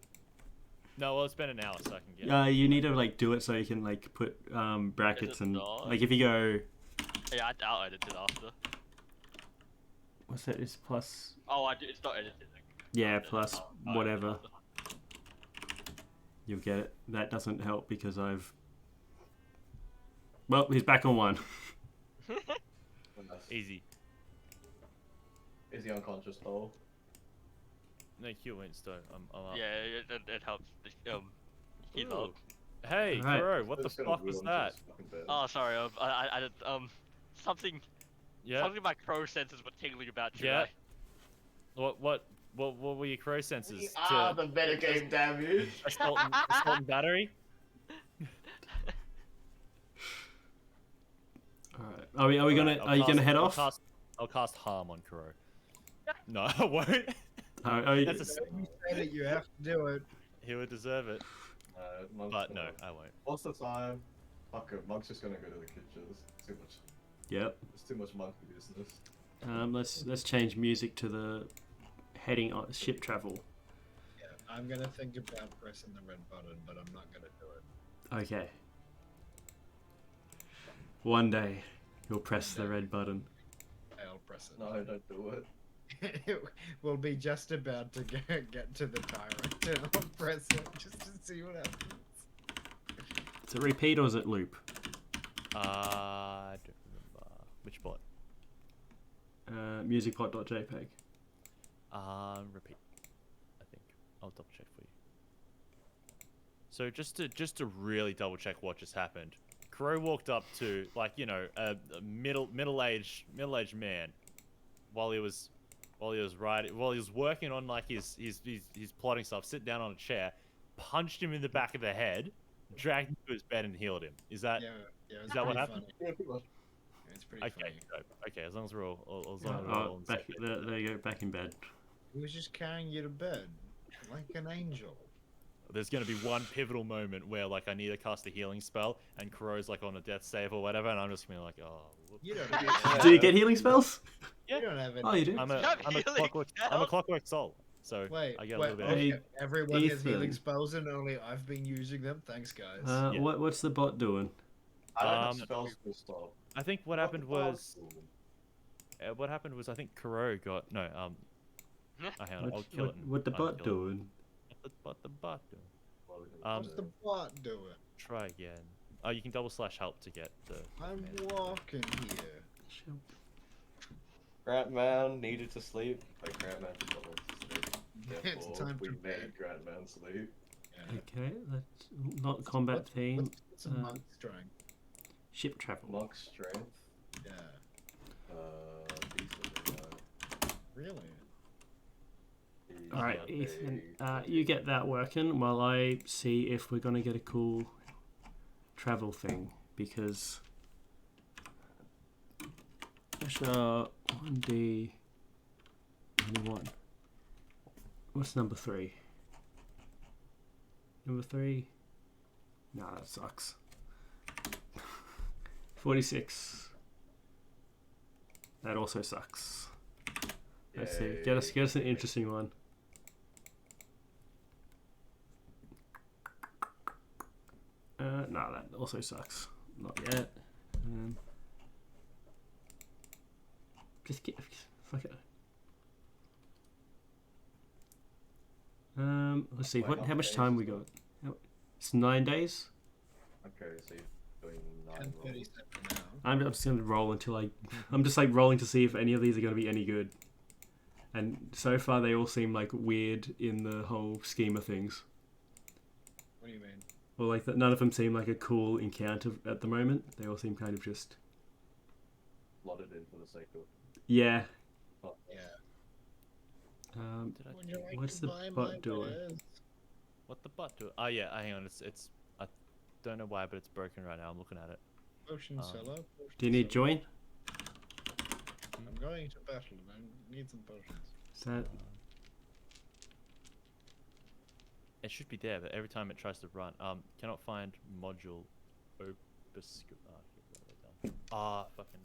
No, well, it's been an hour, so I can get. You need to like do it so you can like put brackets Is it and not? like if you go, Yeah, I edited it after. what's that? Is plus Oh, I do. It's not edited. yeah plus Oh, whatever. You'll get it. That doesn't help because I've. Well, he's back on 1. Easy. Is he unconscious though? No, Q went so I'm up. Yeah, it helps. Heal Ooh. up. Hey, Alright. bro, what the Just gonna fuck wheel was him to that? his fucking bed. Oh, sorry. I did something. Yeah. Something my crow senses were tingling about you. Yeah. right? What were your crow senses? We are the metagame damage. Assault and battery? All right. Are we gonna? Alright, Are you gonna head I'll off? I'll cast harm on Kuro. No, I won't. Are you- That's a, You said it, you have to do it. he would deserve it, Monk's but no, gonna- I won't. What's the time? Fuck it, Monk's just gonna go to the kitchens. Too much. Yep. It's too much monkey business. Let's change music to the heading on ship travel. Yeah, I'm gonna think about pressing the red button, but I'm not gonna do it. Okay. One day, you'll press the red button. I'll press it. No, don't do it. We'll be just about to get to the tyrant, and I'll press it just to see what happens. Is it repeat or is it loop? I don't remember which bot. Musicpot.jpg. Repeat. I think I'll double check for you. So just to really double check what just happened, Crow walked up to a middle-aged man while he was working on like his plotting stuff, sit down on a chair, punched him in the back of the head, dragged him to his bed, and healed him. Is that Yeah, is that what happened? funny. Yeah, pretty much. It's pretty Okay, funny. okay. As long as we're all as long as we're all on the back, same page. there you go, back in bed. He was just carrying you to bed, like an angel. There's gonna be one pivotal moment where like I need to cast a healing spell, and Kuro's like on a death save or whatever, and I'm just gonna be like, oh. Whoop. You don't have, Do you get healing spells? you don't have any. Oh, you do? I'm Not a healing clockwork soul, so Wait, I get a wait, little bit. Hey, okay. Everyone has healing Ethan. spells and only I've been using them. Thanks, guys. Yeah. What's the bot doing? I don't have Um, spells to stop. I think what happened was I think Kuro got no hang on, I'll kill it. What the I'll bot kill it. doing? What the bot doing? What's the bot doing? Try again. Oh, you can / help to get the. I'm walking here. Sure. Grantman needed to sleep, but Grantman did not want to sleep. It's Therefore, time we for made bed. Grantman sleep. Yeah. Okay, that's not combat theme. What's a monk strength? Ship travel. Monk strength. Yeah. Decent. Really? All right, got Ethan, a- you get that working while I see if we're gonna get a cool travel thing because. 1D. Only one. What's number 3? Number 3? Nah, that sucks. 46. That also sucks. Let's see. Get us an interesting one. No, that also sucks. Not yet. Just get. Fuck it. Let's see. Like How much days time or we so? got? It's 9 days. Okay, so you're doing 9 rolls. 10:37 now. I'm just gonna roll until I'm just like rolling to see if any of these are gonna be any good. And so far, they all seem like weird in the whole scheme of things. What do you mean? Well, like none of them seem like a cool encounter at the moment. They all seem kind of just Slotted in for the sake of. yeah. Yeah. Did I Would you like What's to the buy bot my doing? wares? What the butt do? Oh yeah, hang on. It's I don't know why, but it's broken right now. I'm looking at it. Potion seller. Potion Do you need seller. join? I'm going to battle. I need some potions. Is that It should be there, but every time it tries to run, cannot find module obscure. Oh, what have I done? Ah, fucking.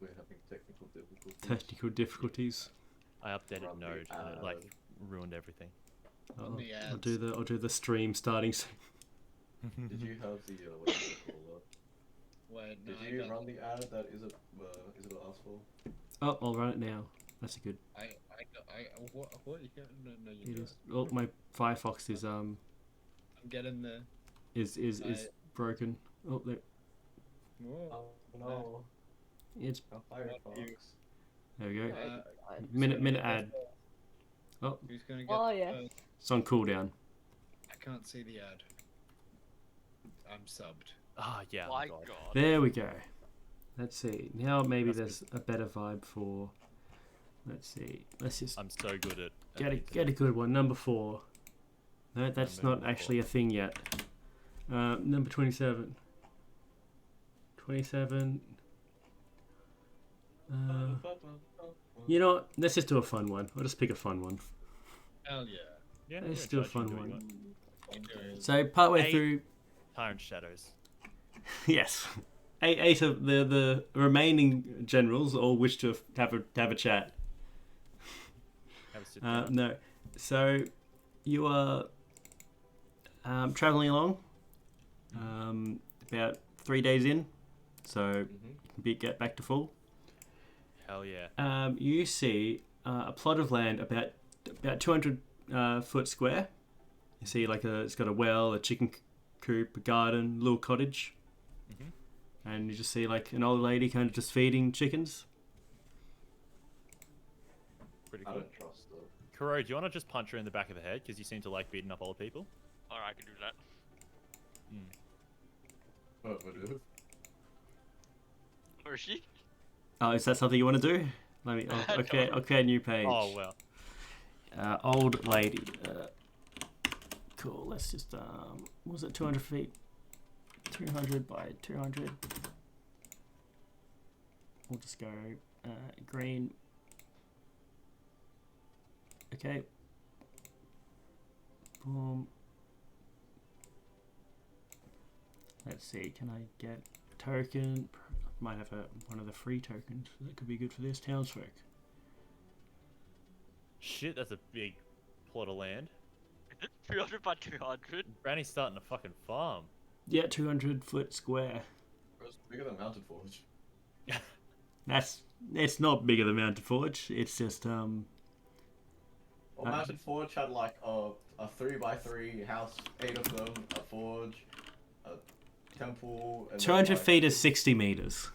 We're having technical difficulties. technical difficulties? I updated Run the Node and it like ad. ruined everything. I'll do the stream starting soon. Did you have the what do you call it? Wait, Did no, I you got- run the ad that Isabel asked for? Oh, I'll run it now. That's a good. what? You can't, no, you It do is. Oh, my Firefox is I'm getting the. is I- broken. Oh, there. Whoa. Oh no. It's A Firefox. there we go. Uh, Minute ad. Oh, Who's gonna get? Oh, yes. it's on cooldown. I can't see the ad. I'm subbed. Ah, yeah. My God. God. There we go. Let's see. Now maybe That's there's a better vibe for. Let's see. Let's just I'm so good at. get a good one. Number 4. No, that's Number not actually a thing yet. Number 27. 27. You know what? Let's just do a fun one. I'll just pick a fun one. Hell yeah. Yeah, Let's yeah, do a judge, fun do what you one. want. So partway Eight. through, Tyrant Shadows. yes, eight of the remaining generals all wish to have a chat. Have a sit down. No, so you are traveling along. About 3 days in, so get back to full. Hell yeah. You see a plot of land about 200 foot square. You see it's got a well, a chicken coop, a garden, little cottage, and you just see like an old lady kind of just feeding chickens. Pretty I cool. don't trust her. Kuro, do you want to just punch her in the back of the head? Because you seem to like beating up old people. Alright, I can do that. Affirmative. Or is she? Oh, is that something you want to do? Let me. Oh, okay, okay, new page. Oh well. Old lady. Cool. Let's just what was it 200 feet? 200 by 200. We'll just go green. Okay. Boom. Let's see. Can I get token? Might have one of the free tokens that could be good for this townsfolk. Shit, that's a big plot of land. 300 by 200. Granny's starting a fucking farm. Yeah, 200-foot square. It's bigger than Mountain Forge. It's not bigger than Mountain Forge. It's just Well, Mountain Forge had like a 3x3 house, 8 of them, a forge, a temple. And 200 then, like, feet is 60 meters.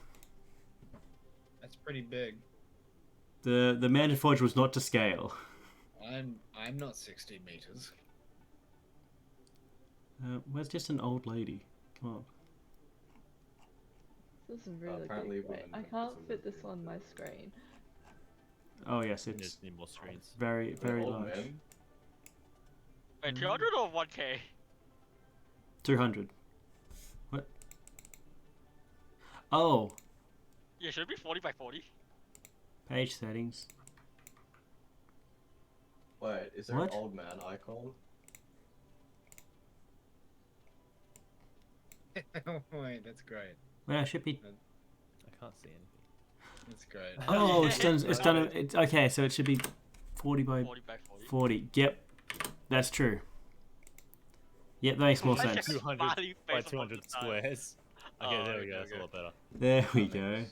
That's pretty big. The Mountain Forge was not to scale. I'm not 60 meters. Where's just an old lady? Come on. This is really apparently big. Wait, women I don't can't consider fit this big, on my but- screen. Oh yes, We it's just need more screens. very they're very old large. men. Wait, 200 or 1k? 200. What? Oh, Yeah, should it be 40 by 40? page settings. Wait, is there What? an old man icon? Wait, that's great. Well, it should be. I can't see anything. That's great. Oh, it's done. It's done. It's okay. So it should be 40 by 40 by 40. 40. Yep, that's true. Yep, that makes more Why is sense. your 200 smiley by face above 200 the time? squares. Okay, Oh, there we okay, go. That's a okay. lot better. There we That go. makes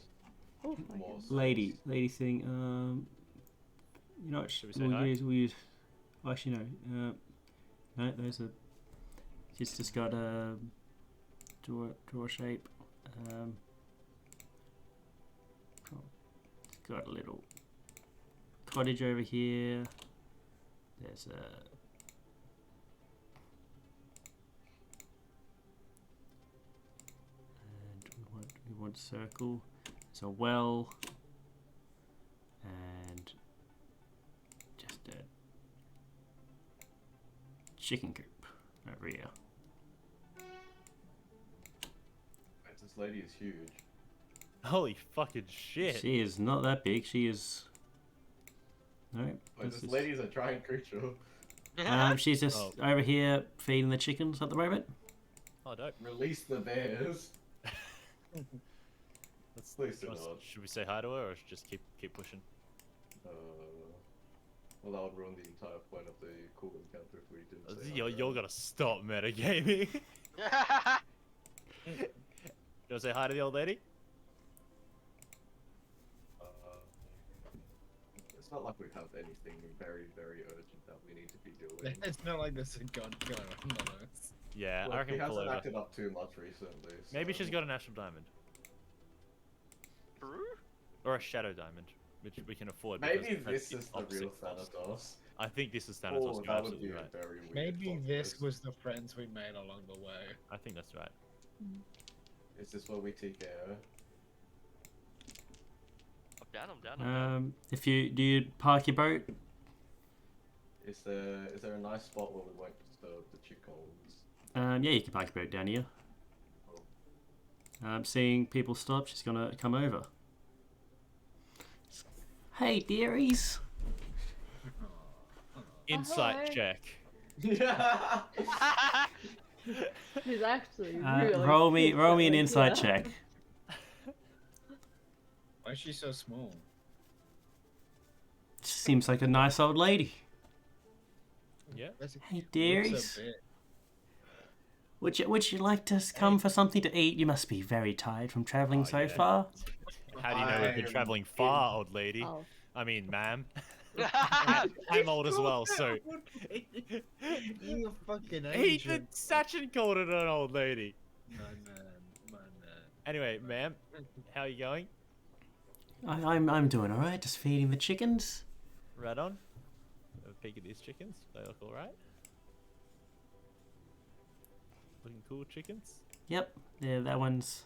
Oh my more goodness. sense. Lady thing. You know what? Should we say hi? We'll use. Oh, actually, no. No, those are. It's just got a draw shape. It's got a little cottage over here. There's a. And we want circle. There's a well. And just a chicken coop over here. Wait, this lady is huge. Holy fucking shit. She is not that big. She is. No. Wait, this lady is a giant creature. She's just Oh. over here feeding the chickens at the moment. Oh, dope. Release the bears. Let's, Please do let's- not. should we say hi to her or just keep pushing? Well, that would ruin the entire point of the cool encounter if we didn't say You're gonna stop metagaming. You wanna say hi to the old lady? It's not like we have anything very, very urgent that we need to be doing. It's not like there's a gun going on us. Yeah, Look, I reckon he pull hasn't over. acted up too much recently. Maybe so- she's got an Astral Diamond. True? Or a Shadow Diamond, which we can afford. Maybe because that's this is the opposite real cost. Thanatos. I think this is Thanatos. Oh, You're that would be absolutely a right. very weird Maybe plot this twist. was the friends we made along the way. I think that's right. Is this what we take care? I'm down, I'm down, I'm down. If you do you park your boat? Is there a nice spot where we won't disturb the chickens? Yeah, you can park your boat down here. Seeing people stop, she's gonna come over. Hey, dearies. Insight hi. check. Yeah. She's actually really. Roll me an cute, insight yeah. check. Why is she so small? Seems like a nice old lady. Yeah. That's- Hey, looks so dearies. big. Would you like to come for something to eat? You must be very tired from traveling Oh, so yeah. far. How do you know we've been I'm traveling far, old lady? Oh, I mean, ma'am. I'm old as well, so. You a fucking He agent. did Sachin called it an old lady. My man, my man. Anyway, ma'am, how are you going? I'm doing all right. Just feeding the chickens. Right on. Have a peek at these chickens. They look alright. Looking cool, chickens. Yep. Yeah, that one's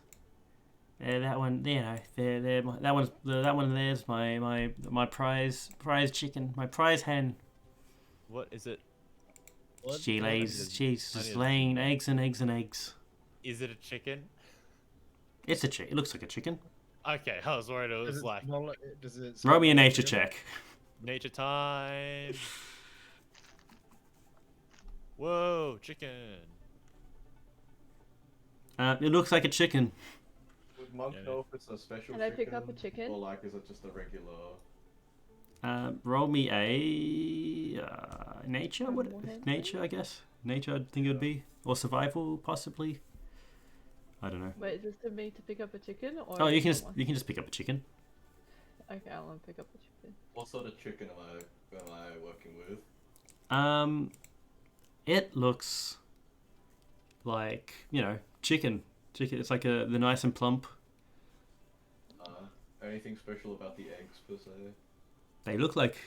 That one, you know, that one there's my prize chicken, my prize hen. What is it? What? She's I just need to laying see. eggs and eggs and eggs. Is it a chicken? It's a chicken. It looks like a chicken. Okay, I was worried it Does was it like smell like- does it Roll smell me a like nature chicken? check. nature time. Whoa, chicken. It looks like a chicken. Would Monk Yeah, know if it's a special Can I chicken? pick up a chicken? Or like, is it just a regular? Roll me a nature. What? Animal handling? Nature, I guess. Nature, I think it would be, or survival, possibly. I don't know. Wait, is this to me to pick up a chicken or? Oh, is you it can just someone? pick up a chicken. Okay, I want to pick up a chicken. What sort of chicken am I working with? It looks like, you know, chicken. Chicken. It's like the nice and plump. Anything special about the eggs per se? They look like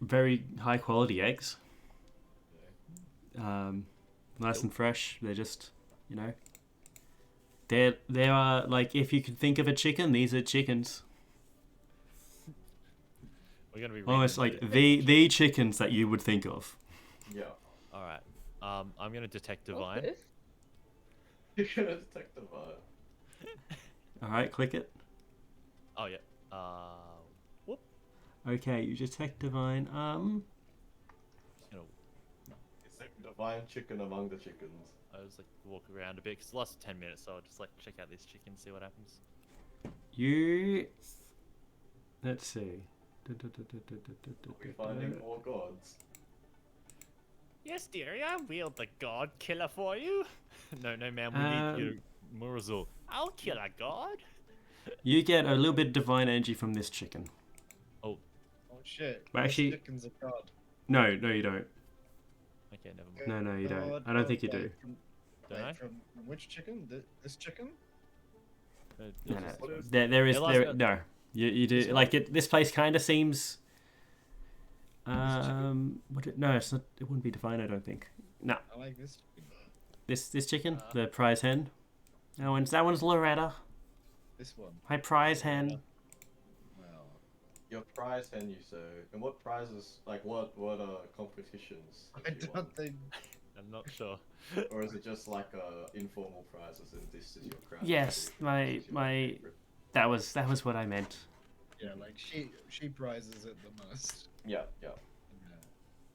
very high quality eggs. Nice and fresh. They're just, you know. They are like, if you could think of a chicken, these are chickens. We're gonna be Almost reading like it. the chickens that you would think of. Yeah. All right. I'm gonna detect What's divine. this? You're gonna detect the vibe. All right, click it. Oh yeah. Whoop. Okay, you detect divine. Just gonna. It's like divine chicken among the chickens. I was like walk around a bit because it lasted 10 minutes, so I'll just like check out this chicken, see what happens. You. Let's see. Are we finding more gods? Yes, dearie, I wield the god killer for you. no, man, we need your Murazul. I'll kill a god. You get a little bit of divine energy from this chicken. Oh shit. Well, this actually- chicken's a god. No, you don't. Okay, never mind. No, you don't. God, I don't think you wait, do. From, Don't wait, I? from which chicken? This chicken? No, It's no. just- There is It lasts there. about- No, you do. This one? Like it. This place kind of seems. chicken? No, it's not. It wouldn't be divine. I don't think. No, I like this chicken. this chicken, the prize hen. That one's Loretta. This one. My prize hen. Well, Your prize hen, you say. And what prizes? Like what competitions? I do you don't want? think. I'm not sure. Or is it just like informal prizes and this is your crown? Yes, my- That was what I meant. Yeah, like she prizes it the most. Yeah. Yeah.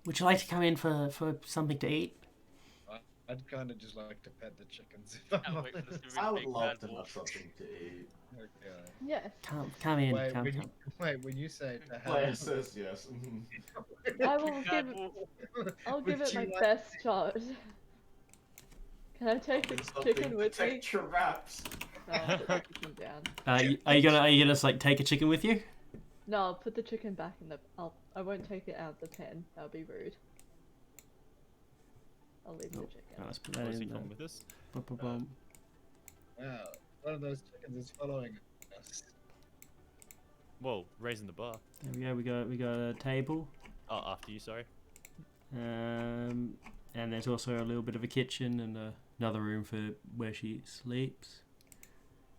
Would you like to come in for something to eat? I'd kind of just like to pet the chickens if I'm Can't wait for this honest. to I would big love bad to wolf. have something to eat. Okay. Yes. Come in. Wait, Come. when you say to Player have, says yes. I will Bad give. wolf. I'll give Would it my you like- best shot. Can I take the Something chicken to with me? take your wraps. No, I'll put the chicken down. Are you gonna just like take a chicken with you? No, I'll put the chicken back in the. I won't take it out of the pen. That would be rude. I'll leave the chicken. Let's put that Where's he in. coming with this? Boom. wow, one of those chickens is following us. Whoa, raising the bar. There we go. We got a table. Oh, after you, sorry. And there's also a little bit of a kitchen and another room for where she sleeps.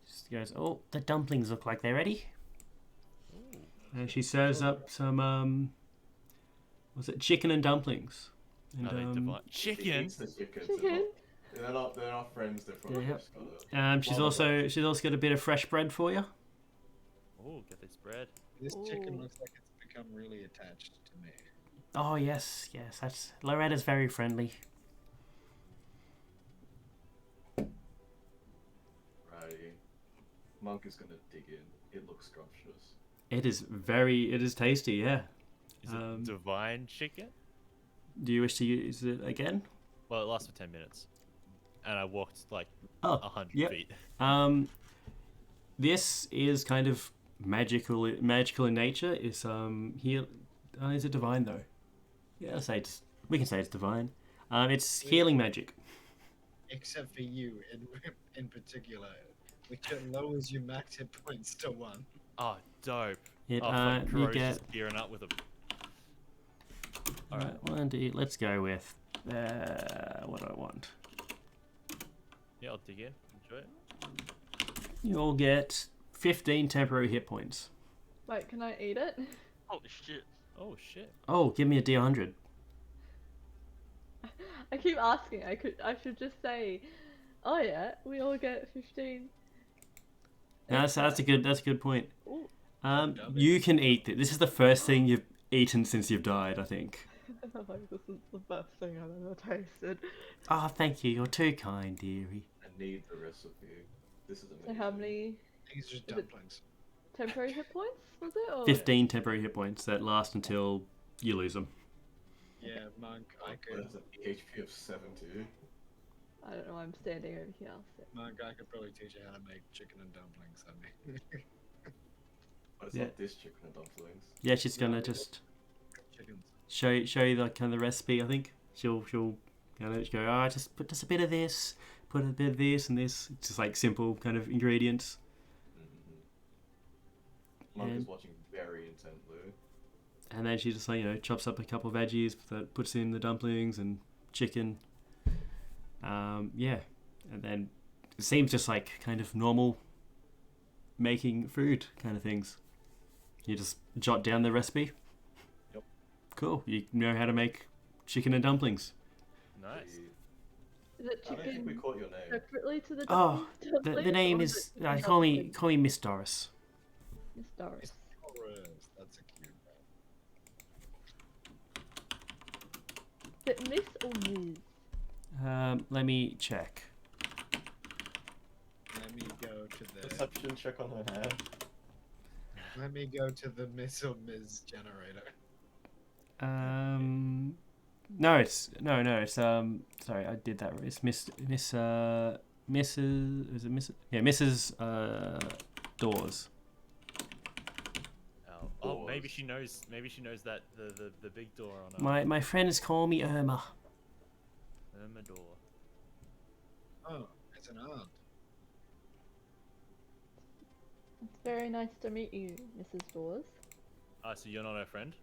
Just goes, oh, the dumplings look like they're ready. And she serves up some, was it chicken and dumplings? And, Are they divine? She Chicken? eats the chickens. Chicken? They're not friends. They're probably Yeah. just gonna. she's also got a bit of fresh bread for you. Oh, get this bread. This chicken Ooh. looks like it's become really attached to me. Oh yes, that's Loretta's very friendly. Righty. Monk is gonna dig in. It looks scrumptious. It is tasty, yeah. Is it divine chicken? Do you wish to use it again? Well, it lasts for 10 minutes. And I walked like Oh, 100 yep. feet. This is kind of magical in nature. It's here. Is it divine though? Yeah, we can say it's divine. It's healing magic. Except for you, in particular, which lowers your max hit points to 1. Oh, dope. It Oh, fuck, you Kuro's get just gearing up with a... alright. 1D. Let's go with what do I want? Yeah, I'll dig in. Enjoy it. You'll get 15 temporary hit points. Wait, can I eat it? Holy shit. Oh shit. Oh, give me a D100. I keep asking. I should just say, oh yeah, we all get 15. No, that's a good point. Ooh. You can eat it. This is the first thing you've eaten since you've died, I think. Like, this is the best thing I've ever tasted. Oh, thank you. You're too kind, dearie. I need the recipe. This is So amazing. how many I think it's just Is it- dumplings. temporary hit points was it? Or 15 temporary hit points that last until you lose them. Yeah, monk. I What could. is it? HP of 70. I don't know. I'm standing over here. So. Monk, I could probably teach you how to make chicken and dumplings. I mean, But it's Yeah. not this chicken and dumplings. Yeah, she's gonna just chickens. show you the kind of the recipe. I think she'll kind of go, oh, just put just a bit of this, put a bit of this and this. It's just like simple kind of ingredients. Monk is And- watching very intently. And then she just like chops up a couple of veggies that puts in the dumplings and chicken. Yeah, and then it seems just like kind of normal making food kind of things. You just jot down the recipe. Yep. Cool. You know how to make chicken and dumplings. Nice. Is it I don't think we chicken caught your name. separately to the Oh, dumplings, the name or is it call me dumplings? Miss Doris. Miss Doris. Taurus, that's a cute name. Is it Miss or Ms? Let me check. Let me go to the. Perception check on her hair. Let me go to the Miss or Ms generator. No, it's sorry, I did that. It's Mrs. Is it Mrs. Yeah, Mrs. Dawes. Oh, maybe Doors. she knows. Maybe she knows that the big door on My friends call me Irma. Irma door. Oh, it's an aunt. It's very nice to meet you, Mrs. Dawes. Ah, so you're not her friend?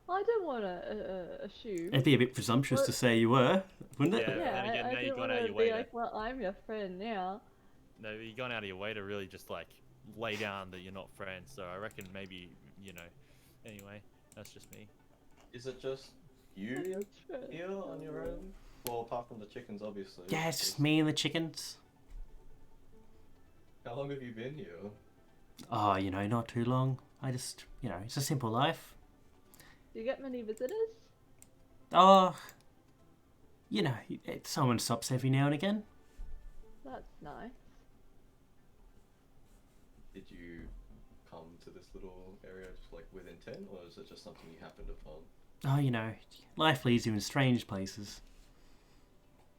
I don't want to assume. It'd be a bit presumptuous to say you were, wouldn't it? Yeah. then again, I now you've don't gone want out to your be way like, well, I'm your friend now. No, you've gone out of your way to really just like lay down that you're not friends. So I reckon maybe Anyway, that's just me. Is it just you here on your own? Well, apart from the chickens, obviously. Yeah, it's just me and the chickens. How long have you been here? Oh, not too long. I just, it's a simple life. Do you get many visitors? Oh, someone stops every now and again. That's nice. Did you come to this little area just like with intent, or is it just something you happened upon? Oh, life leads you in strange places.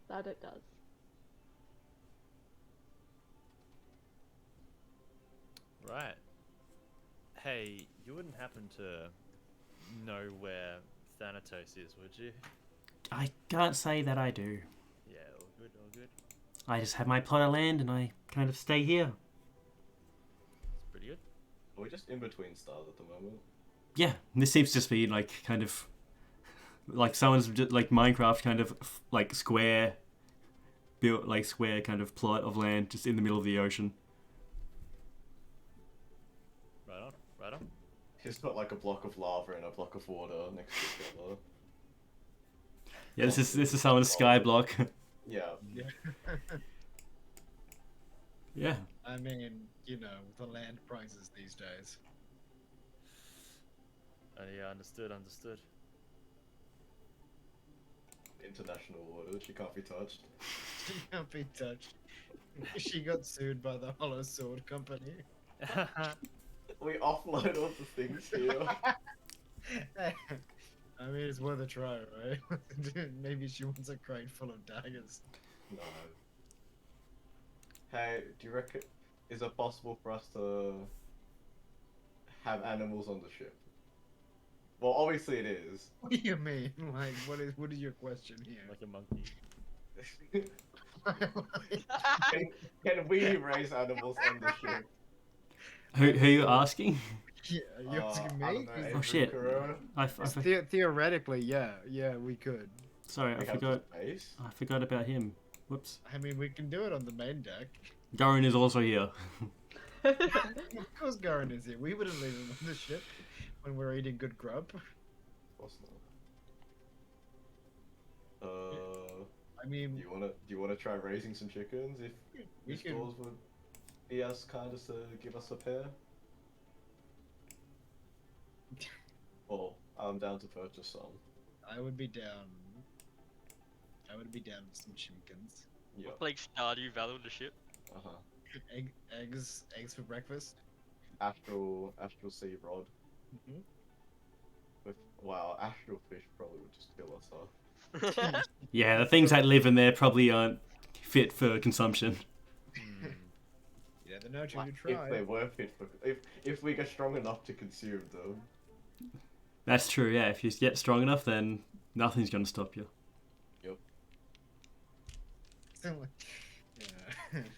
That it does. Right. Hey, you wouldn't happen to know where Thanatos is, would you? I can't say that I do. Yeah, all good, all good. I just have my plot of land and I kind of stay here. It's pretty good. Are we just in between stars at the moment? Yeah, this seems to just be like kind of like someone's just like Minecraft kind of like square built like square kind of plot of land just in the middle of the ocean. Right on, right on. It's got like a block of lava and a block of water next to each other. Yeah, this is someone's sky block. Yeah. Yeah. Yeah. I mean, the land prices these days. Yeah, understood. International waters, she can't be touched. She can't be touched. She got sued by the Hollow Sword Company. We offload all the things here. I mean, it's worth a try, right? Maybe she wants a crate full of daggers. No. Hey, do you reckon, is it possible for us to have animals on the ship? Well, obviously it is. What do you mean? Like, what is your question here? Like a monkey. Can we raise animals on the ship? Who are you asking? Yeah, are you asking I me? don't know, 'Cause Oh, shit. Kuro? theoretically, yeah, we could. Sorry, I We have forgot. the space? I forgot about him. Whoops. I mean, we can do it on the main deck. Garin is also here. Of course, Garen is here. We wouldn't leave him on the ship when we're eating good grub. Of course not. I mean, Do you wanna try raising some chickens if we these can. stores would be as kind as to give us a pair? Well, I'm down to purchase some. I would be down. I would be down with some chickens. Yeah. Like Stardew Valley on the ship. Uh-huh. Eggs for breakfast. Astral sea rod. Mhm. Wow, astral fish probably would just kill us off. Yeah, the things that live in there probably aren't fit for consumption. You never know till you If try. they were fit for, if we get strong enough to consume them. That's true, yeah. If you get strong enough, then nothing's going to stop you. Yeah.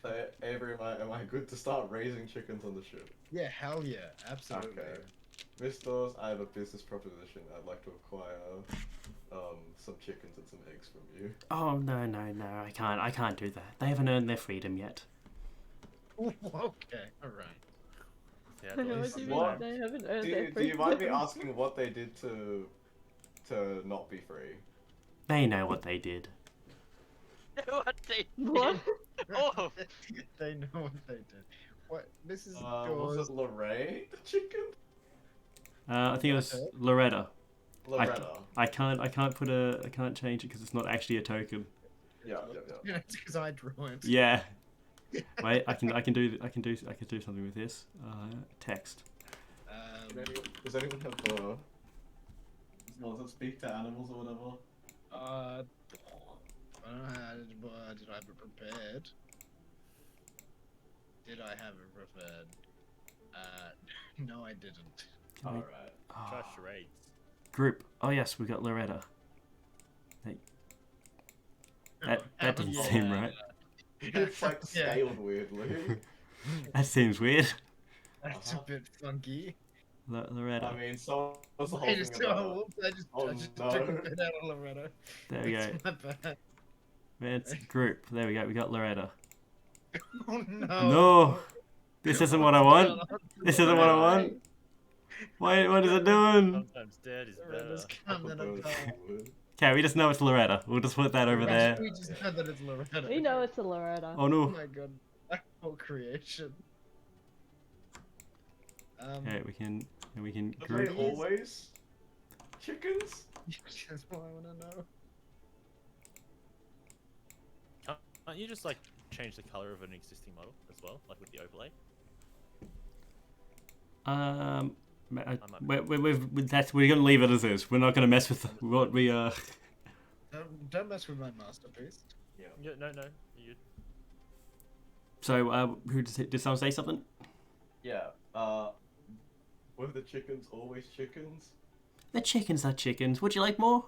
So, Avery, am I good to start raising chickens on the ship? Yeah, hell yeah, absolutely. Okay. Miss Dawes, I have a business proposition. I'd like to acquire some chickens and some eggs from you. Oh, no, I can't do that. They haven't earned their freedom yet. Okay, alright. Yeah, What those- do you What? mean they haven't earned Do their you mind me freedom? asking what they did to not be free? They know what they did. What they What? Oh. They know what they did. What? This is Was Dawes. it Lorraine, the chicken? I think it was Okay. Loretta. Loretta. I can't change it because it's not actually a token. Yeah. That's because I drew it. Yeah. Wait, I can do something with this. Text. Does anyone have does it speak to animals or whatever? I don't know how did I have it prepared? Did I have it prepared? No, I didn't. Can we- Alright. Try Oh, charades. group. Oh yes, we got Loretta. That doesn't Yeah. seem right. It's like Yeah. scaled weirdly. That seems weird. That's a bit funky. Loretta. I mean, someone's Wait, holding it's about. whoops, I just Oh, took no. a bit out of Loretta. There we go. It's my bad. It's group. There we go. We got Loretta. Oh no. No, this isn't what I want. This isn't what I want. Why? What is it doing? Sometimes dead is better. Loretta's come in a bell. Okay, we just know it's Loretta. We'll just put that over there. We just know that it's Loretta. We know it's a Loretta. Oh Oh no. my god. That whole creation. Okay, we can Are they group. always chickens? That's what I want to know. Can't you just like change the color of an existing model as well, like with the overlay? We're gonna leave it as is. We're not gonna mess with what we Don't mess with my masterpiece. Yeah, no, you. So who did someone say something? Yeah. Were the chickens always chickens? The chickens are chickens. Would you like more?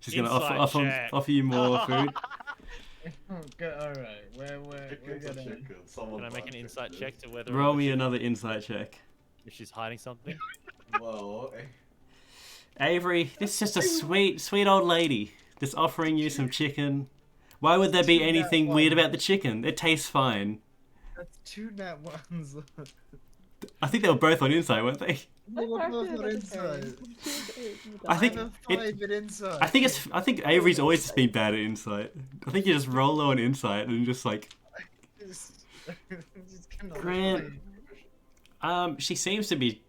She's gonna Inside check. offer you more food. Okay, alright. We're Chickens are gonna. chickens. Someone Can I make an might insight this. check to whether Roll or me not another insight check. if she's hiding something? Well, Avery, this is just a sweet old lady just offering you some chicken. Why would there be anything weird about the chicken? It tastes fine. That's two nat ones. I think they were both on insight, weren't they? Well, What both character are is the inside. I think I have a it- 5 in inside. I think Avery's always just been bad at insight. I think you just roll low on insight and just like Just cannot Grant. find- she seems to be,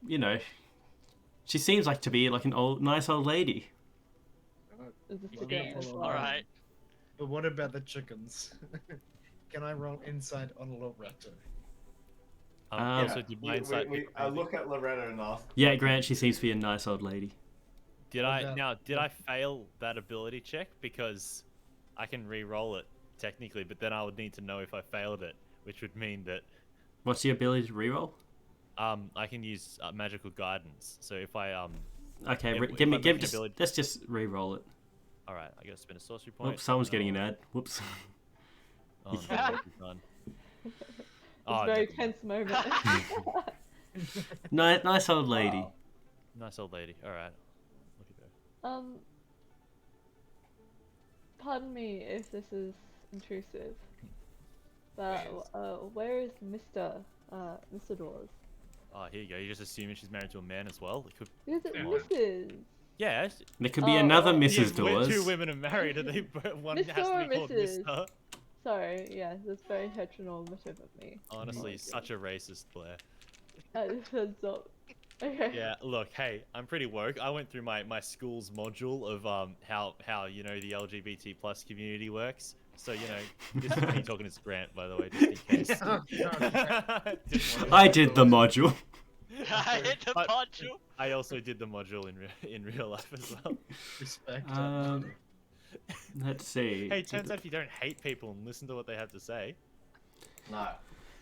she seems like to be like an nice old lady. Is this the Well, game as well, well? Alright. But what about the chickens? Can I roll inside on Loretta? Also, did my insight? I look at Loretta and ask. Yeah, Grant, she seems to be a nice old lady. Did What about- did I fail that ability check because I can re-roll it technically, but then I would need to know if I failed it, which would mean that What's your ability to reroll? I can use magical guidance. So if I Okay, If- if give me I make an just ability- let's just re-roll it. all right, I gotta spend a sorcery point. Whoops, someone's No. getting an ad. Whoops. Oh, no, that'd be fun. It's a very never mind. tense moment. Nice old lady. Wow. Nice old lady. All right. Look at her. Pardon me if this is intrusive. But where is Mr. Dawes? Oh, here you go. You're just assuming she's married to a man as well. It could. Because it's Come on. Mrs. Yeah. There could be another oh, Mrs. Yeah, Dawes. two women are married, and one Mr. has to or be called Mrs.? Mr. Sorry, yeah, that's very heteronormative of me. Honestly, such a racist, Blair. That's not... Okay. Yeah, look, hey, I'm pretty woke. I went through my school's module of how you know the LGBT plus community works. So you know, this is me talking to Grant, by the way, just in case. I did the module. I hit the But- module. I also did the module in real life as well. Respect. Let's see. Hey, turns out if you don't hate people and listen to what they have to say. No.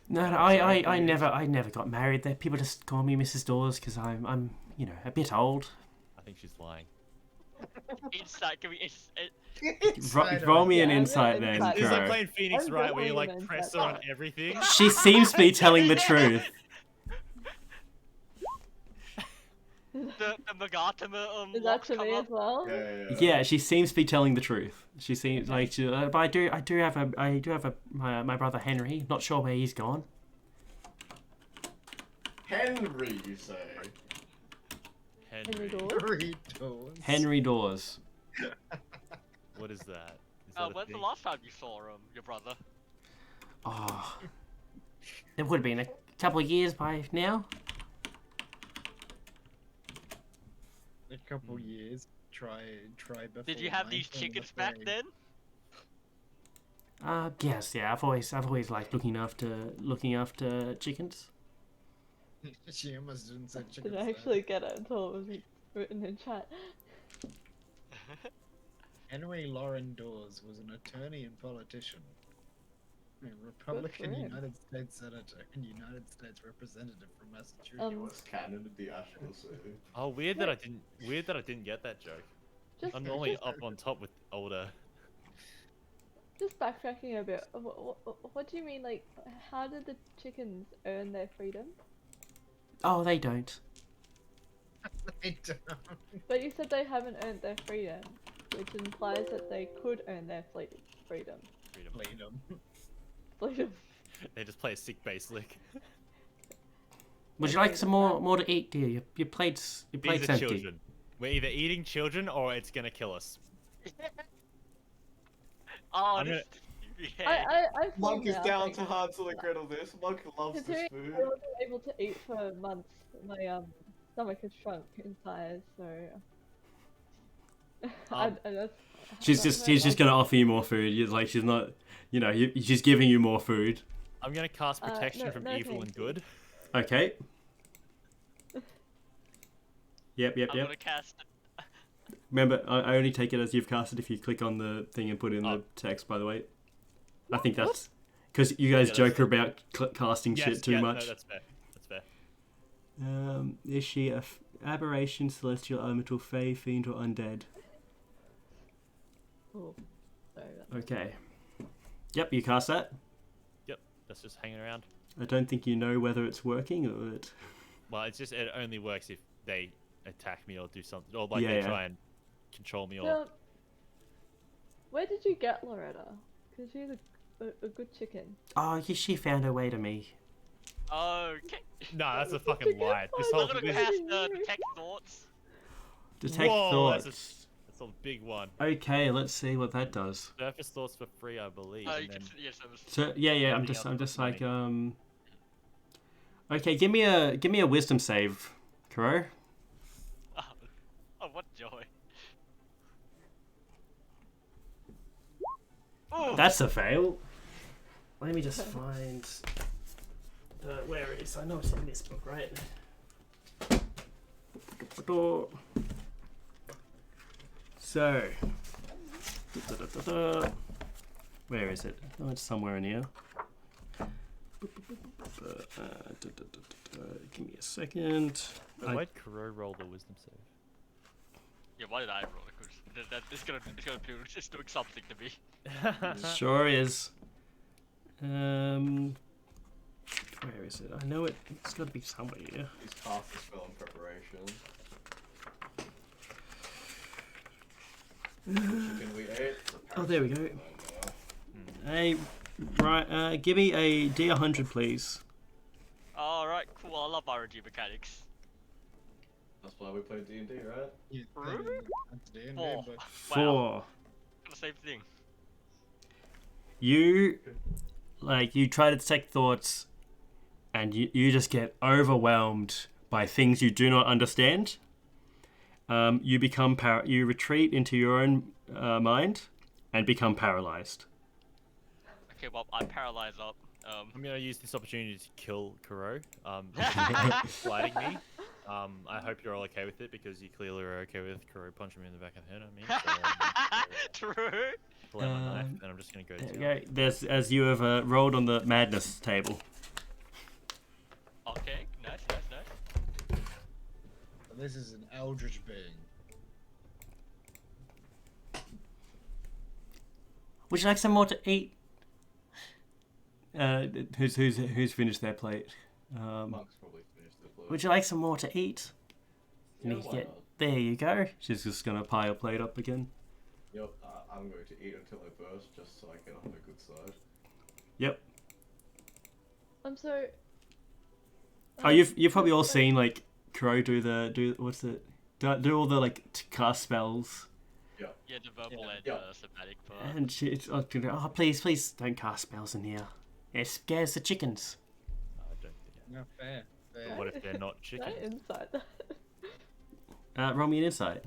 No, I never got married. There, people just call me Mrs. Dawes because I'm, you know, a bit old. I think she's lying. Insight, can we? Roll me an Yeah, insight yeah, then, insight. It's like Crow. playing Phoenix I'm Wright, where you definitely like an press her inside. on everything. She seems to be telling the truth. The Magatama Is that lock to come me up. as well? Yeah, she seems to be telling the truth. She seems like, but I do have my brother Henry. Not sure where he's gone. Henry, you say? Henry. Henry Dawes. What is that? Is that a When's the thing? last time you saw your brother? Oh, it would have been a couple of years by now. A couple years. Try before. Did you have these 19 chickens before back he- then? Yes, yeah. I've always liked looking after chickens. She almost didn't say chickens. Didn't actually get it until it was written in chat. Henry Lauren Dawes was an attorney and politician, a Republican him. United States Senator and United States Representative from Massachusetts. He was canon of the Astral City. Oh, weird that I didn't get that joke. Just, I'm normally just, up on top with older. just backtracking a bit. What do you mean? Like, how did the chickens earn their freedom? Oh, they don't. I don't. But you said they haven't earned their freedom, which implies that they could earn their freedom. Freedom. Freedom. They just play a sick bass lick. Would you like some more to eat, dear? Your plate's These are empty. children. We're either eating children or it's gonna kill us. Oh, I'm this. I Monk is now, down like, to Hansel and Gretel this. Monk loves this considering food. I wasn't able to eat for months. My stomach has shrunk in size, so. She's just gonna offer you more food. She's not, you know, she's giving you more food. I'm gonna cast protection no- from no evil thank and good. Okay. Yep. I'm gonna cast. Remember, I only take it as you've cast it if you click on the thing and put in the text. By the way, I think that's because you guys joke about casting Yes, shit too yeah, much. No, that's fair. That's fair. Is she a aberration, celestial, elemental, fey, fiend, or undead? Oh, sorry about that. Okay. Yep, you cast that. Yep, that's just hanging around. I don't think you know whether it's working or it. Well, it's just it only works if they attack me or do something, or Yeah, they yeah. try and control me or. Now, where did you get Loretta? Because she's a good chicken. Oh, she found her way to me. Okay. No, that's a fucking lie. This I'm whole I'm gonna this, cast detect thoughts. Detect Whoa, thoughts. That's a big one. Okay, let's see what that does. Surface thoughts for free, I believe. Oh, and you then can, yes, I was. So yeah, I'm Everything just else like is Okay, give me a wisdom save, Kuro. Oh, what joy. Oh, That's a fail. Let me just find where it is. I know it's in this book, right? So, where is it? Oh, it's somewhere in here. Give me a second. why'd Kuro roll the wisdom save? yeah, why did I roll it? Because it's gonna feel it's doing something to me. Sure is. Where is it? I know it. It's got to be somewhere here. He's cast the spell in preparation. Chicken we ate. Oh, there we go. Hey, right. Give me a D100, please. Alright, cool. I love RNG mechanics. That's why we play D&D, right? Yeah, Really? that's D&D, 4. but Wow. Four. The same thing. You try to detect thoughts, and you just get overwhelmed by things you do not understand. You become you retreat into your own mind and become paralyzed. Okay, well, I paralyze up. I'm gonna use this opportunity to kill Kuro. He's fighting me. I hope you're all okay with it because you clearly are okay with Kuro punching me in the back of the head. I mean, so, True. pull out my knife and I'm just gonna go There to you go. There's as you have rolled on the madness table. Okay, nice. this is an eldritch being. Would you like some more to eat? Who's finished their plate? Monk's probably finished the play. Would you like some more to eat? Yeah, And you why get not? there. You go. She's just gonna pile your plate up again. Yep, I'm going to eat until I burst, just so I get on the good side. Yep. So. Oh, you've probably all seen like Crow do all the like cast spells, Yeah, the verbal and Yeah. somatic part. and she's oh please don't cast spells in here. It scares the chickens. I don't think. No, fair. What if they're not Can I chickens? insight that? Roll me an insight.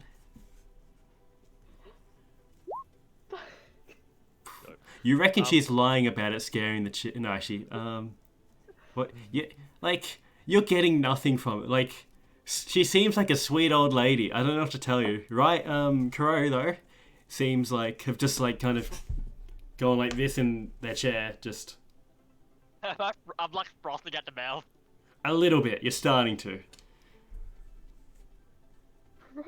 You reckon she's lying about it scaring the chicken? No, actually, what? You're getting nothing from it. Like, she seems like a sweet old lady. I don't know what to tell you, right? Kuro though seems like have just like kind of gone like this in their chair, just I'm like frothing at the mouth. a little bit. You're starting to. Bro,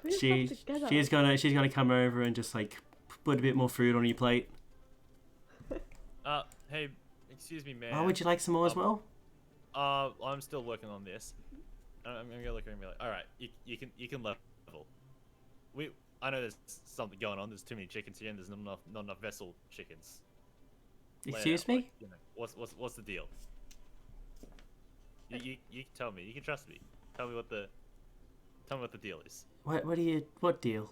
put yourself together. She's gonna come over and just like put a bit more food on your plate. Hey, excuse me, man. Oh, would you like some more as well? I'm still working on this. I'm gonna look at her and be like, all right, you can level. I know there's something going on. There's too many chickens here, and there's not enough vessel chickens. Excuse me? Like, you know, what's the deal? You tell me. You can trust me. Tell me what the deal is. What deal?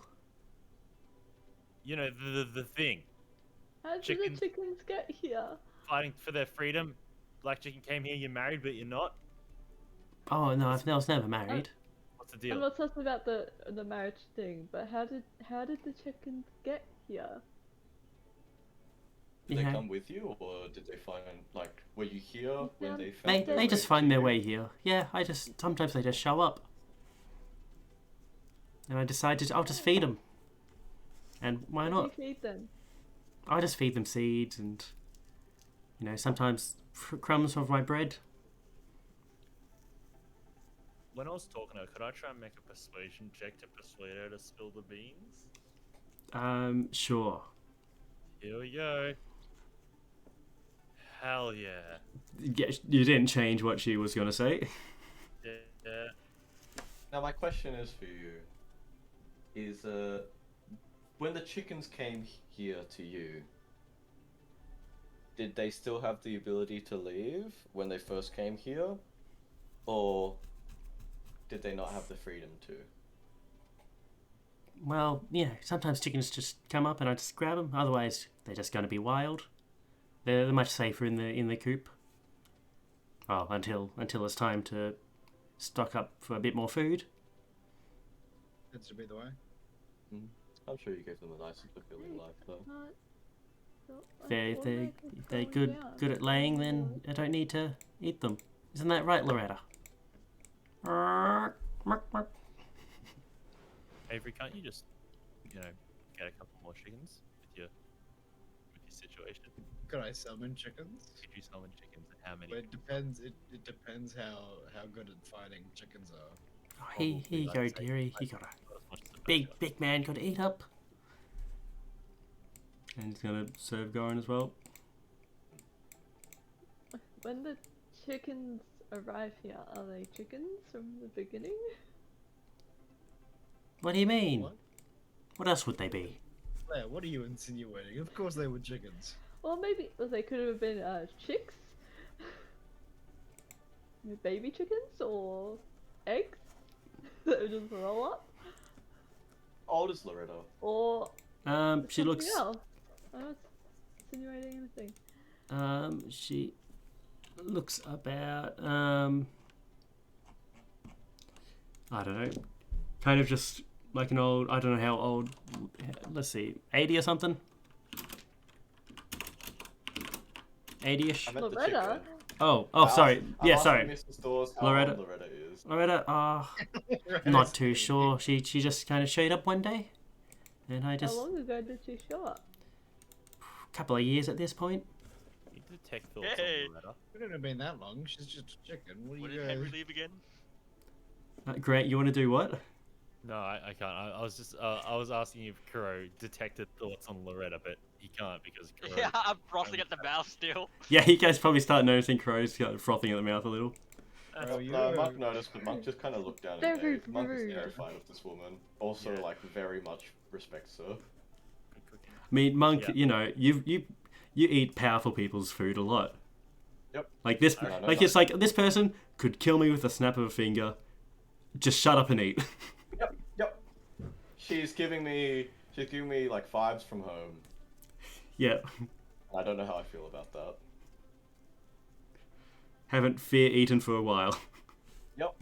You know the thing. How did chickens- the chickens get here? Fighting for their freedom. Black chicken came here. You're married, but you're not. Oh no, I was never married. What's the I'm deal? not talking about the marriage thing, but how did the chickens get here? Did they Yeah. come with you, or did they find, like, were you here when they found They their they just way find to their you? way here. Yeah, sometimes they just show up, and I decided I'll just feed them. And why How do not? you feed them? I just feed them seeds and, sometimes crumbs of my bread. When I was talking to her, could I try and make a persuasion check to persuade her to spill the beans? Sure. Here we go. Hell yeah. You didn't change what she was gonna say. Yeah. Now my question is for you, is when the chickens came here to you, did they still have the ability to leave when they first came here? Or did they not have the freedom to? Well, sometimes chickens just come up and I just grab them. Otherwise, they're just gonna be wild. They're much safer in the coop. Well, until it's time to stock up for a bit more food. Tends to be the way. I'm sure you gave them a nice fulfilling life though. They're good at laying. Then I don't need to eat them. Isn't that right, Loretta? Avery, can't you just, get a couple more chickens with your situation? Could I summon chickens? Could you summon chickens and how many? Well, it depends. It depends how good at fighting chickens are. Oh, here you go, dearie. You got a big man. Got to eat up. And he's gonna serve Goran as well. When the chickens arrive here, are they chickens from the beginning? What do you mean? What? What else would they be? Claire, what are you insinuating? Of course they were chickens. Well, maybe they could have been chicks, baby chickens, or eggs that would just roll up, How old is Loretta? or She something looks. else. I'm not insinuating anything. She looks about. I don't know. Kind of just like an old. I don't know how old. Let's see, 80 or something. 80ish. I meant the Loretta? chicken. Oh, I sorry. asked- Yeah, I'm sorry. asking Mrs. Dawes how Loretta. old Loretta is. Loretta, not too sure. She just kind of showed up one day, and I How just long ago did she show up? couple of years at this point. You detect thoughts Hey. on Loretta. It couldn't have been that long. She's just a chicken. What When do you did Henry guys? leave again? Grant, you want to do what? No, I can't. I was just I was asking if Kuro detected thoughts on Loretta, but he can't because Kuro. Yeah, I'm frothing at the mouth still. Yeah, you guys probably start noticing Crow's frothing at the mouth a little. Oh, you. No, Monk noticed, but Monk just kind of looked down and Very gave. Monk is rude. terrified of this woman. Also, Yeah. like, very much respects her. I mean, Monk, Yeah. you know, you eat powerful people's food a lot. Yep. Like this, I know, like it's like this person could kill me with a snap of a finger. Just shut up and eat. Yep. She's giving me like vibes from home. Yeah, I don't know how I feel about that. haven't fear eaten for a while. Yep.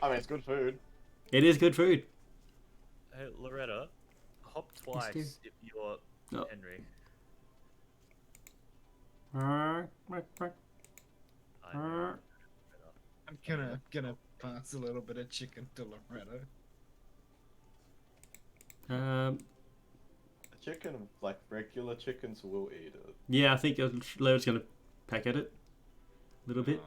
I mean, it's good food. It is good food. Hey, Loretta, hop twice dear. if you're Oh. Henry. Um, I know. I'm gonna pass a little bit of chicken to Loretta. Chicken, like regular chickens, will eat it. yeah, I think Leo's gonna peck at it a little bit.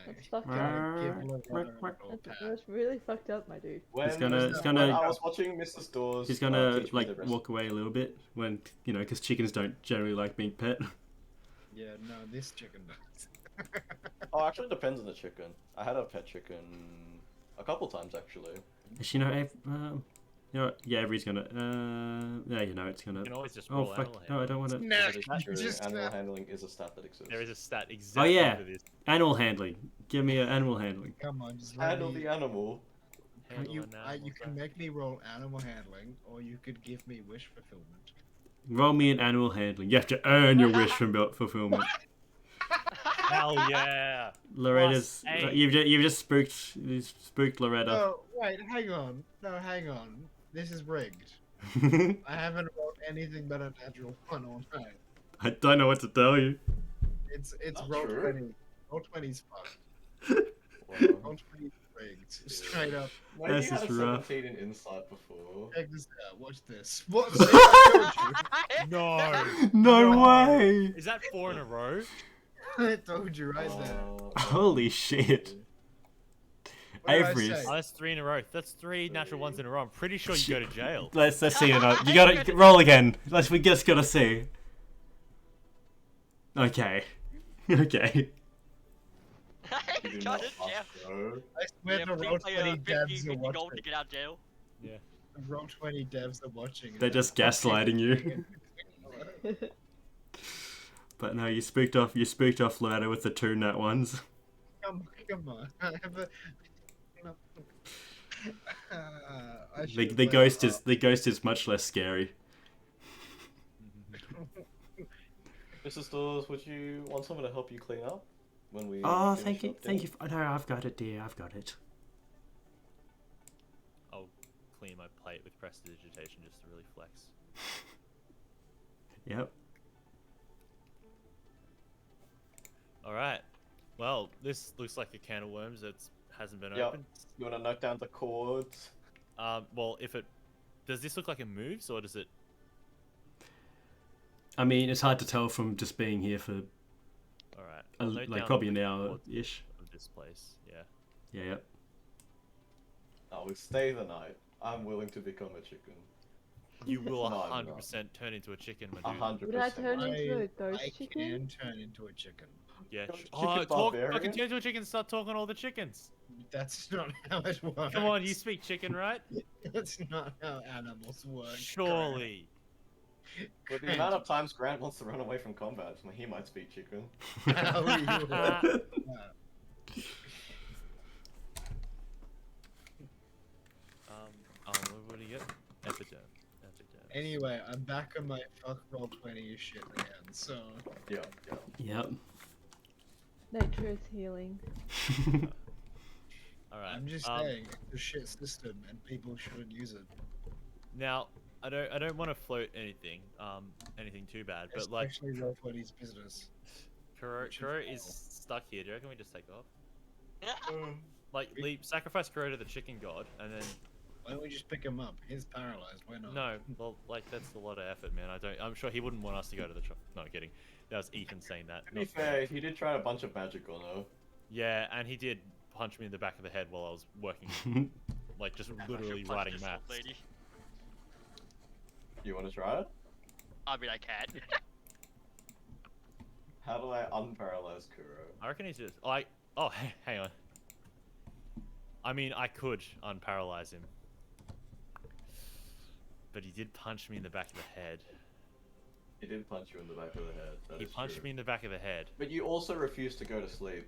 That's fucked Gonna up. give Loretta a little That's pat. really fucked up, my dude. When, It's gonna- when I was watching Mrs. Dawes, He's gonna teach me like the recipe. walk away a little bit when because chickens don't generally like being pet. Yeah, no, this chicken does. Oh, actually, it depends on the chicken. I had a pet chicken a couple times actually. Actually, yeah, Avery's gonna. Yeah, it's gonna. You can always just Oh roll fuck! animal No, I handling. don't want to. No, That is true. just Animal handling is a stat that exists. There is a stat exactly yeah. for this. Animal handling. Give me an animal handling. Come on, just let Handle me. the animal. Handle You, an animal, you can make me roll animal handling, or you could give me wish fulfillment. Roll me an animal handling. You have to earn your wish from fulfillment. Hell yeah! Loretta's. Plus 8. You've just spooked Loretta. Oh, wait, hang on. No, hang on. This is rigged. I haven't rolled anything but a natural 1 all night. I don't know what to tell you. It's Not roll true. 20. Roll 20's fucked. Wow. Roll 20's rigged. Straight up. Maybe This you had is a rough. 17 in insight before. Check this out. Watch this. What? See, I told No! No No. way! Is that 4 in a row? you. I told you right there. Holy shit! What did I Avery's. say? Oh, that's 3 in a row. That's 3 natural ones in a row. I'm pretty sure you go to jail. Let's see it. You gotta roll again. We just gotta see. Okay. Okay. You do Got not it, pass, yeah. bro. I swear Yeah, the please roll pay 20 50 devs are gold to watching. get out of jail. The roll 20 devs are watching. They're just gaslighting you. But no, you spooked off Loretta with the 2 nat ones. Come on. I have a. I The should ghost is much less scary. Mrs. Dawes, would you want someone to help you clean up when we? Oh, finish thank you, up thank dinner? you. No, I've got it, dear. I've got it. I'll clean my plate with prestidigitation just to really flex. Yep. Alright. Well, this looks like a can of worms that hasn't been Yep. opened. You want to note down the chords? Well, if it... Does this look like it moves, or does it... I mean, it's hard to tell from just being here for Alright. like probably an hour ish. Of this place, yeah. Yeah, yep. I will stay the night. I'm willing to become a chicken. You will No, I'm 100% turn into a chicken, my dude. 100%. Would I turn into a ghost I chicken? can turn into a chicken. Yeah. Chicken Oh, barbarian? fucking turn into a chicken and start talking to all the chickens. That's not how it works. Come on, you speak chicken, right? That's not how animals work. Surely. With the amount of times Grant wants to run away from combat, he might speak chicken. How you are. What do you get? Ep.7. Anyway, I'm back on my fuck roll 20 shit again, so... Yeah, yeah. Yep. Nature is healing. Alright. I'm just saying, it's a shit system and people shouldn't use it. Now, I don't want to float anything too bad, but like Especially roll 20's business. Kuro which is is hell. stuck here. Do you reckon we just take off? Yeah. Like, sacrifice Kuro to the chicken god, and then Why don't we just pick him up? He's paralyzed, why not? no, well, like that's a lot of effort, man. I'm sure he wouldn't want us to go to the. No, kidding. That was Ethan saying that. To be not fair, he did try a bunch of magic on her. Yeah, and he did punch me in the back of the head while I was working, like just I literally should punch writing this old maths. lady. You want to try it? I mean, I can. How do I unparalyze Kuro? I reckon he's just like. Oh, hang on. I mean, I could unparalyze him, but he did punch me in the back of the head. He did punch you in the back of the head. That He is punched true. me in the back of the head. But you also refused to go to sleep.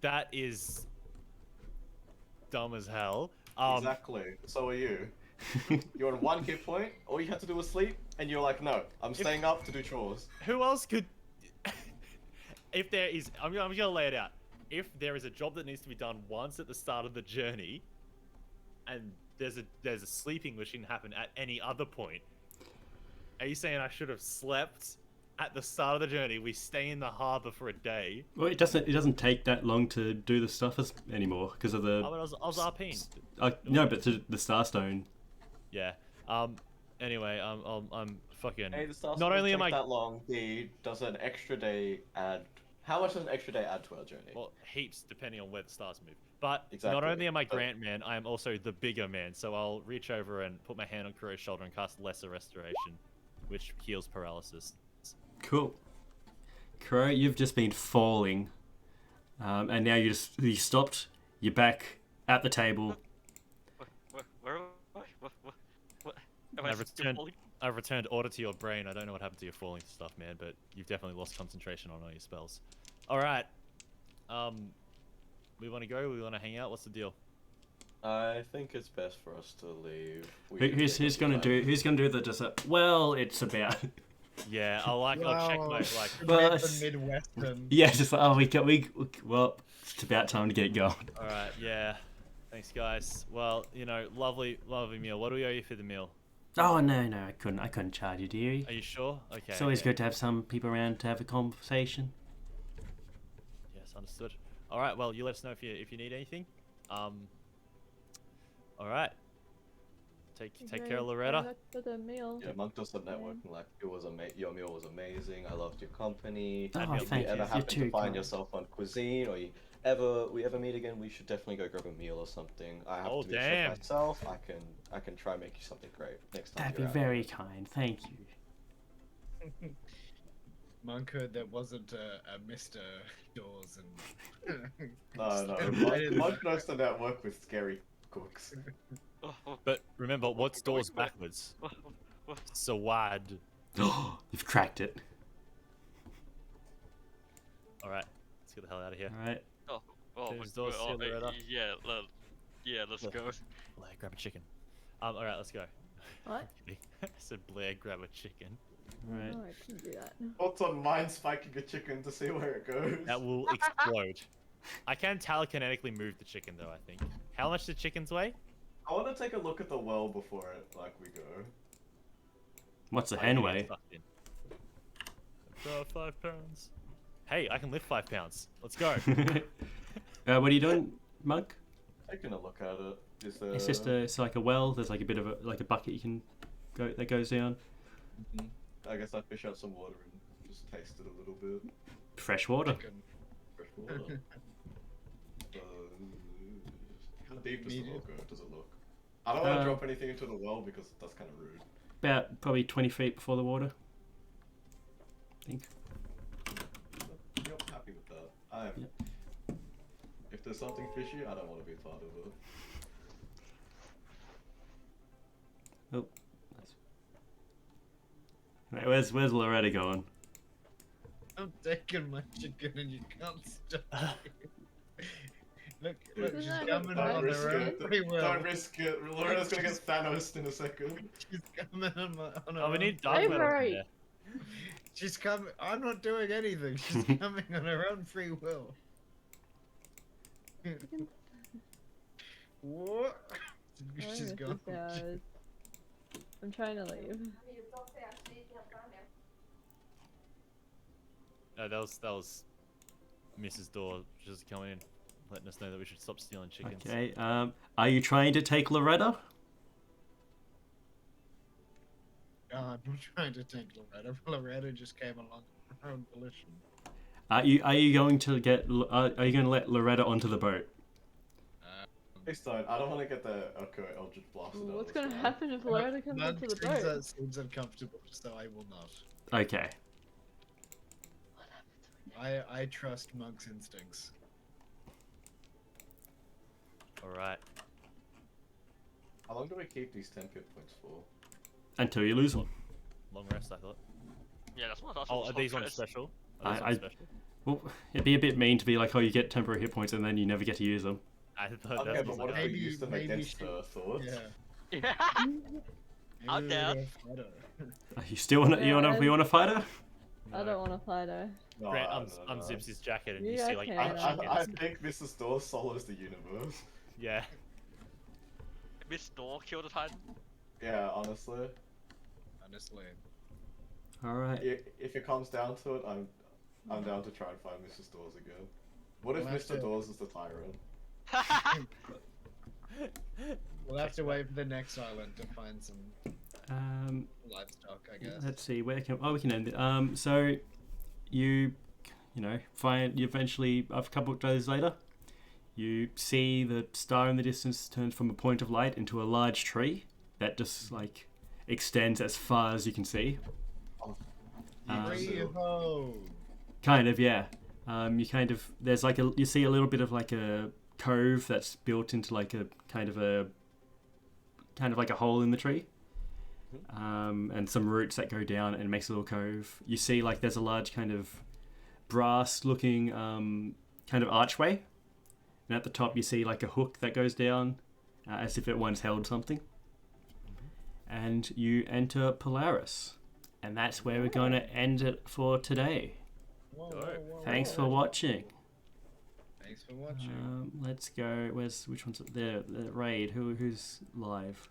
That is dumb as hell. Exactly. So are you. You're on 1 hit point. All you had to do was sleep, and you're like, no, I'm staying up to do chores. Who else could? If there is, I'm gonna lay it out. If there is a job that needs to be done once at the start of the journey, and there's a sleeping which can happen at any other point, are you saying I should have slept at the start of the journey? We stay in the harbor for a day. Well, it doesn't take that long to do the stuff anymore because of the. I was RPing. No, but the Starstone. Yeah. Anyway, I'm fucking. Hey, the stars Not don't only am take I that long. Does an extra day add? How much does an extra day add to our journey? well heaps depending on where the stars move. But not Exactly. only am I But- Grant Man, I am also the bigger man. So I'll reach over and put my hand on Kuro's shoulder and cast Lesser Restoration, which heals paralysis. Cool. Crow, you've just been falling, and now you stopped. You're back at the table. Where am I I've still returned. falling? I've returned order to your brain. I don't know what happened to your falling stuff, man, but you've definitely lost concentration on all your spells. All right. We want to go. We want to hang out. What's the deal? I think it's best for us to leave. Who's gonna do the dessert? Well, it's about. Yeah, I'll check my like. Well, The Midwestern. Yeah, just like, well, it's about time to get going. All right. Yeah. Thanks, guys. Well, lovely meal. What do we owe you for the meal? Oh no, I couldn't charge you, dearie. Are you sure? Okay. It's always okay. good to have some people around to have a conversation. Yes, understood. All right. Well, you let us know if you need anything. All right. Take care of Loretta. For the meal. Yeah, Monk does the networking. Like it was your meal was amazing. I loved your company. Oh, If you thank If you you. ever You're happen too to find kind. yourself on cuisine, or we ever meet again, we should definitely go grab a meal or something. I have Oh, to be a damn. chef myself. I can try and make you something great next time. That'd be you're out. very kind. Thank you. Monk heard there wasn't a Mr. Doors and. No, Monk knows to network with scary cooks. But remember, what's doors backwards? Sawad. You've cracked it. All right. Let's get the hell out of here. All right. Oh, There's doors, see you, Loretta. yeah, let's Look. go. Blair, grab a chicken. All right, let's go. What? I said Blair, grab a chicken. All right. No, I couldn't do that. Thoughts on mind spiking a chicken to see where it goes? That will explode. I can telekinetically move the chicken though. I think. How much do chickens weigh? I want to take a look at the well before we go. What's a Like, hen you weigh? get sucked in. 5 pounds. Hey, I can lift 5 pounds. Let's go. What are you doing, Monk? Taking a look at it. Is there... It's like a well. There's like a bit of a bucket you can go that goes down. I guess I fish out some water and just taste it a little bit. Fresh water. Chicken. Fresh water. How deep does the well go? Does it look? I don't want to drop anything into the well because that's kind of rude. About probably 20 feet before the water. I think. Yep, happy with that. If there's something fishy, I don't want to be part of it. Oh. Nice. Right, where's Loretta going? I'm taking my chicken and you can't stop me. Look, Isn't she's that coming how on Don't risk her own it. free will. Don't risk it. Loretta's gonna get Thanos in a second. She's coming on her Oh, we own need dark Hey, metal in Murray. there. She's coming. I'm not doing anything. She's coming on her own free will. What? She's gone. I'm trying to leave. No, that was Mrs. Door just coming in, letting us know that we should stop stealing chickens. Okay. Are you trying to take Loretta? I'm not trying to take Loretta. Loretta just came along on her own volition. Are you going to are you going to let Loretta onto the boat? Please don't. I don't want to get the Eldritch blasted out. What's of this gonna round. happen if Loretta comes onto the boat? Seems uncomfortable, so I will not. Okay. I trust Monk's instincts. Alright. How long do we keep these 10 hit points for? Until you lose one. Long rest, I thought. Yeah, that's what I thought. Oh, are these on first. special? Are these I- on special? Well, it'd be a bit mean to be like, oh, you get temporary hit points and then you never get to use them. I thought Okay, that's but what if Maybe- we use them maybe against she- her thoughts? Yeah. Yeah. I'm Maybe we'll down. go fight her. You still want to? You Yeah, want to fight her? I don't want to fly though. No, Grant no, no. unzips his jacket and You you see like okay, 8 no. I chickens. think Mrs. Door solos the universe. Yeah. Miss Door killed a Titan. Yeah, honestly. Honestly. All right. If it comes down to it, I'm down to try and find Mrs. Doors again. What if We'll have Mr. to- Doors is the Tyrant? We'll have to wait for the next island to find some livestock, I guess. Let's see. Where can? Oh, we can end it. So you find. You eventually, a couple of days later, you see the star in the distance turns from a point of light into a large tree that just like extends as far as you can see. Free-ho! Kind of, yeah. You kind of there's like you see a little bit of like a cove that's built into like a kind of like a hole in the tree, and some roots that go down and makes a little cove. You see like there's a large kind of brass-looking kind of archway, and at the top you see like a hook that goes down, as if it once held something. And you enter Polaris, and that's where we're going to end it for today. Whoa, Go. whoa, whoa, Thanks whoa. for watching. Thanks for watching. Let's go. Which one's there? The raid. Who's live?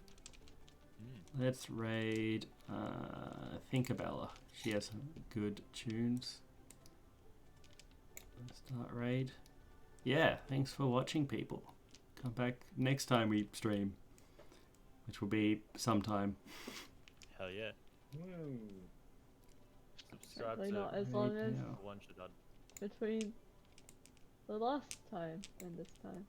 Let's raid. Thinkabella. She has good tunes. Let's start raid. Yeah. Thanks for watching, people. Come back next time we stream, which will be sometime. Hell yeah. Woo. Subscribe Hopefully to not as long as Yeah. one shot. between the last time and this time.